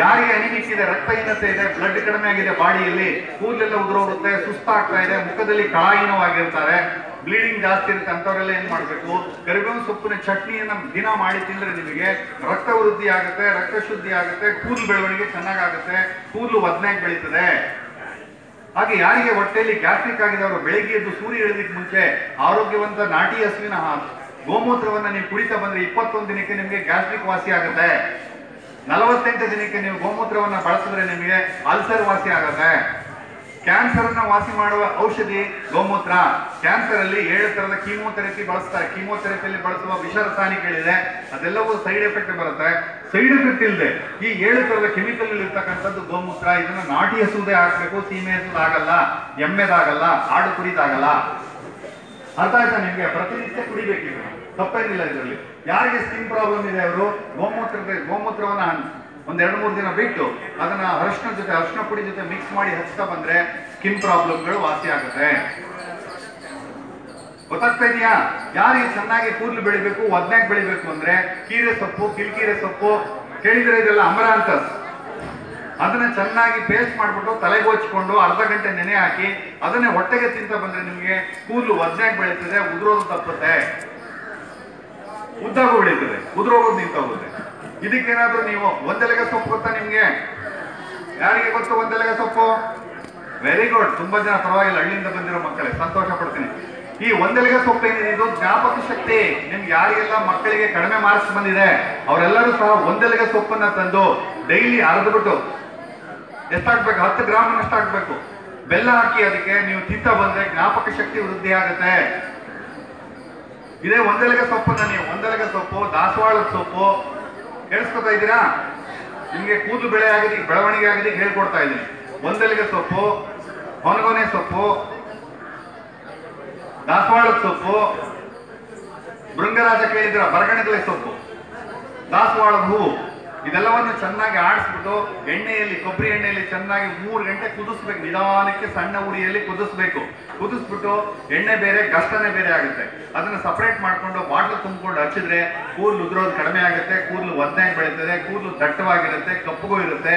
ಯಾರಿಗೆ ಅನಿಮಿಕ್ ಇದೆ, ರಕ್ತಹೀನತೆ ಇದೆ, ಬ್ಲಡ್ ಕಡಿಮೆ ಆಗಿದೆ, ಬಾಡಿಯಲ್ಲಿ ಕೂದಲೆಲ್ಲ ಉದುರೋಗುತ್ತೆ, ಸುಸ್ತಾಗ್ತಾ ಇದೆ, ಮುಖದಲ್ಲಿ ಕಳಹೀನವಾಗಿರ್ತಾರೆ, ಬ್ಲೀಡಿಂಗ್ ಜಾಸ್ತಿ ಇರುತ್ತೆ, ಅಂತವರೆಲ್ಲ ಏನ್ ಮಾಡ್ಬೇಕು, ಕರಿಬೇವಿನ ಸೊಪ್ಪಿನ ಚಟ್ನಿಯನ್ನ ದಿನ ಮಾಡಿ ತಿಂದ್ರೆ ನಿಮಗೆ ರಕ್ತ ವೃದ್ಧಿ ಆಗುತ್ತೆ, ರಕ್ತ ಶುದ್ಧಿ ಆಗುತ್ತೆ, ಕೂದಲು ಬೆಳವಣಿಗೆ ಚೆನ್ನಾಗಾಗುತ್ತೆ, ಕೂದಲು ಒದ್ನಾಗಿ ಬೆಳೀತದೆ. ಹಾಗೆ ಯಾರಿಗೆ ಹೊಟ್ಟೆಯಲ್ಲಿ ಗ್ಯಾಸ್ಟ್ರಿಕ್ ಆಗಿದೆ ಅವರು ಬೆಳಿಗ್ಗೆ ಎದ್ದು ಸೂರ್ಯ ಇಳಿದಕ್ಕೆ ಮುಂಚೆ ಆರೋಗ್ಯವಂತ ನಾಟಿ ಹಸುವಿನ ಗೋಮೂತ್ರವನ್ನ ನೀವು ಕುಡಿತಾ ಬಂದ್ರೆ 21 ದಿನಕ್ಕೆ ನಿಮಗೆ ಗ್ಯಾಸ್ಟ್ರಿಕ್ ವಾಸಿ ಆಗುತ್ತೆ. 48 ದಿನಕ್ಕೆ ನೀವು ಗೋಮೂತ್ರವನ್ನ ಬಳಸಿದ್ರೆ ನಿಮಗೆ ಅಲ್ಸರ್ ವಾಸಿ ಆಗುತ್ತೆ. ಕ್ಯಾನ್ಸರ್ ಅನ್ನ ವಾಸಿ ಮಾಡುವ ಔಷಧಿ ಗೋಮೂತ್ರ. ಕ್ಯಾನ್ಸರ್ ಅಲ್ಲಿ 7 ತರದ ಕೀಮೋಥೆರಪಿ ಬಳಸ್ತಾರೆ. ಕೀಮೋಥೆರಪಿಯಲ್ಲಿ ಬಳಸುವ ವಿಷರಸಾಯನಿಗಳಿದೆ, ಅದೆಲ್ಲವೂ ಸೈಡ್ ಎಫೆಕ್ಟ್ ಬರುತ್ತೆ. ಸೈಡ್ ಎಫೆಕ್ಟ್ ಇಲ್ಲದೆ ಈ 7 ತರದ ಕೆಮಿಕಲ್ ಇರ್ತಕ್ಕಂಥದ್ದು ಗೋಮೂತ್ರ. ಇದನ್ನ ನಾಟಿ ಹಸುದೇ ಹಾಕ್ಬೇಕು, ಸೀಮೆ ಹಸುದು ಆಗಲ್ಲ, ಎಮ್ಮೆದಾಗಲ್ಲ, ಆಡು ಕುರಿದಾಗಲ್ಲ. ಅರ್ಥ ಆಯ್ತಾ ನಿಮ್ಗೆ? ಪ್ರತಿನಿತ್ಯ ಕುಡಿಬೇಕಿದೆ, ತಪ್ಪೇನಿಲ್ಲ ಇದರಲ್ಲಿ. ಯಾರಿಗೆ ಸ್ಕಿನ್ ಪ್ರಾಬ್ಲಮ್ ಇದೆ ಅವರು ಗೋಮೂತ್ರವನ್ನ ಒಂದ್ 2-3 ದಿನ ಬಿಟ್ಟು ಅದನ್ನ ಅರಿಶಿನ ಪುಡಿ ಜೊತೆ ಮಿಕ್ಸ್ ಮಾಡಿ ಹಚ್ತಾ ಬಂದ್ರೆ ಸ್ಕಿನ್ ಪ್ರಾಬ್ಲಮ್ಗಳು ವಾಸಿ ಆಗುತ್ತೆ. ಗೊತ್ತಾಗ್ತಾ ಇದೆಯಾ? ಯಾರಿಗೆ ಚೆನ್ನಾಗಿ ಕೂದಲು ಬೆಳಿಬೇಕು, ಒದ್ನಾಗಿ ಬೆಳಿಬೇಕು ಅಂದ್ರೆ ಕೀರೆ ಸೊಪ್ಪು, ಕಿಲ್ಕೀರೆ ಸೊಪ್ಪು ಕೇಳಿದ್ರೆ ಇದೆಲ್ಲ ಅಮರಾಂತಸ್, ಅದನ್ನ ಚೆನ್ನಾಗಿ ಪೇಸ್ಟ್ ಮಾಡ್ಬಿಟ್ಟು ತಲೆಗೋಚ್ಕೊಂಡು ಅರ್ಧ ಗಂಟೆ ನೆನೆ ಹಾಕಿ ಅದನ್ನೇ ಹೊಟ್ಟೆಗೆ ತಿಂತ ಬಂದ್ರೆ ನಿಮ್ಗೆ ಕೂದಲು ಒದ್ನಾಗಿ ಬೆಳೀತದೆ, ಉದುರೋದು ತಪ್ಪುತ್ತೆ, ಉದ್ದಾಗೂ ಬೆಳೀತದೆ, ಉದುರೋಗೋದು ನಿಂತ ಹೋಗುತ್ತೆ. ಇದಕ್ಕೇನಾದ್ರೂ ನೀವು ಒಂದೆಲೆಗೆ ಸೊಪ್ಪು ಗೊತ್ತಾ ನಿಮ್ಗೆ? ಯಾರಿಗೆ ಗೊತ್ತು ಒಂದೆಲೆಗೆ ಸೊಪ್ಪು? ವೆರಿ ಗುಡ್, ತುಂಬಾ ಜನ, ಪರವಾಗಿಲ್ಲ, ಹಳ್ಳಿಯಿಂದ ಬಂದಿರೋ ಮಕ್ಕಳೇ, ಸಂತೋಷ ಪಡ್ತೀನಿ. ಈ ಒಂದೆಲೆಗೆ ಸೊಪ್ಪು ಏನಿದೆ ಇದು ಜ್ಞಾಪಕ ಶಕ್ತಿ. ನಿಮ್ಗೆ ಯಾರಿಗೆಲ್ಲ ಮಕ್ಕಳಿಗೆ ಕಡಿಮೆ ಮಾರ್ಕ್ಸ್ ಬಂದಿದೆ ಅವರೆಲ್ಲರೂ ಸಹ ಒಂದೆಲೆಗೆ ಸೊಪ್ಪನ್ನ ತಂದು ಡೈಲಿ ಅರೆದ್ಬಿಟ್ಟು ಎಷ್ಟಾಗ್ಬೇಕು, 10 ಗ್ರಾಮ್ ಅಷ್ಟಾಗ್ಬೇಕು, ಬೆಲ್ಲ ಹಾಕಿ ಅದಕ್ಕೆ ನೀವು ತಿಂತ ಬಂದ್ರೆ ಜ್ಞಾಪಕ ಶಕ್ತಿ ವೃದ್ಧಿ ಆಗುತ್ತೆ. ಇದೇ ಒಂದೆಲೆಗೆ ಸೊಪ್ಪನ್ನ ನೀವು ಒಂದೆಲೆಗೆ ಸೊಪ್ಪು, ದಾಸವಾಳದ ಸೊಪ್ಪು, ಕೇಳಿಸ್ಕೊತಾ ಇದ್ದೀರಾ? ನಿಮ್ಗೆ ಕೂದಲು ಬೆಳವಣಿಗೆ ಆಗೋದಕ್ಕೆ ಹೇಳ್ಕೊಡ್ತಾ ಇದ್ದೀನಿ. ಒಂದೆಲೆಗೆ ಸೊಪ್ಪು, ಹೊನಗೊನೆ ಸೊಪ್ಪು, ದಾಸವಾಳದ ಸೊಪ್ಪು, ಭೃಂಗರಾಜ ಕೇಳಿದ್ರ ಬರಗಣಗಲೆ ಸೊಪ್ಪು, ದಾಸವಾಳದ ಹೂವು, ಇದೆಲ್ಲವನ್ನು ಚೆನ್ನಾಗಿ ಆಡಿಸ್ಬಿಟ್ಟು ಎಣ್ಣೆಯಲ್ಲಿ, ಕೊಬ್ಬರಿ ಎಣ್ಣೆಯಲ್ಲಿ ಚೆನ್ನಾಗಿ 3 ಗಂಟೆ ಕುದಿಸ್ಬೇಕು. ನಿಧಾನಕ್ಕೆ ಸಣ್ಣ ಉರಿಯಲ್ಲಿ ಕುದಿಸ್ಬಿಟ್ಟು ಎಣ್ಣೆ ಬೇರೆ ಗಷ್ಟನೆ ಬೇರೆ ಆಗುತ್ತೆ. ಅದನ್ನ ಸಪರೇಟ್ ಮಾಡ್ಕೊಂಡು ಬಾಟ್ಲು ತುಂಬಿಕೊಂಡು ಹಚ್ಚಿದ್ರೆ ಕೂದಲು ಉದುರೋದು ಕಡಿಮೆ ಆಗುತ್ತೆ, ಕೂದಲು ಒದ್ನಾಗಿ ಬೆಳೀತದೆ, ಕೂದಲು ದಟ್ಟವಾಗಿರುತ್ತೆ, ಕಪ್ಪಗೂ ಇರುತ್ತೆ.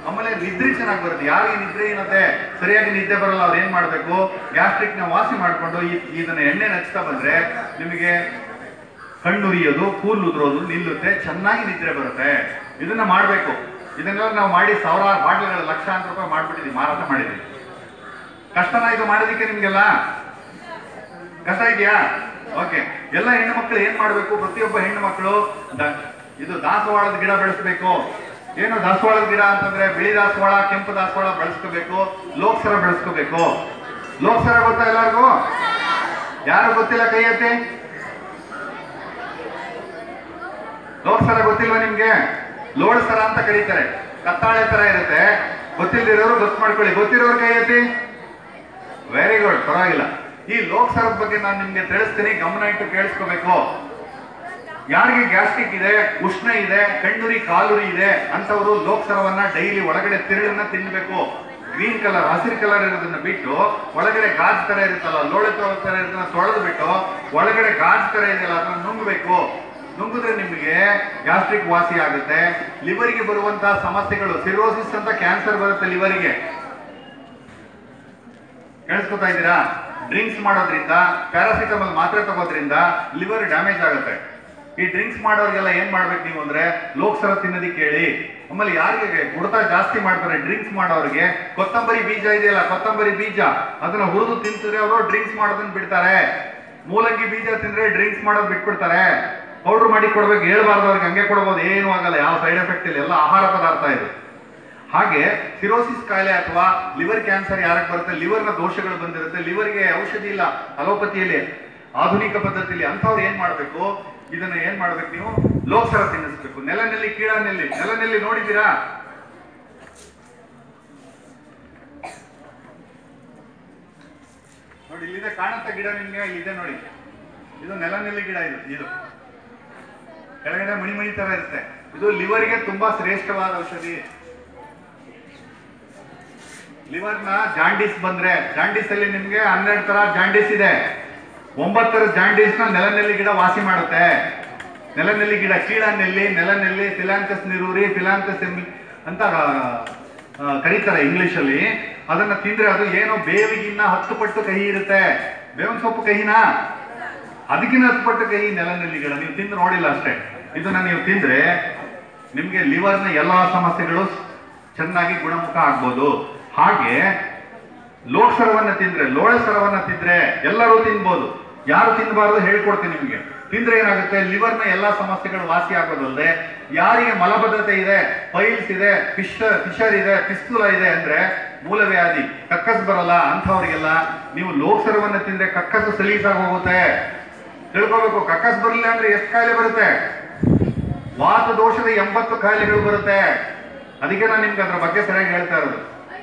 ಆಮೇಲೆ ನಿದ್ರೆ ಚೆನ್ನಾಗಿ ಬರುತ್ತೆ. ಯಾರಿಗೆ ನಿದ್ರೆ ಏನತ್ತೆ, ಸರಿಯಾಗಿ ನಿದ್ದೆ ಬರಲ್ಲ, ಅವ್ರು ಏನ್ ಮಾಡ್ಬೇಕು, ಗ್ಯಾಸ್ಟ್ರಿಕ್ ನ ವಾಸಿ ಮಾಡ್ಕೊಂಡು ಇದನ್ನ ಎಣ್ಣೆ ಹಚ್ತಾ ಬಂದ್ರೆ ನಿಮಗೆ ಕಣ್ಣುರಿಯೋದು, ಕೂದಲು ಉದುರೋದು ನಿಲ್ಲುತ್ತೆ, ಚೆನ್ನಾಗಿ ನಿದ್ರೆ ಬರುತ್ತೆ. ಇದನ್ನ ಮಾಡ್ಬೇಕು. ಇದನ್ನೆಲ್ಲ ನಾವು ಮಾಡಿ ಸಾವಿರಾರು ಬಾಟ್ಲಿಗಳ ಲಕ್ಷಾಂತರ ರೂಪಾಯಿ ಮಾಡ್ಬಿಟ್ಟಿದ್ವಿ, ಮಾರಾಟ ಮಾಡಿದ್ವಿ. ಕಷ್ಟನ ಇದು ಮಾಡೋದಿಕ್ಕೆ? ನಿಮ್ಗೆಲ್ಲ ಕಷ್ಟ ಇದೆಯಾ? ಓಕೆ. ಎಲ್ಲ ಹೆಣ್ಣು ಮಕ್ಕಳು ಏನ್ ಮಾಡ್ಬೇಕು, ಪ್ರತಿಯೊಬ್ಬ ಹೆಣ್ಣು ಮಕ್ಕಳು ಇದು ದಾಸವಾಳದ ಗಿಡ ಬೆಳೆಸ್ಬೇಕು. ಏನು ದಾಸವಾಳದ ಗಿಡ ಅಂತಂದ್ರೆ ಬಿಳಿ ದಾಸವಾಳ, ಕೆಂಪು ದಾಸವಾಳ ಬೆಳೆಸ್ಕೋಬೇಕು, ಲೋಕಸರ ಬೆಳೆಸ್ಕೋಬೇಕು. ಲೋಕಸರ ಗೊತ್ತಾ ಎಲ್ಲರಿಗೂ? ಯಾರು ಗೊತ್ತಿಲ್ಲ ಕೈ ಎತ್ತಿ. ಲೋಕಸರ ಗೊತ್ತಿಲ್ವಾ ನಿಮ್ಗೆ? ಲೋಡ್ ಸರ ಅಂತ ಕರೀತಾರೆ, ಕತ್ತಾಳೆ ತರ ಇರುತ್ತೆ. ಗೊತ್ತಿಲ್ದಿರೋರು ಗೊತ್ತು ಮಾಡ್ಕೊಳ್ಳಿ, ಗೊತ್ತಿರೋರು ಕೈ ಎತ್ತಿ. ವೆರಿ ಗುಡ್, ಪರವಾಗಿಲ್ಲ. ಈ ಲೋಕಸರದ ಬಗ್ಗೆ ನಾನು ನಿಮ್ಗೆ ತಿಳಿಸ್ತೀನಿ, ಗಮನ ಇಟ್ಟು ಕೇಳಿಸ್ಕೋಬೇಕು. ಯಾರಿಗೆ ಗ್ಯಾಸ್ಟ್ರಿಕ್ ಇದೆ, ಉಷ್ಣ ಇದೆ, ಕಣ್ಣುರಿ ಕಾಲುರಿ ಇದೆ ಅಂತವರು ಲೋಕಸರವನ್ನ ಡೈಲಿ ಒಳಗಡೆ ತಿರುಳನ್ನ ತಿನ್ಬೇಕು. ಗ್ರೀನ್ ಕಲರ್, ಹಸಿರು ಕಲರ್ ಇರೋದನ್ನ ಬಿಟ್ಟು ಒಳಗಡೆ ಗಾಜ್ ತರ ಇರುತ್ತಲ್ಲ, ಲೋಳೆ ತರ ಇರೋದನ್ನ ತೊಳೆದು ಬಿಟ್ಟು ಒಳಗಡೆ ಗಾಜ್ ತರ ಇದೆಯಲ್ಲ ಅದನ್ನ ನುಂಗಬೇಕು. ನುಂಗಿದ್ರೆ ನಿಮಗೆ ಗ್ಯಾಸ್ಟ್ರಿಕ್ ವಾಸಿ ಆಗುತ್ತೆ. ಲಿವರ್ಗೆ ಬರುವಂತಹ ಸಮಸ್ಯೆಗಳು, ಸಿರೋಸಿಸ್ ಅಂತ ಕ್ಯಾನ್ಸರ್ ಬರುತ್ತೆ ಲಿವರ್ಗೆ. ಕೇಳಿಸ್ಕೊತಾ ಇದ್ದೀರಾ? ಡ್ರಿಂಕ್ಸ್ ಮಾಡೋದ್ರಿಂದ, ಪ್ಯಾರಾಸಿಟಮಲ್ ಮಾತ್ರೆ ತಗೋದ್ರಿಂದ ಲಿವರ್ ಡ್ಯಾಮೇಜ್ ಆಗುತ್ತೆ. ಈ ಡ್ರಿಂಕ್ಸ್ ಮಾಡೋರಿಗೆಲ್ಲ ಏನ್ ಮಾಡ್ಬೇಕು ನೀವು ಅಂದ್ರೆ ಲೋಕಸರ ತಿನ್ನೋದಿಕ್ಕೆ ಹೇಳಿ. ಆಮೇಲೆ ಯಾರಿಗೆ ಗುಡ್ತ ಜಾಸ್ತಿ ಮಾಡ್ತಾರೆ ಡ್ರಿಂಕ್ಸ್ ಮಾಡೋರಿಗೆ, ಕೊತ್ತಂಬರಿ ಬೀಜ ಇದೆಯಲ್ಲ, ಕೊತ್ತಂಬರಿ ಬೀಜ ಅದನ್ನ ಹುರಿದು ತಿನ್ಸಿದ್ರೆ ಅವರು ಡ್ರಿಂಕ್ಸ್ ಮಾಡೋದನ್ನ ಬಿಡ್ತಾರೆ. ಮೂಲಂಗಿ ಬೀಜ ತಿಂದ್ರೆ ಡ್ರಿಂಕ್ಸ್ ಮಾಡೋದು ಬಿಟ್ಬಿಡ್ತಾರೆ. ಪೌಡರ್ ಮಾಡಿ ಕೊಡ್ಬೇಕು, ಹೇಳ್ಬಾರ್ದು ಅವ್ರಿಗೆ, ಹಂಗೆ ಕೊಡ್ಬೋದು, ಏನೂ ಆಗಲ್ಲ, ಯಾವ ಸೈಡ್ ಎಫೆಕ್ಟ್ ಇಲ್ಲ, ಎಲ್ಲ ಆಹಾರ ಪದಾರ್ಥ ಇದು. ಹಾಗೆ ಸಿರೋಸಿಸ್ ಕಾಯಿಲೆ ಅಥವಾ ಲಿವರ್ ಕ್ಯಾನ್ಸರ್ ಯಾರಿಗೆ ಬರುತ್ತೆ, ಲಿವರ್ನ ದೋಷಗಳು ಬಂದಿರುತ್ತೆ, ಲಿವರ್ಗೆ ಔಷಧಿ ಇಲ್ಲ ಅಲೋಪತಿಯಲ್ಲಿ, ಆಧುನಿಕ ಪದ್ಧತಿಯಲ್ಲಿ, ಅಂಥವ್ರು ಏನ್ ಮಾಡ್ಬೇಕು, ಇದನ್ನ ಏನ್ ಮಾಡ್ಬೇಕು ನೀವು, ಲೋಕಸರ ತಿನ್ನಿಸ್ಬೇಕು. ನೆಲನೆಲ್ಲಿ, ಕೀಳನೆಲ್ಲಿ. ನೆಲನೆಲ್ಲಿ ನೋಡಿದ್ದೀರಾ? ನೋಡಿ ಇಲ್ಲಿದೆ, ಕಾಣುತ್ತೆ ಗಿಡ ನಿಮ್ಗೆ, ಇಲ್ಲಿದೆ ನೋಡಿ. ಇದು ನೆಲನೆಲ್ಲಿ ಗಿಡ. ಇದು ಕೆಳಗಡೆ ಮಣಿ ತರ ಇರುತ್ತೆ. ಇದು ಲಿವರ್ಗೆ ತುಂಬಾ ಶ್ರೇಷ್ಠವಾದ ಔಷಧಿ. ಲಿವರ್ನ ಜಾಂಡೀಸ್ ಬಂದ್ರೆ, ಜಾಂಡೀಸ್ ಅಲ್ಲಿ ನಿಮ್ಗೆ 12 ತರ ಜಾಂಡೀಸ್ ಇದೆ. 9ರ ಜಾಂಡೀಸ್ನ ನೆಲನೆಲ್ಲಿ ಗಿಡ ವಾಸಿ ಮಾಡುತ್ತೆ. ನೆಲನೆಲ್ಲಿ ಗಿಡ, ಕೀಳನೆಲ್ಲಿ, ನೆಲನೆಲ್ಲಿ, ಫಿಲಾಂಥಸ್ ನಿರೂರಿ, ಫಿಲಾಂಥಸ್ ಅಂತ ಕರೀತಾರೆ ಇಂಗ್ಲಿಷಲ್ಲಿ. ಅದನ್ನ ತಿಂದ್ರೆ ಅದು ಏನೋ ಬೇವಿಗಿನ್ನ 10 ಪಟ್ಟು ಕಹಿ ಇರುತ್ತೆ. ಬೇವಿನ ಸೊಪ್ಪು ಕಹಿನಾ? ಅದಕ್ಕಿಂತ 10 ಪಟ್ಟು ಕಹಿ ನೆಲನೆಲ್ಲಿ ಗಿಡ. ನೀವು ತಿಂದು ನೋಡಿಲ್ಲ ಅಷ್ಟೇ. ಇದನ್ನ ನೀವು ತಿಂದ್ರೆ ನಿಮ್ಗೆ ಲಿವರ್ನ ಎಲ್ಲಾ ಸಮಸ್ಯೆಗಳು ಚೆನ್ನಾಗಿ ಗುಣಮುಖ ಆಗ್ಬೋದು. ಹಾಗೆ ಲೋಕಸರವನ್ನ ತಿಂದ್ರೆ, ಲೋಳೆ ಸರವನ್ನ ತಿಂದ್ರೆ ಎಲ್ಲರೂ ತಿನ್ಬೋದು. ಯಾರು ತಿನ್ನಬಾರದು ಹೇಳ್ಕೊಡ್ತೀನಿ ನಿಮ್ಗೆ. ತಿಂದ್ರೆ ಏನಾಗುತ್ತೆ, ಲಿವರ್ನ ಎಲ್ಲಾ ಸಮಸ್ಯೆಗಳು ವಾಸಿ ಆಗೋದಲ್ಲದೆ ಯಾರಿಗೆ ಮಲಬದ್ಧತೆ ಇದೆ, ಪೈಲ್ಸ್ ಇದೆ, ಫಿಶರ್ ಇದೆ, ಪಿಸ್ತೂಲ ಇದೆ ಅಂದ್ರೆ ಮೂಲವ್ಯಾಧಿ, ಕಕ್ಕಸ್ ಬರಲ್ಲ ಅಂಥವ್ರಿಗೆಲ್ಲ ನೀವು ಲೋಕಸರವನ್ನ ತಿಂದ್ರೆ ಕಕ್ಕಸು ಸಲೀಸಾಗಿ ಹೋಗುತ್ತೆ. ತಿಳ್ಕೋಬೇಕು. ಕಕ್ಕಸ್ ಬರಲಿಲ್ಲ ಅಂದ್ರೆ ಎಷ್ಟು ಕಾಯಿಲೆ ಬರುತ್ತೆ? ವಾತ ದೋಷದ 80 ಕಾಯಿಲೆಗಳು ಬರುತ್ತೆ. ಅದಕ್ಕೆ ನಾನು ನಿಮ್ಗೆ ಅದ್ರ ಬಗ್ಗೆ ಸರಿಯಾಗಿ ಹೇಳ್ತಾ ಇರೋದು.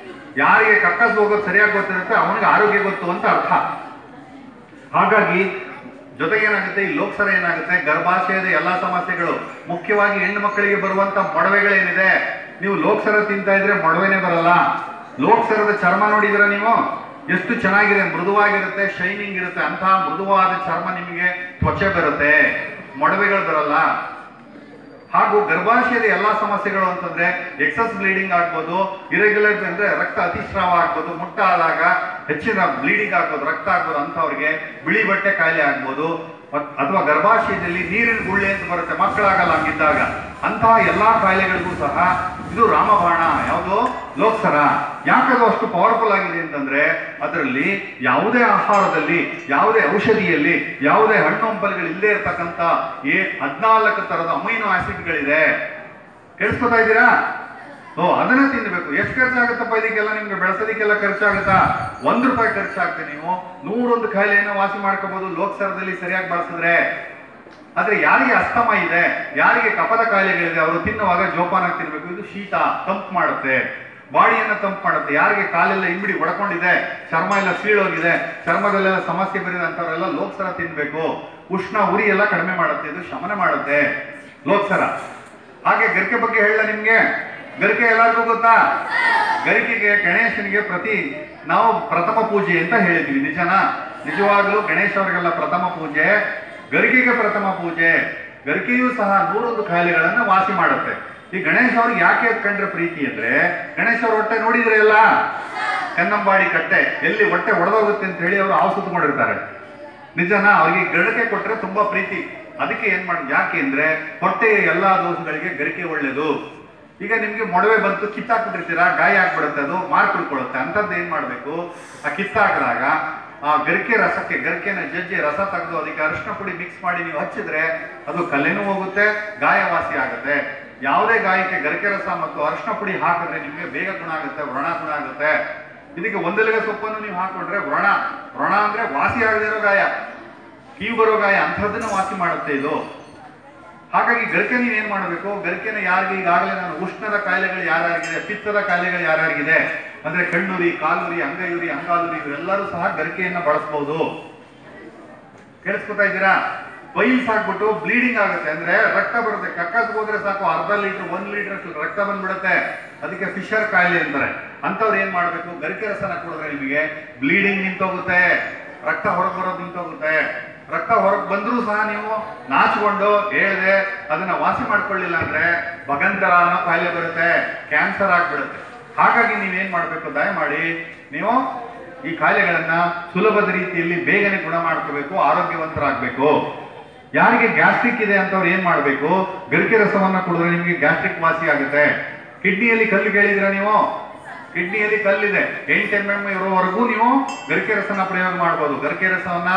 ಯಾರಿಗೆ ಕಕ್ಕಸ್ ಹೋಗೋದು ಸರಿಯಾಗಿ ಗೊತ್ತಿರುತ್ತೆ ಅವನಿಗೆ ಆರೋಗ್ಯ ಗೊತ್ತು ಅಂತ ಅರ್ಥ. ಹಾಗಾಗಿ ಜೊತೆಗೆ ಏನಾಗುತ್ತೆ, ಈ ಲೋಕಸರ ಏನಾಗುತ್ತೆ, ಗರ್ಭಾಶಯದ ಎಲ್ಲಾ ಸಮಸ್ಯೆಗಳು, ಮುಖ್ಯವಾಗಿ ಹೆಣ್ಣು ಮಕ್ಕಳಿಗೆ ಬರುವಂತ ಮೊಡವೆಗಳೇನಿದೆ, ನೀವು ಲೋಕಸರ ತಿಂತಾ ಇದ್ರೆ ಮೊಡವೆನೇ ಬರಲ್ಲ. ಲೋಕಸರದ ಚರ್ಮ ನೋಡಿದ್ರೆ ನೀವು ಎಷ್ಟು ಚೆನ್ನಾಗಿದೆ, ಮೃದುವಾಗಿರುತ್ತೆ, ಶೈನಿಂಗ್ ಇರುತ್ತೆ. ಅಂತಹ ಮೃದುವಾದ ಚರ್ಮ ನಿಮಗೆ ತ್ವಚೆ ಬರುತ್ತೆ, ಮೊಡವೆಗಳು ಬರಲ್ಲ. ಹಾಗೂ ಗರ್ಭಾಶಯದ ಎಲ್ಲಾ ಸಮಸ್ಯೆಗಳು ಅಂತಂದ್ರೆ ಎಕ್ಸಸ್ ಬ್ಲೀಡಿಂಗ್ ಆಗ್ಬೋದು, ಇರೆಗ್ಯುಲರ್ ಅಂದ್ರೆ ರಕ್ತ ಅತಿಸ್ರಾವ ಆಗ್ಬೋದು, ಮುಟ್ಟ ಆದಾಗ ಹೆಚ್ಚಿನ ಬ್ಲೀಡಿಂಗ್ ಆಗ್ಬೋದು, ರಕ್ತ ಆಗ್ಬೋದು, ಅಂತವ್ರಿಗೆ ಬಿಳಿ ಬಟ್ಟೆ ಕಾಯಿಲೆ ಆಗ್ಬೋದು, ಅಥವಾ ಗರ್ಭಾಶಯದಲ್ಲಿ ನೀರಿನ ಗುಳ್ಳೆ ಅಂತ ಬರುತ್ತೆ, ಮಕ್ಕಳಾಗಲ್ಲ ಹಂಗಿದ್ದಾಗ. ಅಂತಹ ಎಲ್ಲಾ ಕಾಯಿಲೆಗಳಿಗೂ ಸಹ ಇದು ರಾಮಬಾಣ. ಯಾವುದು? ಲೋಕಸರ. ಯಾಕದು ಅಷ್ಟು ಪವರ್ಫುಲ್ ಆಗಿದೆ ಅಂತಂದ್ರೆ ಅದರಲ್ಲಿ ಯಾವುದೇ ಆಹಾರದಲ್ಲಿ, ಯಾವುದೇ ಔಷಧಿಯಲ್ಲಿ, ಯಾವುದೇ ಹಣ್ಣು ಹಂಪಲುಗಳು ಇಲ್ಲದೆ ಇರತಕ್ಕಂತ 14 ತರದ ಅಮೈನೋ ಆಸಿಡ್ಗಳಿದೆ. ಕೇಳಿಸ್ಕೊತಾ ಇದ್ದೀರಾ? ಅದನ್ನ ತಿನ್ಬೇಕು. ಎಷ್ಟು ಖರ್ಚಾಗುತ್ತಪ್ಪ ಇದಕ್ಕೆಲ್ಲ? ನಿಮ್ಗೆ ಬೆಳೆಸೋದಕ್ಕೆಲ್ಲ ಖರ್ಚಾಗುತ್ತಾ? ₹1 ಖರ್ಚಾಗುತ್ತೆ. ನೀವು 101 ಕಾಯಿಲೆಯನ್ನು ವಾಸಿ ಮಾಡ್ಕೋಬಹುದು ಲೋಕಸರದಲ್ಲಿ ಸರಿಯಾಗಿ ಬಳಸಿದ್ರೆ. ಆದ್ರೆ ಯಾರಿಗೆ ಅಸ್ತಮ ಇದೆ, ಯಾರಿಗೆ ಕಫದ ಕಾಯಿಲೆಗಳಿದೆ, ಅವರು ತಿನ್ನುವಾಗ ಜೋಪಾನ ತಿನ್ಬೇಕು. ಇದು ಶೀತ ತಂಪು ಮಾಡುತ್ತೆ, ಬಾಡಿಯನ್ನ ತಂಪು ಮಾಡುತ್ತೆ. ಯಾರಿಗೆ ಕಾಲೆಲ್ಲ ಇಂಬಿಡಿ ಒಡ್ಕೊಂಡಿದೆ, ಚರ್ಮ ಎಲ್ಲ ಸೀಳೋಗಿದೆ, ಚರ್ಮದಲ್ಲೆಲ್ಲ ಸಮಸ್ಯೆ ಬರಿದೆ ಅಂತವರೆಲ್ಲ ಲೋಕಸರ ತಿನ್ಬೇಕು. ಉಷ್ಣ ಉರಿ ಎಲ್ಲ ಕಡಿಮೆ ಮಾಡುತ್ತೆ, ಇದು ಶಮನ ಮಾಡುತ್ತೆ ಲೋಕಸರ. ಹಾಗೆ ಗರಿಕೆ ಬಗ್ಗೆ ಹೇಳ ನಿಮ್ಗೆ. ಗರಿಕೆ ಎಲ್ಲರಿಗೂ ಗೊತ್ತಾ? ಗರಿಕೆಗೆ, ಗಣೇಶನಿಗೆ ನಾವು ಪ್ರಥಮ ಪೂಜೆ ಅಂತ ಹೇಳಿದ್ವಿ. ನಿಜನಾ? ನಿಜವಾಗ್ಲೂ ಗಣೇಶ ಅವರಿಗೆಲ್ಲ ಪ್ರಥಮ ಪೂಜೆ, ಗರಿಕೆಗೆ ಪ್ರಥಮ ಪೂಜೆ. ಗರಿಕೆಯೂ ಸಹ 101 ಕಾಯಿಲೆಗಳನ್ನ ವಾಸಿ ಮಾಡುತ್ತೆ. ಈ ಗಣೇಶ ಅವ್ರಿಗೆ ಯಾಕೆ ಕಂಡ್ರೆ ಪ್ರೀತಿ ಅಂದ್ರೆ, ಗಣೇಶ ಅವ್ರ ಹೊಟ್ಟೆ ನೋಡಿದ್ರೆ ಎಲ್ಲ ಕನ್ನಂಬಾಡಿ ಕಟ್ಟೆ, ಎಲ್ಲಿ ಹೊಟ್ಟೆ ಒಡೆದೋಗುತ್ತೆ ಅಂತ ಹೇಳಿ ಅವರು ಹಾವು ಸುತ್ತಕೊಂಡಿರ್ತಾರೆ. ನಿಜನಾ? ಅವ್ರಿಗೆ ಗರಿಕೆ ಕೊಟ್ರೆ ತುಂಬಾ ಪ್ರೀತಿ. ಅದಕ್ಕೆ ಏನ್ ಮಾಡಿ, ಯಾಕೆ ಅಂದ್ರೆ ಹೊಟ್ಟೆಯ ಎಲ್ಲಾ ದೋಷಗಳಿಗೆ ಗರಿಕೆ ಒಳ್ಳೇದು. ಈಗ ನಿಮ್ಗೆ ಮೊಡವೆ ಬಂತು, ಕಿತ್ತಾಕ್ಬಿಟ್ಟಿರ್ತೀರಾ, ಗಾಯ ಆಗ್ಬಿಡುತ್ತೆ, ಅದು ಮಾರ್ಕ್ ಉಳ್ಕೊಳ್ಳುತ್ತೆ. ಅಂತದ್ದು ಏನ್ ಮಾಡ್ಬೇಕು, ಆ ಕಿತ್ತಾಕಿದಾಗ ಆ ಗರಿಕೆ ರಸಕ್ಕೆ, ಗರಿಕೆನ ಜಜ್ಜಿ ರಸ ತೆಗೆದು ಅದಕ್ಕೆ ಅರಿಶಿನ ಪುಡಿ ಮಿಕ್ಸ್ ಮಾಡಿ ನೀವು ಹಚ್ಚಿದ್ರೆ ಅದು ಕಲೆನೂ ಹೋಗುತ್ತೆ, ಗಾಯವಾಸಿ ಆಗುತ್ತೆ. ಯಾವುದೇ ಗಾಯಕ್ಕೆ ಗರಿಕೆ ರಸ ಮತ್ತು ಅರಿಶಿನ ಪುಡಿ ಹಾಕಿದ್ರೆ ನಿಮ್ಗೆ ಬೇಗ ಗುಣ ಆಗುತ್ತೆ, ವ್ರಣ ಗುಣ ಆಗುತ್ತೆ. ಇದಕ್ಕೆ ಒಂದೆಲೆಗೆ ಸೊಪ್ಪನ್ನು ನೀವು ಹಾಕೊಂಡ್ರೆ ವ್ರಣ ಅಂದ್ರೆ ವಾಸಿ ಆಗದಿರೋ ಗಾಯ, ಕೀವು ಬರೋ ಗಾಯ, ಅಂಥದ್ದನ್ನ ವಾಸಿ ಮಾಡುತ್ತೆ ಇದು. ಹಾಗಾಗಿ ಗರಿಕೆ ನೀವೇನ್ ಮಾಡಬೇಕು, ಗರಿಕೆನ ಯಾರಿಗೆ ಈಗಾಗಲೇ ನಾನು ಉಷ್ಣದ ಕಾಯಿಲೆಗಳು ಯಾರ್ಯಾರಿಗಿದೆ, ಪಿತ್ತದ ಕಾಯಿಲೆಗಳು ಯಾರ್ಯಾರಿಗಿದೆ ಅಂದ್ರೆ ಕಣ್ಣುರಿ, ಕಾಲುರಿ, ಅಂಗೈಯುರಿ, ಅಂಗಾಲುರಿ, ಇವರೆಲ್ಲರೂ ಸಹ ಗರಿಕೆಯನ್ನ ಬಳಸಬಹುದು. ಕೇಳಿಸ್ಕೊತಾ ಇದ್ದೀರಾ? ಪೈಲ್ಸ್ ಹಾಕ್ಬಿಟ್ಟು ಬ್ಲೀಡಿಂಗ್ ಆಗುತ್ತೆ ಅಂದ್ರೆ ರಕ್ತ ಬರುತ್ತೆ, ಕಕ್ಕಸ್ ಹೋದ್ರೆ ಸಾಕು ಅರ್ಧ ಲೀಟರ್ 1 ಲೀಟರ್ ರಕ್ತ ಬಂದ್ಬಿಡುತ್ತೆ. ಅದಕ್ಕೆ ಫಿಶರ್ ಕಾಯಿಲೆ ಅಂತಾರೆ. ಅಂತವ್ರು ಏನ್ ಮಾಡ್ಬೇಕು, ಗರಿಕೆ ರಸನ ಕುಡಿದ್ರೆ ನಿಮಗೆ ಬ್ಲೀಡಿಂಗ್ ನಿಂತೋಗುತ್ತೆ, ರಕ್ತ ಹೊರಗೆ ಬರೋದು ನಿಂತೋಗುತ್ತೆ. ರಕ್ತ ಹೊರಗೆ ಬಂದ್ರೂ ಸಹ ನೀವು ನಾಚಿಕೊಂಡು ಹೇಳ್ದೆ ಅದನ್ನ ವಾಸಿ ಮಾಡ್ಕೊಳ್ಳಿಲ್ಲ ಅಂದ್ರೆ ಭಗಂತರ ಅನ್ನೋ ಕಾಯಿಲೆ ಬರುತ್ತೆ, ಕ್ಯಾನ್ಸರ್ ಆಗ್ಬಿಡುತ್ತೆ. ಹಾಗಾಗಿ ನೀವೇನ್ ಮಾಡ್ಬೇಕು, ದಯಮಾಡಿ ನೀವು ಈ ಕಾಯಿಲೆಗಳನ್ನ ಸುಲಭದ ರೀತಿಯಲ್ಲಿ ಬೇಗನೆ ಗುಣ ಮಾಡ್ಕೋಬೇಕು, ಆರೋಗ್ಯವಂತರಾಗಬೇಕು. ಯಾರಿಗೆ ಗ್ಯಾಸ್ಟ್ರಿಕ್ ಇದೆ ಅಂತವ್ರು ಏನ್ ಮಾಡ್ಬೇಕು, ಗರಿಕೆ ರಸವನ್ನ ಕುಡಿದ್ರೆ ನಿಮ್ಗೆ ಗ್ಯಾಸ್ಟ್ರಿಕ್ ವಾಸಿ ಆಗುತ್ತೆ. ಕಿಡ್ನಿಯಲ್ಲಿ ಕಲ್ಲು ಕೇಳಿದ್ರೆ ನೀವು, ಕಿಡ್ನಿಯಲ್ಲಿ ಕಲ್ಲಿದೆ 8 mm ಇರೋವರೆಗೂ ನೀವು ಗರಿಕೆ ರಸನ ಪ್ರಯೋಗ ಮಾಡ್ಬೋದು. ಗರಿಕೆ ರಸವನ್ನ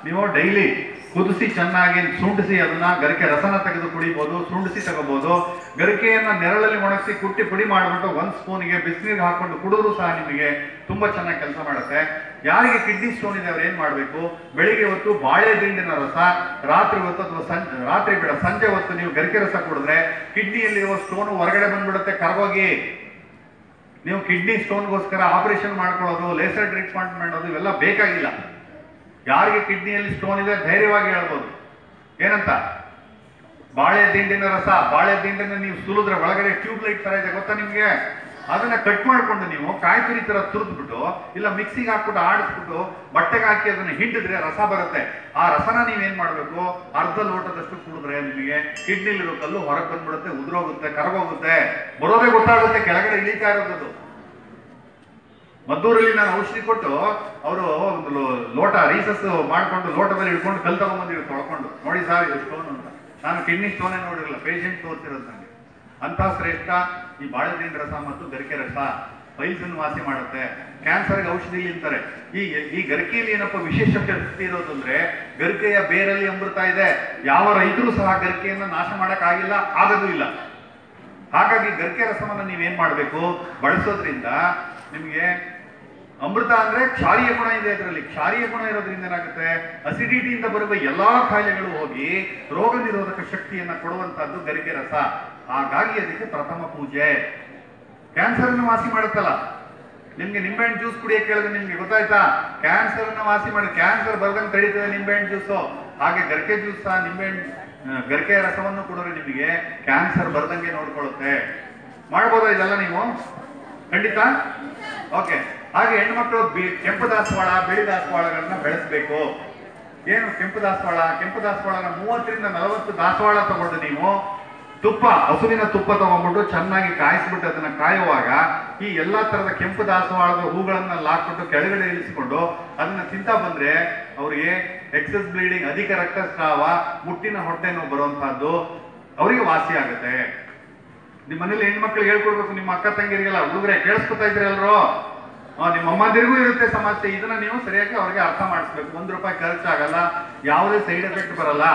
ನೀವು ಡೈಲಿ ಕುದಿಸಿ ಚೆನ್ನಾಗಿ ಸುಂಡಿಸಿ ಅದನ್ನ ಗರಿಕೆ ರಸನ ತೆಗೆದು ಕುಡಿಬಹುದು, ಸುಂಡಿಸಿ ತಗೋಬಹುದು. ಗರಿಕೆಯನ್ನ ನೆರಳಲ್ಲಿ ಒಣಗಿಸಿ ಕುಟ್ಟಿ ಪುಡಿ ಮಾಡಿಬಿಟ್ಟು 1 ಸ್ಪೂನ್ಗೆ ಬಿಸಿನೀರಿಗೆ ಹಾಕೊಂಡು ಕುಡಿದ್ರು ಸಹ ನಿಮಗೆ ತುಂಬಾ ಚೆನ್ನಾಗಿ ಕೆಲಸ ಮಾಡುತ್ತೆ. ಯಾರಿಗೆ ಕಿಡ್ನಿ ಸ್ಟೋನ್ ಇದೆ ಅವ್ರು ಏನ್ ಮಾಡ್ಬೇಕು, ಬೆಳಿಗ್ಗೆ ಹೊತ್ತು ಬಾಳೆ ದಿಂಡಿನ ರಸ, ರಾತ್ರಿ ಹೊತ್ತು ಅಥವಾ ರಾತ್ರಿ ಬೇಡ ಸಂಜೆ ಹೊತ್ತು ನೀವು ಗರಿಕೆ ರಸ ಕುಡಿದ್ರೆ ಕಿಡ್ನಿಯಲ್ಲಿರುವ ಸ್ಟೋನ್ ಹೊರಗಡೆ ಬಂದ್ಬಿಡುತ್ತೆ ಕರಗೋಗಿ. ನೀವು ಕಿಡ್ನಿ ಸ್ಟೋನ್ಗೋಸ್ಕರ ಆಪರೇಷನ್ ಮಾಡ್ಕೊಳ್ಳೋದು, ಲೇಸರ್ ಟ್ರೀಟ್ಮೆಂಟ್ ಮಾಡೋದು ಇವೆಲ್ಲ ಬೇಕಾಗಿಲ್ಲ. ಯಾರಿಗೆ ಕಿಡ್ನಿಯಲ್ಲಿ ಸ್ಟೋನ್ ಇದೆ ಧೈರ್ಯವಾಗಿ ಹೇಳ್ಬೋದು. ಏನಂತ, ಬಾಳೆ ದಿಂಡಿನ ರಸ, ಬಾಳೆ ದಿಂಡನ್ನ ನೀವು ಸುಲಿದ್ರೆ ಒಳಗಡೆ ಟ್ಯೂಬ್ ಲೈಟ್ ತರ ಇದೆ ಗೊತ್ತಾ ನಿಮ್ಗೆ, ಅದನ್ನ ಕಟ್ ಮಾಡ್ಕೊಂಡು ನೀವು ಕಾಯಿ ತುರಿ ತರ ತುರಿದ್ಬಿಟ್ಟು ಇಲ್ಲ ಮಿಕ್ಸಿಗೆ ಹಾಕ್ಬಿಟ್ಟು ಆಡಿಸ್ಬಿಟ್ಟು ಬಟ್ಟೆಗೆ ಹಾಕಿ ಅದನ್ನ ಹಿಂಡಿದ್ರೆ ರಸ ಬರುತ್ತೆ. ಆ ರಸನ ನೀವೇನ್ ಮಾಡ್ಬೇಕು, ಅರ್ಧ ಲೋಟದಷ್ಟು ಕುಡಿದ್ರೆ ನಿಮಗೆ ಕಿಡ್ನಿಲಿರೋ ಕಲ್ಲು ಹೊರಗೆ ಬಂದ್ಬಿಡುತ್ತೆ, ಉದುರೋಗುತ್ತೆ, ಕರಗೋಗುತ್ತೆ, ಬರೋದೇ ಗೊತ್ತಾಗುತ್ತೆ, ಕೆಳಗಡೆ ಇಳಿತಾ ಇರೋದು. ಮದ್ದೂರಲ್ಲಿ ನಾನು ಔಷಧಿ ಕೊಟ್ಟು ಅವರು ಒಂದು ಲೋಟ ರೀಸಸ್ ಮಾಡ್ಕೊಂಡು ಲೋಟದಲ್ಲಿ ಹಿಡ್ಕೊಂಡು ಕಲ್ ತಗೊಂಡ್ಬಂದಿರು ತೊಳ್ಕೊಂಡು, ನೋಡಿ ಸರ್ ಇದು ಸ್ಟೋನ್ ಅಂತ. ನಾನು ಕಿಡ್ನಿ ಸ್ಟೋನೇ ನೋಡಿರಲ್ಲ, ಪೇಷಂಟ್ ತೋರಿಸಿರೋದು ನನಗೆ. ಅಂತಹ ಶ್ರೇಷ್ಠ ಈ ಬಾಳೆಹಣ್ಣಿನ ರಸ ಮತ್ತು ಗರಿಕೆ ರಸ ಪೈಲ್ಸ್ ಅನ್ನು ವಾಸಿ ಮಾಡುತ್ತೆ, ಕ್ಯಾನ್ಸರ್ಗೆ ಔಷಧಿ ಅಂತಾರೆ. ಈ ಗರಿಕೆಯಲ್ಲಿ ಏನಪ್ಪ ವಿಶೇಷ ಶಕ್ತಿ ಇರೋದು ಅಂದ್ರೆ, ಗರಿಕೆಯ ಬೇರಲ್ಲಿ ಅಮೃತ ಇದೆ. ಯಾವ ರೈತರು ಸಹ ಗರಿಕೆಯನ್ನ ನಾಶ ಮಾಡಕ್ಕಾಗಿಲ್ಲ, ಆಗೋದು ಇಲ್ಲ. ಹಾಗಾಗಿ ಗರಿಕೆ ರಸವನ್ನ ನೀವೇನ್ ಮಾಡ್ಬೇಕು, ಬಳಸೋದ್ರಿಂದ ನಿಮಗೆ ಅಮೃತ ಅಂದ್ರೆ ಕ್ಷಾರೀಯ ಗುಣ ಇದೆ ಅದರಲ್ಲಿ. ಕ್ಷಾರೀಯ ಗುಣ ಇರೋದ್ರಿಂದ ಏನಾಗುತ್ತೆ, ಅಸಿಡಿಟಿಯಿಂದ ಬರುವ ಎಲ್ಲಾ ಕಾಯಿಲೆಗಳು ಹೋಗಿ ರೋಗ ನಿರೋಧಕ ಶಕ್ತಿಯನ್ನ ಕೊಡುವಂತಹದ್ದು ಗರಿಕೆ ರಸ. ಹಾಗಾಗಿ ಅದಕ್ಕೆ ಪ್ರಥಮ ಪೂಜೆ. ಕ್ಯಾನ್ಸರ್ ಅನ್ನು ವಾಸಿ ಮಾಡುತ್ತಲ್ಲ, ನಿಮ್ಗೆ ನಿಂಬೆಹಣ್ಣು ಜ್ಯೂಸ್ ಕುಡಿಯಕ್ಕೆ ಹೇಳಿದ್ರೆ ನಿಮ್ಗೆ ಗೊತ್ತಾಯ್ತಾ, ಕ್ಯಾನ್ಸರ್ ಅನ್ನ ವಾಸಿ ಮಾಡಿ, ಕ್ಯಾನ್ಸರ್ ಬರ್ದಂಗೆ ತಡೀತದೆ ನಿಂಬೆಹಣ್ಣು ಜ್ಯೂಸು. ಹಾಗೆ ಗರಿಕೆ ಜ್ಯೂಸ್ ಸಹ ಗರಿಕೆ ರಸವನ್ನು ಕೊಡೋರು ನಿಮಗೆ ಕ್ಯಾನ್ಸರ್ ಬರ್ದಂಗೆ ನೋಡ್ಕೊಳ್ಳುತ್ತೆ. ಮಾಡ್ಬೋದಾ ಇದೆಲ್ಲ ನೀವು? ಖಂಡಿತ. ಓಕೆ. ಹಾಗೆ ಹೆಣ್ಮಕ್ಳು ಕೆಂಪು ದಾಸವಾಳ, ಬಿಳಿ ದಾಸವಾಳಗಳನ್ನ ಬೆಳೆಸಬೇಕು. ಏನು ಕೆಂಪು ದಾಸವಾಳ? ಕೆಂಪು ದಾಸವಾಳನ 30 ರಿಂದ 40 ದಾಸವಾಳ ತಗೊಂಡು ನೀವು ತುಪ್ಪ, ಹಸುವಿನ ತುಪ್ಪ ತಗೊಂಡ್ಬಿಟ್ಟು ಚೆನ್ನಾಗಿ ಕಾಯಿಸ್ಬಿಟ್ಟು ಅದನ್ನ ಕಾಯುವಾಗ ಈ ಎಲ್ಲಾ ತರದ ಕೆಂಪು ದಾಸವಾಳದ ಹೂಗಳನ್ನ ಹಾಕ್ಬಿಟ್ಟು ಕೆಳಗಡೆ ಇಳಿಸಿಕೊಂಡು ಅದನ್ನ ತಿಂತಾ ಬಂದ್ರೆ ಅವರಿಗೆ ಎಕ್ಸೆಸ್ ಬ್ಲೀಡಿಂಗ್, ಅಧಿಕ ರಕ್ತಸ್ರಾವ, ಮುಟ್ಟಿನ ಹೊಟ್ಟೆ ನೋವು ಬರುವಂತಹದ್ದು ಅವರಿಗೆ ವಾಸಿ ಆಗುತ್ತೆ. ನಿಮ್ಮ ಮನೇಲಿ ಹೆಣ್ಮಕ್ಳಿಗೆ ಹೇಳ್ಕೊಡ್ಬೇಕು, ನಿಮ್ಮ ಅಕ್ಕ ತಂಗಿರಿಗೆಲ್ಲ, ಹುಡುಗರೆ ಕೇಳಿಸ್ಕೊತಾ ಇದ್ರಿ ಎಲ್ರು, ನಿಮ್ಮ ಅಮ್ಮಂದಿರಿಗೂ ಇರುತ್ತೆ ಸಮಸ್ಯೆ. ಇದನ್ನ ನೀವು ಸರಿಯಾಗಿ ಅವ್ರಿಗೆ ಅರ್ಥ ಮಾಡಿಸ್ಬೇಕು. 1 ರೂಪಾಯಿ ಖರ್ಚಾಗಲ್ಲ, ಯಾವುದೇ ಸೈಡ್ ಎಫೆಕ್ಟ್ ಬರಲ್ಲ.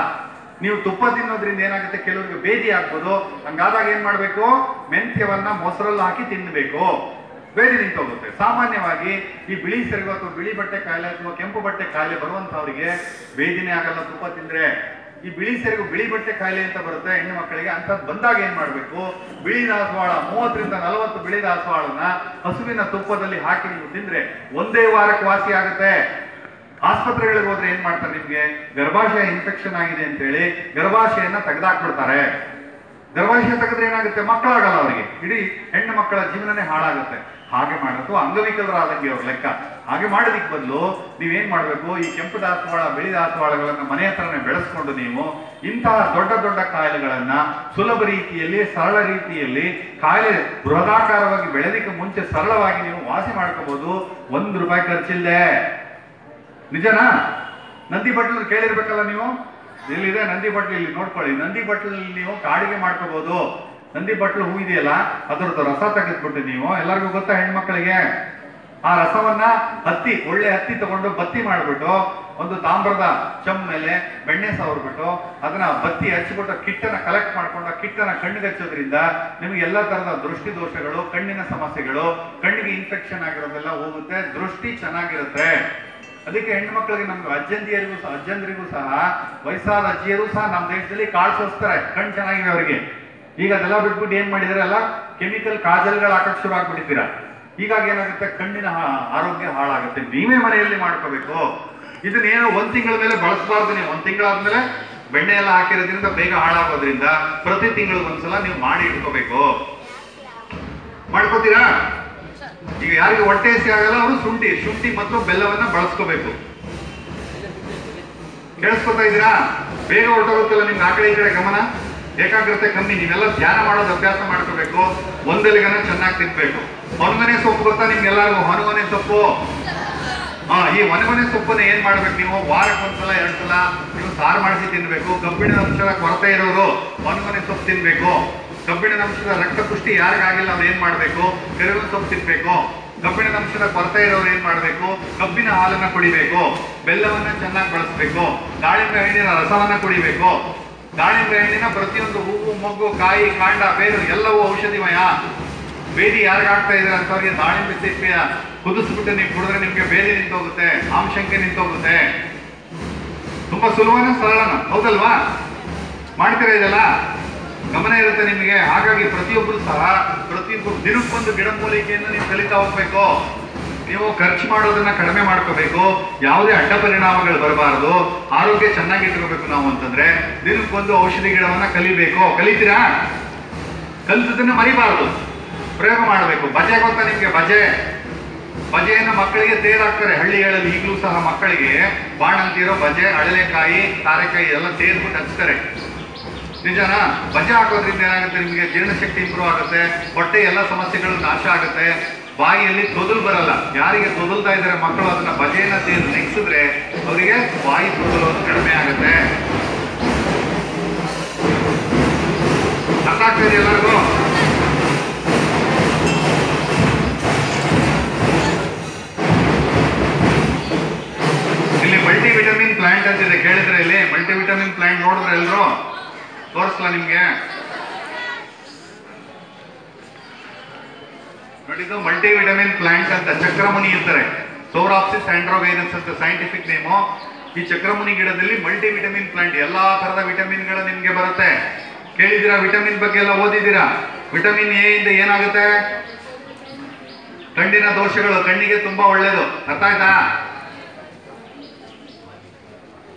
ನೀವು ತುಪ್ಪ ತಿನ್ನೋದ್ರಿಂದ ಏನಾಗುತ್ತೆ, ಕೆಲವರಿಗೆ ಬೇದಿ ಆಗ್ಬೋದು. ಹಂಗಾದಾಗ ಏನ್ ಮಾಡ್ಬೇಕು, ಮೆಂತ್ಯವನ್ನ ಮೊಸರಲ್ಲಿ ಹಾಕಿ ತಿನ್ನಬೇಕು, ಬೇದಿ ನಿಂತೋಗುತ್ತೆ. ಸಾಮಾನ್ಯವಾಗಿ ಈ ಬಿಳಿ ಸೆರಗು ಅಥವಾ ಬಿಳಿ ಬಟ್ಟೆ ಕಾಯಿಲೆ ಅಥವಾ ಕೆಂಪು ಬಟ್ಟೆ ಕಾಯಿಲೆ ಬರುವಂತವ್ರಿಗೆ ಬೇದಿನೇ ಆಗಲ್ಲ ತುಪ್ಪ ತಿಂದ್ರೆ. ಈ ಬಿಳಿ ಸೆರಗು ಬಿಳಿ ಬಟ್ಟೆ ಕಾಯಿಲೆ ಅಂತ ಬರುತ್ತೆ ಹೆಣ್ಣು ಮಕ್ಕಳಿಗೆ. ಅಂತದ್ ಬಂದಾಗ ಏನ್ ಮಾಡ್ಬೇಕು, ಬಿಳಿ ದಾಸವಾಳ 30 ರಿಂದ 40 ಬಿಳಿ ದಾಸವಾಳನ ಹಸುವಿನ ತುಪ್ಪದಲ್ಲಿ ಹಾಕಿ ನೀವು ತಿಂದ್ರೆ 1 ವಾರಕ್ಕೆ ವಾಸಿ ಆಗುತ್ತೆ. ಆಸ್ಪತ್ರೆಗಳಿಗೆ ಹೋದ್ರೆ ಏನ್ ಮಾಡ್ತಾರೆ, ನಿಮ್ಗೆ ಗರ್ಭಾಶಯ ಇನ್ಫೆಕ್ಷನ್ ಆಗಿದೆ ಅಂತ ಹೇಳಿ ಗರ್ಭಾಶಯನ ತೆಗೆದಾಕ್ಬಿಡ್ತಾರೆ. ಗರ್ಭಾಶಯ ತೆಗೆದ್ರೆ ಏನಾಗುತ್ತೆ, ಮಕ್ಕಳಾಗಲ್ಲ ಅವರಿಗೆ, ಇಡೀ ಹೆಣ್ಣು ಮಕ್ಕಳ ಜೀವನನೇ ಹಾಳಾಗುತ್ತೆ. ಹಾಗೆ ಮಾಡೋದು ಅಂಗವಿಕಲರಾದಂಗೆ ಅವ್ರ ಲೆಕ್ಕ. ಹಾಗೆ ಮಾಡೋದಿಕ್ ಬದಲು ನೀವೇನ್ ಮಾಡ್ಬೇಕು, ಈ ಕೆಂಪು ದಾಸವಾಳ, ಬಿಳಿ ದಾಸವಾಳಗಳನ್ನ ಮನೆ ಹತ್ರನೇ ಬೆಳೆಸ್ಕೊಂಡು ನೀವು ಇಂತಹ ದೊಡ್ಡ ದೊಡ್ಡ ಕಾಯಿಲೆಗಳನ್ನ ಸುಲಭ ರೀತಿಯಲ್ಲಿ, ಸರಳ ರೀತಿಯಲ್ಲಿ, ಕಾಯಿಲೆ ಬೃಹದಾಕಾರವಾಗಿ ಬೆಳೆದಿಕ್ಕೆ ಮುಂಚೆ ಸರಳವಾಗಿ ನೀವು ವಾಸಿ ಮಾಡ್ಕೋಬಹುದು. 1 ರೂಪಾಯಿ ಖರ್ಚಿಲ್ಲದೆ. ನಿಜನಾ? ನಂದಿ ಬಟ್ಲು ಕೇಳಿರ್ಬೇಕಲ್ಲ ನೀವು, ಇಲ್ಲಿದೆ ನಂದಿ ಬಟ್ಲು, ಇಲ್ಲಿ ನೋಡ್ಕೊಳ್ಳಿ. ನಂದಿ ಬಟ್ಲಲ್ಲಿ ನೀವು ಕಾಡಿಗೆ ಮಾಡ್ಕೋಬಹುದು. ನಂದಿ ಬಟ್ಲು ಹೂ ಇದೆಯಲ್ಲ, ಅದರದ್ದು ರಸ ತೆಗೆದ್ಬಿಟ್ಟು ನೀವು, ಎಲ್ಲರಿಗೂ ಗೊತ್ತಾ ಹೆಣ್ಮಕ್ಳಿಗೆ, ಆ ರಸವನ್ನ ಒಳ್ಳೆ ಹತ್ತಿ ತಗೊಂಡು ಬತ್ತಿ ಮಾಡ್ಬಿಟ್ಟು ಒಂದು ತಾಮ್ರದ ಚಮ್ ಮೇಲೆ ಬೆಣ್ಣೆ ಸವರ್ಬಿಟ್ಟು ಅದನ್ನ ಬತ್ತಿ ಹಚ್ಚಿಬಿಟ್ಟು ಕಿಟ್ಟನ್ನ ಕಲೆಕ್ಟ್ ಮಾಡ್ಕೊಂಡು ಆ ಕಿಟ್ಟನ್ನ ಕಣ್ಣಿಗೆ ಹಚ್ಚೋದ್ರಿಂದ ನಿಮ್ಗೆ ಎಲ್ಲಾ ತರದ ದೃಷ್ಟಿ ದೋಷಗಳು, ಕಣ್ಣಿನ ಸಮಸ್ಯೆಗಳು, ಕಣ್ಣಿಗೆ ಇನ್ಫೆಕ್ಷನ್ ಆಗಿರೋದೆಲ್ಲ ಹೋಗುತ್ತೆ, ದೃಷ್ಟಿ ಚೆನ್ನಾಗಿರುತ್ತೆ. ಅದಕ್ಕೆ ಹೆಣ್ಮಕ್ಳಿಗೆ, ನಮ್ಗೆ ಅಜ್ಜಂದಿರಿಗೂ ಸಹ ವಯಸ್ಸಾದ ಅಜ್ಜಿಯರು ಸಹ ನಮ್ಮ ದೇಶದಲ್ಲಿ ಕಾಳ್ಸೋಸ್ತಾರೆ ಕಣ್ ಚೆನ್ನಾಗಿದೆ ಅವರಿಗೆ. ಈಗ ಅದೆಲ್ಲ ಬಿಟ್ಬಿಟ್ಟು ಏನ್ ಮಾಡಿದಾರೆ, ಎಲ್ಲ ಕೆಮಿಕಲ್ ಕಾಜಲ್ಗಳು ಹಾಕಕ್ ಶುರು ಆಗ್ಬಿಟ್ಟಿದ್ದೀರಾ. ಹೀಗಾಗಿ ಏನಾಗುತ್ತೆ, ಕಣ್ಣಿನ ಆರೋಗ್ಯ ಹಾಳಾಗುತ್ತೆ. ನೀವೇ ಮನೆಯಲ್ಲಿ ಮಾಡ್ಕೋಬೇಕು. ಇದನ್ನೇನೋ 1 ತಿಂಗಳ ಮೇಲೆ ಬಳಸಬಾರ್ದು. ನೀವು 1 ತಿಂಗಳಾದ್ಮೇಲೆ ಬೆಣ್ಣೆ ಎಲ್ಲ ಹಾಕಿರೋದ್ರಿಂದ ಬೇಗ ಹಾಳಾಗೋದ್ರಿಂದ ಪ್ರತಿ ತಿಂಗಳಿಗೊಂದ್ಸಲ ನೀವು ಮಾಡಿ ಇಟ್ಕೋಬೇಕು. ಮಾಡ್ಕೋತೀರಾ? ಈಗ ಯಾರಿಗೆ ಹೊಟ್ಟೆ ಹಸಿ ಆಗಲ್ಲ ಅವರು ಶುಂಠಿ ಮತ್ತು ಬೆಲ್ಲವನ್ನ ಬಳಸ್ಕೋಬೇಕು. ಕೇಳಿಸ್ಕೊತಾ ಇದ್ದೀರಾ? ಬೇಗ ಹೊರಟೋಗುತ್ತಲ್ಲ ನಿಮ್ಗೆ ಆ ಕಡೆ ಈ ಕಡೆ ಗಮನ, ಏಕಾಗ್ರತೆ ಕಮ್ಮಿ. ನೀವೆಲ್ಲ ಧ್ಯಾನ ಮಾಡೋದು ಅಭ್ಯಾಸ ಮಾಡ್ಕೋಬೇಕು. ಒಂದೆಲೆಗನ ಚೆನ್ನಾಗಿ ತಿನ್ಬೇಕು. ಹೊನಗನೆ ಸೊಪ್ಪು ಗೊತ್ತಾ ನಿಮ್ಗೆಲ್ಲರಿಗೂ? ಹೊನಗನೆ ಸೊಪ್ಪು. ಈ ಹೊನಗನೆ ಸೊಪ್ಪನ್ನ ಏನ್ ಮಾಡ್ಬೇಕು, ನೀವು ವಾರಕ್ಕೆ 1 ಸಲ 2 ಸಲ ನೀವು ಸಾರು ಮಾಡಿಸಿ ತಿನ್ಬೇಕು. ಕಬ್ಬಿಣದ ಅಂಶದ ಕೊರತೆ ಇರೋರು ಹೊನಗನೆ ಸೊಪ್ಪು ತಿನ್ಬೇಕು. ಕಬ್ಬಿಣದ ಅಂಶದ ರಕ್ತ ಪುಷ್ಟಿ ಯಾರಿಗಾಗಿಲ್ಲ ಅವ್ರು ಏನ್ ಮಾಡ್ಬೇಕು, ಕರಿಬೇವಿನ ಸೊಪ್ಪು ತಿನ್ಬೇಕು. ಕಬ್ಬಿಣದ ಅಂಶದ ಕೊರತೆ ಇರೋರು ಏನ್ ಮಾಡ್ಬೇಕು, ಕಬ್ಬಿನ ಹಾಲನ್ನ ಕುಡಿಬೇಕು. ಬೆಲ್ಲವನ್ನ ಚೆನ್ನಾಗಿ ಬಳಸಬೇಕು. ದಾಳಿಂಬೆ ಹಣ್ಣಿನ ರಸವನ್ನ ಕುಡಿಬೇಕು. ದಾಳಿಂಬೆ ಹಣ್ಣಿನ ಪ್ರತಿಯೊಂದು ಹೂವು, ಮೊಗ್ಗು, ಕಾಯಿ, ಕಾಂಡ, ಬೇರು ಎಲ್ಲವೂ ಔಷಧಿಮಯ. ಬೇದಿ ಯಾರಿಗಾಗ್ತಾ ಇದ್ರೆ ಅಂತವ್ರಿಗೆ ದಾಳಿಂಬೆ ಸಿಪ್ಪೆಯ ಕುದಿಸ್ಬಿಟ್ಟು ನೀವು ಕುಡಿದ್ರೆ ನಿಮ್ಗೆ ಬೇದಿ ನಿಂತೋಗುತ್ತೆ, ಆಮಶಂಕೆ ನಿಂತೋಗುತ್ತೆ. ತುಂಬಾ ಸುಲಭನ ಸರಳನ, ಹೌದಲ್ವಾ? ಮಾಡ್ತೀರಾ ಇದೆಲ್ಲ? ಗಮನ ಇರುತ್ತೆ ನಿಮಗೆ. ಹಾಗಾಗಿ ಪ್ರತಿಯೊಬ್ಬರು ಸಹ ದಿನಕ್ಕೊಂದು ಗಿಡಮೂಲಿಕೆಯನ್ನು ನೀವು ಕಲಿತಾ ಹೋಗ್ಬೇಕು. ನೀವು ಖರ್ಚು ಮಾಡೋದನ್ನ ಕಡಿಮೆ ಮಾಡ್ಕೋಬೇಕು. ಯಾವುದೇ ಅಡ್ಡ ಪರಿಣಾಮಗಳು ಬರಬಾರದು. ಆರೋಗ್ಯ ಚೆನ್ನಾಗಿ ಇಟ್ಕೋಬೇಕು ನಾವು ಅಂತಂದ್ರೆ ದಿನಕ್ಕೊಂದು ಔಷಧಿ ಗಿಡವನ್ನ ಕಲಿಬೇಕು. ಕಲಿತೀರಾ? ಕಲಿತದನ್ನ ಮರಿಬಾರದು. ಪ್ರಯೋಗ ಮಾಡಬೇಕು. ಬಜೆ ಗೊತ್ತಾ ನಿಮ್ಗೆ? ಬಜೆಯನ್ನು ಮಕ್ಕಳಿಗೆ ತೇರಾಕ್ತಾರೆ ಹಳ್ಳಿಗಳಲ್ಲಿ ಈಗಲೂ ಸಹ ಮಕ್ಕಳಿಗೆ ಬಾಣಂತಿರೋ ಬಜೆ, ಅಳಲೆಕಾಯಿ, ತಾರೆಕಾಯಿ ಎಲ್ಲ ತೇರ್ಬಿಟ್ಟು ಹಚ್ತಾರೆ. ನಿಜನಾ? ಬಜೆ ಹಾಕೋದ್ರಿಂದ ಏನಾಗುತ್ತೆ, ನಿಮಗೆ ಜೀರ್ಣಶಕ್ತಿ ಇಂಪ್ರೂವ್ ಆಗುತ್ತೆ, ಹೊಟ್ಟೆ ಎಲ್ಲ ಸಮಸ್ಯೆಗಳು ನಾಶ ಆಗುತ್ತೆ, ಬಾಯಿಯಲ್ಲಿ ತೊದಲು ಬರಲ್ಲ. ಯಾರಿಗೆ ತೊದಲ್ತಾ ಇದ್ದಾರೆ ಮಕ್ಕಳು ಅದನ್ನ ಬಜೆಯನ್ನ ಸೇರಿ ನೆಕ್ಸಿದ್ರೆ ಅವರಿಗೆ ಬಾಯಿ ತೊದಲೋದು ಕಡಿಮೆ ಆಗುತ್ತೆ. ಅರ್ಥ ಆಗ್ತಾ ಇದೆ ಎಲ್ಲರಿಗೂ? ಇಲ್ಲಿ ಮಲ್ಟಿ ವಿಟಮಿನ್ ಪ್ಲಾಂಟ್ ಅಂತಿದೆ, ಕೇಳಿದ್ರೆ ಇಲ್ಲಿ ಮಲ್ಟಿ ವಿಟಮಿನ್ ಪ್ಲಾಂಟ್ ನೋಡಿದ್ರೆ ಎಲ್ರು? ತೋರಿಸ್ಲಾ ನಿಮ್ಗೆ? ನೋಡಿದ್ದು ಮಲ್ಟಿ ವಿಟಮಿನ್ ಪ್ಲಾಂಟ್ ಅಂತ ಚಕ್ರಮುನಿ ಇರ್ತಾರೆ, ಸೌರಾಪ್ಸಿಸ್ ಆಂಡ್ರೋಗೈನಸ್ ಅಂತ ಸೈಂಟಿಫಿಕ್ ನೇಮು. ಈ ಚಕ್ರಮುನಿ ಗಿಡದಲ್ಲಿ ಮಲ್ಟಿ ವಿಟಮಿನ್ ಪ್ಲಾಂಟ್, ಎಲ್ಲಾ ತರದ ವಿಟಮಿನ್ಗಳು ನಿಮ್ಗೆ ಬರುತ್ತೆ. ಕೇಳಿದಿರಾ? ವಿಟಮಿನ್ ಬಗ್ಗೆ ಎಲ್ಲ ಓದಿದ್ದೀರಾ? ವಿಟಮಿನ್ ಎ ಇಂದ ಏನಾಗುತ್ತೆ? ಕಣ್ಣಿನ ದೋಷಗಳು, ಕಣ್ಣಿಗೆ ತುಂಬಾ ಒಳ್ಳೇದು. ಅರ್ಥ ಆಯ್ತಾ?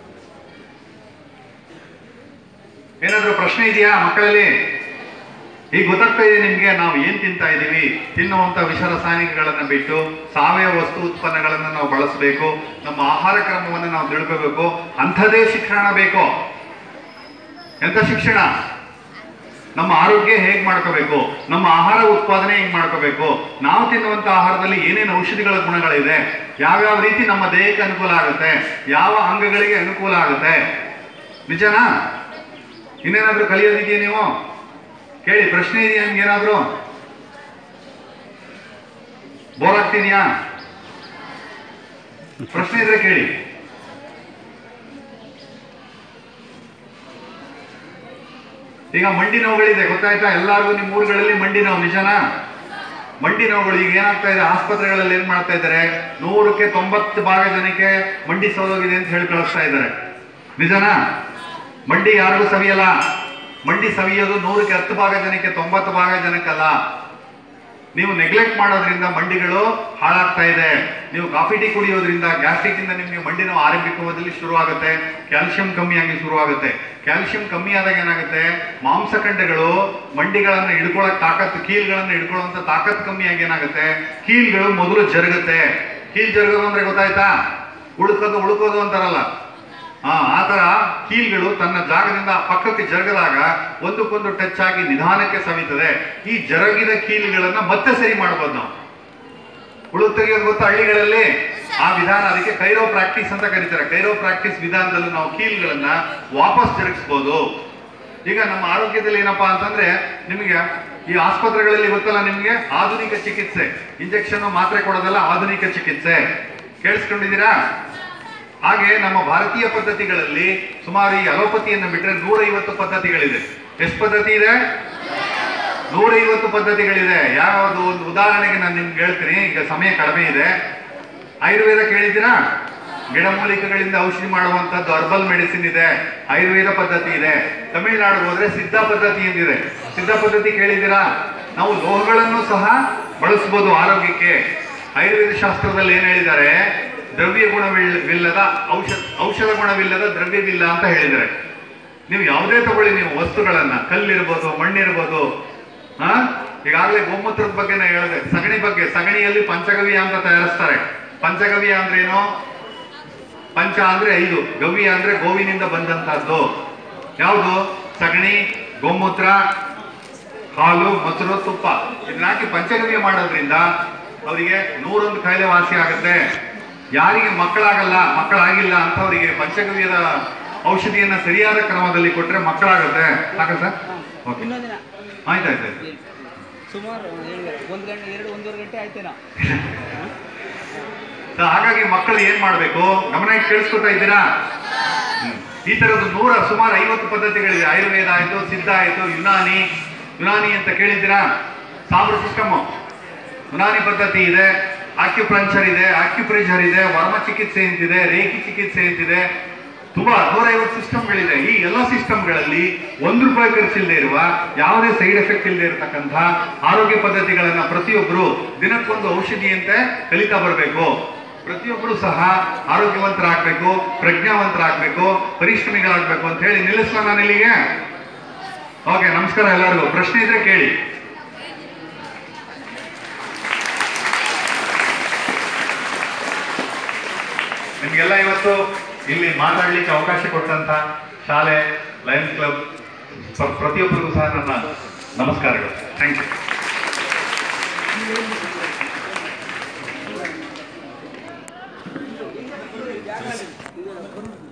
ಏನಾದ್ರೂ ಪ್ರಶ್ನೆ ಇದೆಯಾ ಮಕ್ಕಳಲ್ಲಿ? ಈಗ ಗೊತ್ತಾಗ್ತಾ ಇದೆ ನಿಮ್ಗೆ ನಾವು ಏನ್ ತಿಂತಾ ಇದೀವಿ. ತಿನ್ನುವಂತ ವಿಷ ರಾಸಾಯನಿಕಗಳನ್ನ ಬಿಟ್ಟು ಸಾವಯವ ವಸ್ತು ಉತ್ಪನ್ನಗಳನ್ನ ನಾವು ಬಳಸಬೇಕು. ನಮ್ಮ ಆಹಾರ ಕ್ರಮವನ್ನು ನಾವು ತಿಳ್ಕೋಬೇಕು. ಅಂಥದೇ ಶಿಕ್ಷಣ ಬೇಕು. ಎಂತ ಶಿಕ್ಷಣ? ನಮ್ಮ ಆರೋಗ್ಯ ಹೇಗ್ ಮಾಡ್ಕೋಬೇಕು, ನಮ್ಮ ಆಹಾರ ಉತ್ಪಾದನೆ ಹೇಗ್ ಮಾಡ್ಕೋಬೇಕು, ನಾವು ತಿನ್ನುವಂತ ಆಹಾರದಲ್ಲಿ ಏನೇನು ಔಷಧಿಗಳ ಗುಣಗಳಿದೆ, ಯಾವ್ಯಾವ ರೀತಿ ನಮ್ಮ ದೇಹಕ್ಕೆ ಅನುಕೂಲ ಆಗುತ್ತೆ, ಯಾವ ಅಂಗಗಳಿಗೆ ಅನುಕೂಲ ಆಗುತ್ತೆ. ನಿಜನಾ? ಇನ್ನೇನಾದ್ರೂ ಕಲಿಯೋದಿದೆಯಾ ನೀವು? ಕೇಳಿ, ಪ್ರಶ್ನೆ ಇದೆಯಾ ನಿಮ್ಗೆ? ಏನಾದ್ರು ಬೋರ್ ಆಗ್ತಿದ್ಯಾ? ಪ್ರಶ್ನೆ ಇದ್ರೆ ಕೇಳಿ. ಈಗ ಮಂಡಿ ನೋವುಗಳಿದೆ, ಗೊತ್ತಾಯ್ತಾ? ಎಲ್ಲಾರ್ಗು ನಿಮ್ಮ ಊರುಗಳಲ್ಲಿ ಮಂಡಿ ನೋವು. ನಿಜನಾ? ಮಂಡಿ ನೋವುಗಳು ಈಗ ಏನಾಗ್ತಾ ಇದೆ, ಆಸ್ಪತ್ರೆಗಳಲ್ಲಿ ಏನ್ ಮಾಡ್ತಾ ಇದ್ದಾರೆ, 100ಕ್ಕೆ 90 ಭಾಗ ಜನಕ್ಕೆ ಮಂಡಿ ಸೋಲೋಗಿದೆ ಅಂತ ಹೇಳಿ ಕಳಿಸ್ತಾ ಇದ್ದಾರೆ. ನಿಜನಾ? ಮಂಡಿ ಯಾರಿಗೂ ಸವಿಯಲ್ಲ. ಮಂಡಿ ಸವಿಯೋದು 100ಕ್ಕೆ 10 ಭಾಗ ಜನಕ್ಕೆ, 90 ಭಾಗ ಜನಕ್ಕಲ್ಲ. ನೀವು ನೆಗ್ಲೆಕ್ಟ್ ಮಾಡೋದ್ರಿಂದ ಮಂಡಿಗಳು ಹಾಳಾಗ್ತಾ ಇದೆ. ನೀವು ಕಾಫಿ ಟೀ ಕುಡಿಯೋದ್ರಿಂದ ಗ್ಯಾಸ್ಟ್ರಿಕ್ ಇಂದ ನಿಮಗೆ ಮಂಡಿ ನೋವು ಆರಂಭಿಕವಾಗಿ ಶುರುವಾಗುತ್ತೆ. ಕ್ಯಾಲ್ಸಿಯಂ ಕಮ್ಮಿ ಆಗಿ ಶುರುವಾಗುತ್ತೆ. ಕ್ಯಾಲ್ಸಿಯಂ ಕಮ್ಮಿ ಆದಾಗ ಏನಾಗುತ್ತೆ, ಮಾಂಸಖಂಡಗಳು ಮಂಡಿಗಳನ್ನ ಹಿಡ್ಕೊಳ್ಳೋಕೆ ತಾಕತ್ತು, ಕೀಲ್ಗಳನ್ನ ಹಿಡ್ಕೊಳ್ಳುವಂತ ತಾಕತ್ತು ಕಮ್ಮಿ ಆಗಿ ಏನಾಗುತ್ತೆ, ಕೀಲ್ಗಳು ಮೊದಲು ಜರುಗುತ್ತೆ. ಕೀಲ್ ಜರುಗೋದು ಅಂದ್ರೆ ಗೊತ್ತಾಯ್ತಾ? ಉಳುಕೋದು ಅಂತಾರಲ್ಲ, ಆ ತರ ಕೀಲ್ಗಳು ತನ್ನ ಜಾಗದಿಂದ ಪಕ್ಕಕ್ಕೆ ಜರುಗದಾಗ ಒಂದಕ್ಕೊಂದು ಟಚ್ ಆಗಿ ನಿಧಾನಕ್ಕೆ ಸವಿತದೆ. ಈ ಜರುಗಿದ ಕೀಲ್ಗಳನ್ನ ಮತ್ತೆ ಸರಿ ಮಾಡ್ಬೋದು ನಾವು. ಉಳುಕ್ ತೆಗೆಯೋದು ಗೊತ್ತಾ ಹಳ್ಳಿಗಳಲ್ಲಿ? ಆ ವಿಧಾನ, ಅದಕ್ಕೆ ಕೈರೋ ಪ್ರಾಕ್ಟೀಸ್ ಅಂತ ಕರೀತಾರೆ. ಕೈರೋ ಪ್ರಾಕ್ಟೀಸ್ ವಿಧಾನದಲ್ಲೂ ನಾವು ಕೀಲ್ಗಳನ್ನ ವಾಪಸ್ ಜರುಗಿಸ್ಬೋದು. ಈಗ ನಮ್ಮ ಆರೋಗ್ಯದಲ್ಲಿ ಏನಪ್ಪಾ ಅಂತಂದ್ರೆ, ನಿಮಗೆ ಈ ಆಸ್ಪತ್ರೆಗಳಲ್ಲಿ ಗೊತ್ತಲ್ಲ ನಿಮ್ಗೆ, ಆಧುನಿಕ ಚಿಕಿತ್ಸೆ, ಇಂಜೆಕ್ಷನ್ ಮಾತ್ರೆ ಕೊಡೋದಲ್ಲ, ಆಧುನಿಕ ಚಿಕಿತ್ಸೆ. ಕೇಳಿಸ್ಕೊಂಡಿದ್ದೀರಾ? ಹಾಗೆ ನಮ್ಮ ಭಾರತೀಯ ಪದ್ಧತಿಗಳಲ್ಲಿ ಸುಮಾರು ಈ ಅಲೋಪತಿಯನ್ನು ಬಿಟ್ಟರೆ 150 ಪದ್ಧತಿಗಳಿದೆ. ಎಷ್ಟು ಪದ್ಧತಿ ಇದೆ? 150 ಪದ್ಧತಿಗಳಿದೆ. ಯಾವ್ದು ಒಂದು ಉದಾಹರಣೆಗೆ ನಾನು ನಿಮ್ಗೆ ಹೇಳ್ತೀನಿ, ಈಗ ಸಮಯ ಕಡಿಮೆ ಇದೆ. ಆಯುರ್ವೇದ ಕೇಳಿದ್ದೀರಾ? ಗಿಡಮೂಲಿಕೆಗಳಿಂದ ಔಷಧಿ ಮಾಡುವಂತದ್ದು ಹರ್ಬಲ್ ಮೆಡಿಸಿನ್ ಇದೆ, ಆಯುರ್ವೇದ ಪದ್ಧತಿ ಇದೆ. ತಮಿಳುನಾಡಿಗೆ ಹೋದ್ರೆ ಸಿದ್ಧ ಪದ್ಧತಿ ಎಂದಿದೆ. ಸಿದ್ಧ ಪದ್ಧತಿ ಕೇಳಿದ್ದೀರಾ? ನಾವು ಲೋಹಗಳನ್ನು ಸಹ ಬಳಸಬಹುದು ಆರೋಗ್ಯಕ್ಕೆ. ಆಯುರ್ವೇದ ಶಾಸ್ತ್ರದಲ್ಲಿ ಏನ್ ಹೇಳಿದ್ದಾರೆ, ದ್ರವ್ಯ ಗುಣವಿಲ್ಲದ ಔಷಧ ಗುಣವಿಲ್ಲದ ದ್ರವ್ಯವಿಲ್ಲ ಅಂತ ಹೇಳಿದ್ದಾರೆ. ನೀವು ಯಾವುದೇ ತಗೊಳ್ಳಿ, ನೀವು ವಸ್ತುಗಳನ್ನ, ಕಲ್ಲಿರ್ಬೋದು, ಮಣ್ಣಿರ್ಬೋದು, ಈಗಾಗಲೇ ಗೋಮೂತ್ರದ ಬಗ್ಗೆ ನಾ ಹೇಳಿದೆ. ಸಗಣಿ ಬಗ್ಗೆ, ಸಗಣಿಯಲ್ಲಿ ಪಂಚಗವ್ಯ ಅಂತ ತಯಾರಿಸ್ತಾರೆ. ಪಂಚಗವ್ಯ ಅಂದ್ರೆ ಏನು? ಪಂಚ ಅಂದ್ರೆ 5, ಗವ್ಯ ಅಂದ್ರೆ ಗೋವಿನಿಂದ ಬಂದಂತಹದ್ದು. ಯಾವುದು? ಸಗಣಿ, ಗೋಮೂತ್ರ, ಹಾಲು, ಮೊಸರು, ತುಪ್ಪ. ಇದನ್ನ ಹಾಕಿ ಪಂಚಗವ್ಯ ಮಾಡೋದ್ರಿಂದ ಅವರಿಗೆ 101 ಕಾಯಿಲೆ ವಾಸಿ ಆಗುತ್ತೆ. ಯಾರಿಗೆ ಮಕ್ಕಳಾಗಿಲ್ಲ ಅಂತವರಿಗೆ ಪಂಚಗವ್ಯದ ಔಷಧಿಯನ್ನ ಸರಿಯಾದ ಕ್ರಮದಲ್ಲಿ ಕೊಟ್ರೆ ಮಕ್ಕಳಾಗುತ್ತೆ. ಸಾಕ ಸರ್? ಓಕೆ, ಆಯ್ತಾಯ್ತು. ಸುಮಾರು 1-1.5 ಗಂಟೆ ಆಯ್ತೇನೋ. ಹಾಗಾಗಿ ಮಕ್ಕಳು ಏನ್ ಮಾಡ್ಬೇಕು, ಗಮನ ಇಟ್ಟು ಕೇಳಿಸ್ಕೊತಾ ಇದ್ದೀರಾ? ಈ ತರದ್ದು ಸುಮಾರು 50 ಪದ್ಧತಿಗಳಿದೆ. ಆಯುರ್ವೇದ ಆಯ್ತು, ಸಿದ್ಧ ಆಯ್ತು, ಯುನಾನಿ ಅಂತ ಕೇಳಿದ್ದೀರಾ? ಸಾಂಬ್ರ ಸಿಸ್ಟಮ್ ಯುನಾನಿ ಪದ್ಧತಿ ಇದೆ, ಆಕ್ಯುಪ್ರಂಚರ್ ಇದೆ, ಆಕ್ಯುಪ್ರೆಷರ್ ಇದೆ, ವರ್ಮ ಚಿಕಿತ್ಸೆ ಅಂತಿದೆ, ರೇಖಿ ಚಿಕಿತ್ಸೆ ಅಂತಿದೆ. ತುಂಬಾ 150 ಸಿಸ್ಟಮ್ಗಳಿದೆ. ಈ ಎಲ್ಲ ಸಿಸ್ಟಮ್ಗಳಲ್ಲಿ ₹1 ಖರ್ಚಿಲ್ಲದೆ ಇರುವ, ಯಾವುದೇ ಸೈಡ್ ಎಫೆಕ್ಟ್ ಇಲ್ಲದೆ ಇರತಕ್ಕಂಥ ಆರೋಗ್ಯ ಪದ್ಧತಿಗಳನ್ನ ಪ್ರತಿಯೊಬ್ಬರು ದಿನಕ್ಕೊಂದು ಔಷಧಿಯಂತೆ ಕಲಿತಾ ಬರಬೇಕು. ಪ್ರತಿಯೊಬ್ಬರು ಸಹ ಆರೋಗ್ಯವಂತರಾಗಬೇಕು, ಪ್ರಜ್ಞಾವಂತರಾಗಬೇಕು, ಪರಿಶ್ರಮಿಗಳಾಗಬೇಕು ಅಂತ ಹೇಳಿ ನಿಲ್ಲಿಸೋಣ ನಾನು ಇಲ್ಲಿಗೆ. ಓಕೆ, ನಮಸ್ಕಾರ ಎಲ್ಲರಿಗೂ. ಪ್ರಶ್ನೆ ಇದ್ರೆ ಕೇಳಿ. ನಿಮಗೆಲ್ಲ ಇವತ್ತು ಇಲ್ಲಿ ಮಾತಾಡ್ಲಿಕ್ಕೆ ಅವಕಾಶ ಕೊಟ್ಟಂತ ಶಾಲೆ ಲಯನ್ಸ್ ಕ್ಲಬ್ ಪ್ರತಿಯೊಬ್ಬರಿಗೂ ಸಹ ನನ್ನ ನಮಸ್ಕಾರಗಳು. Thank you.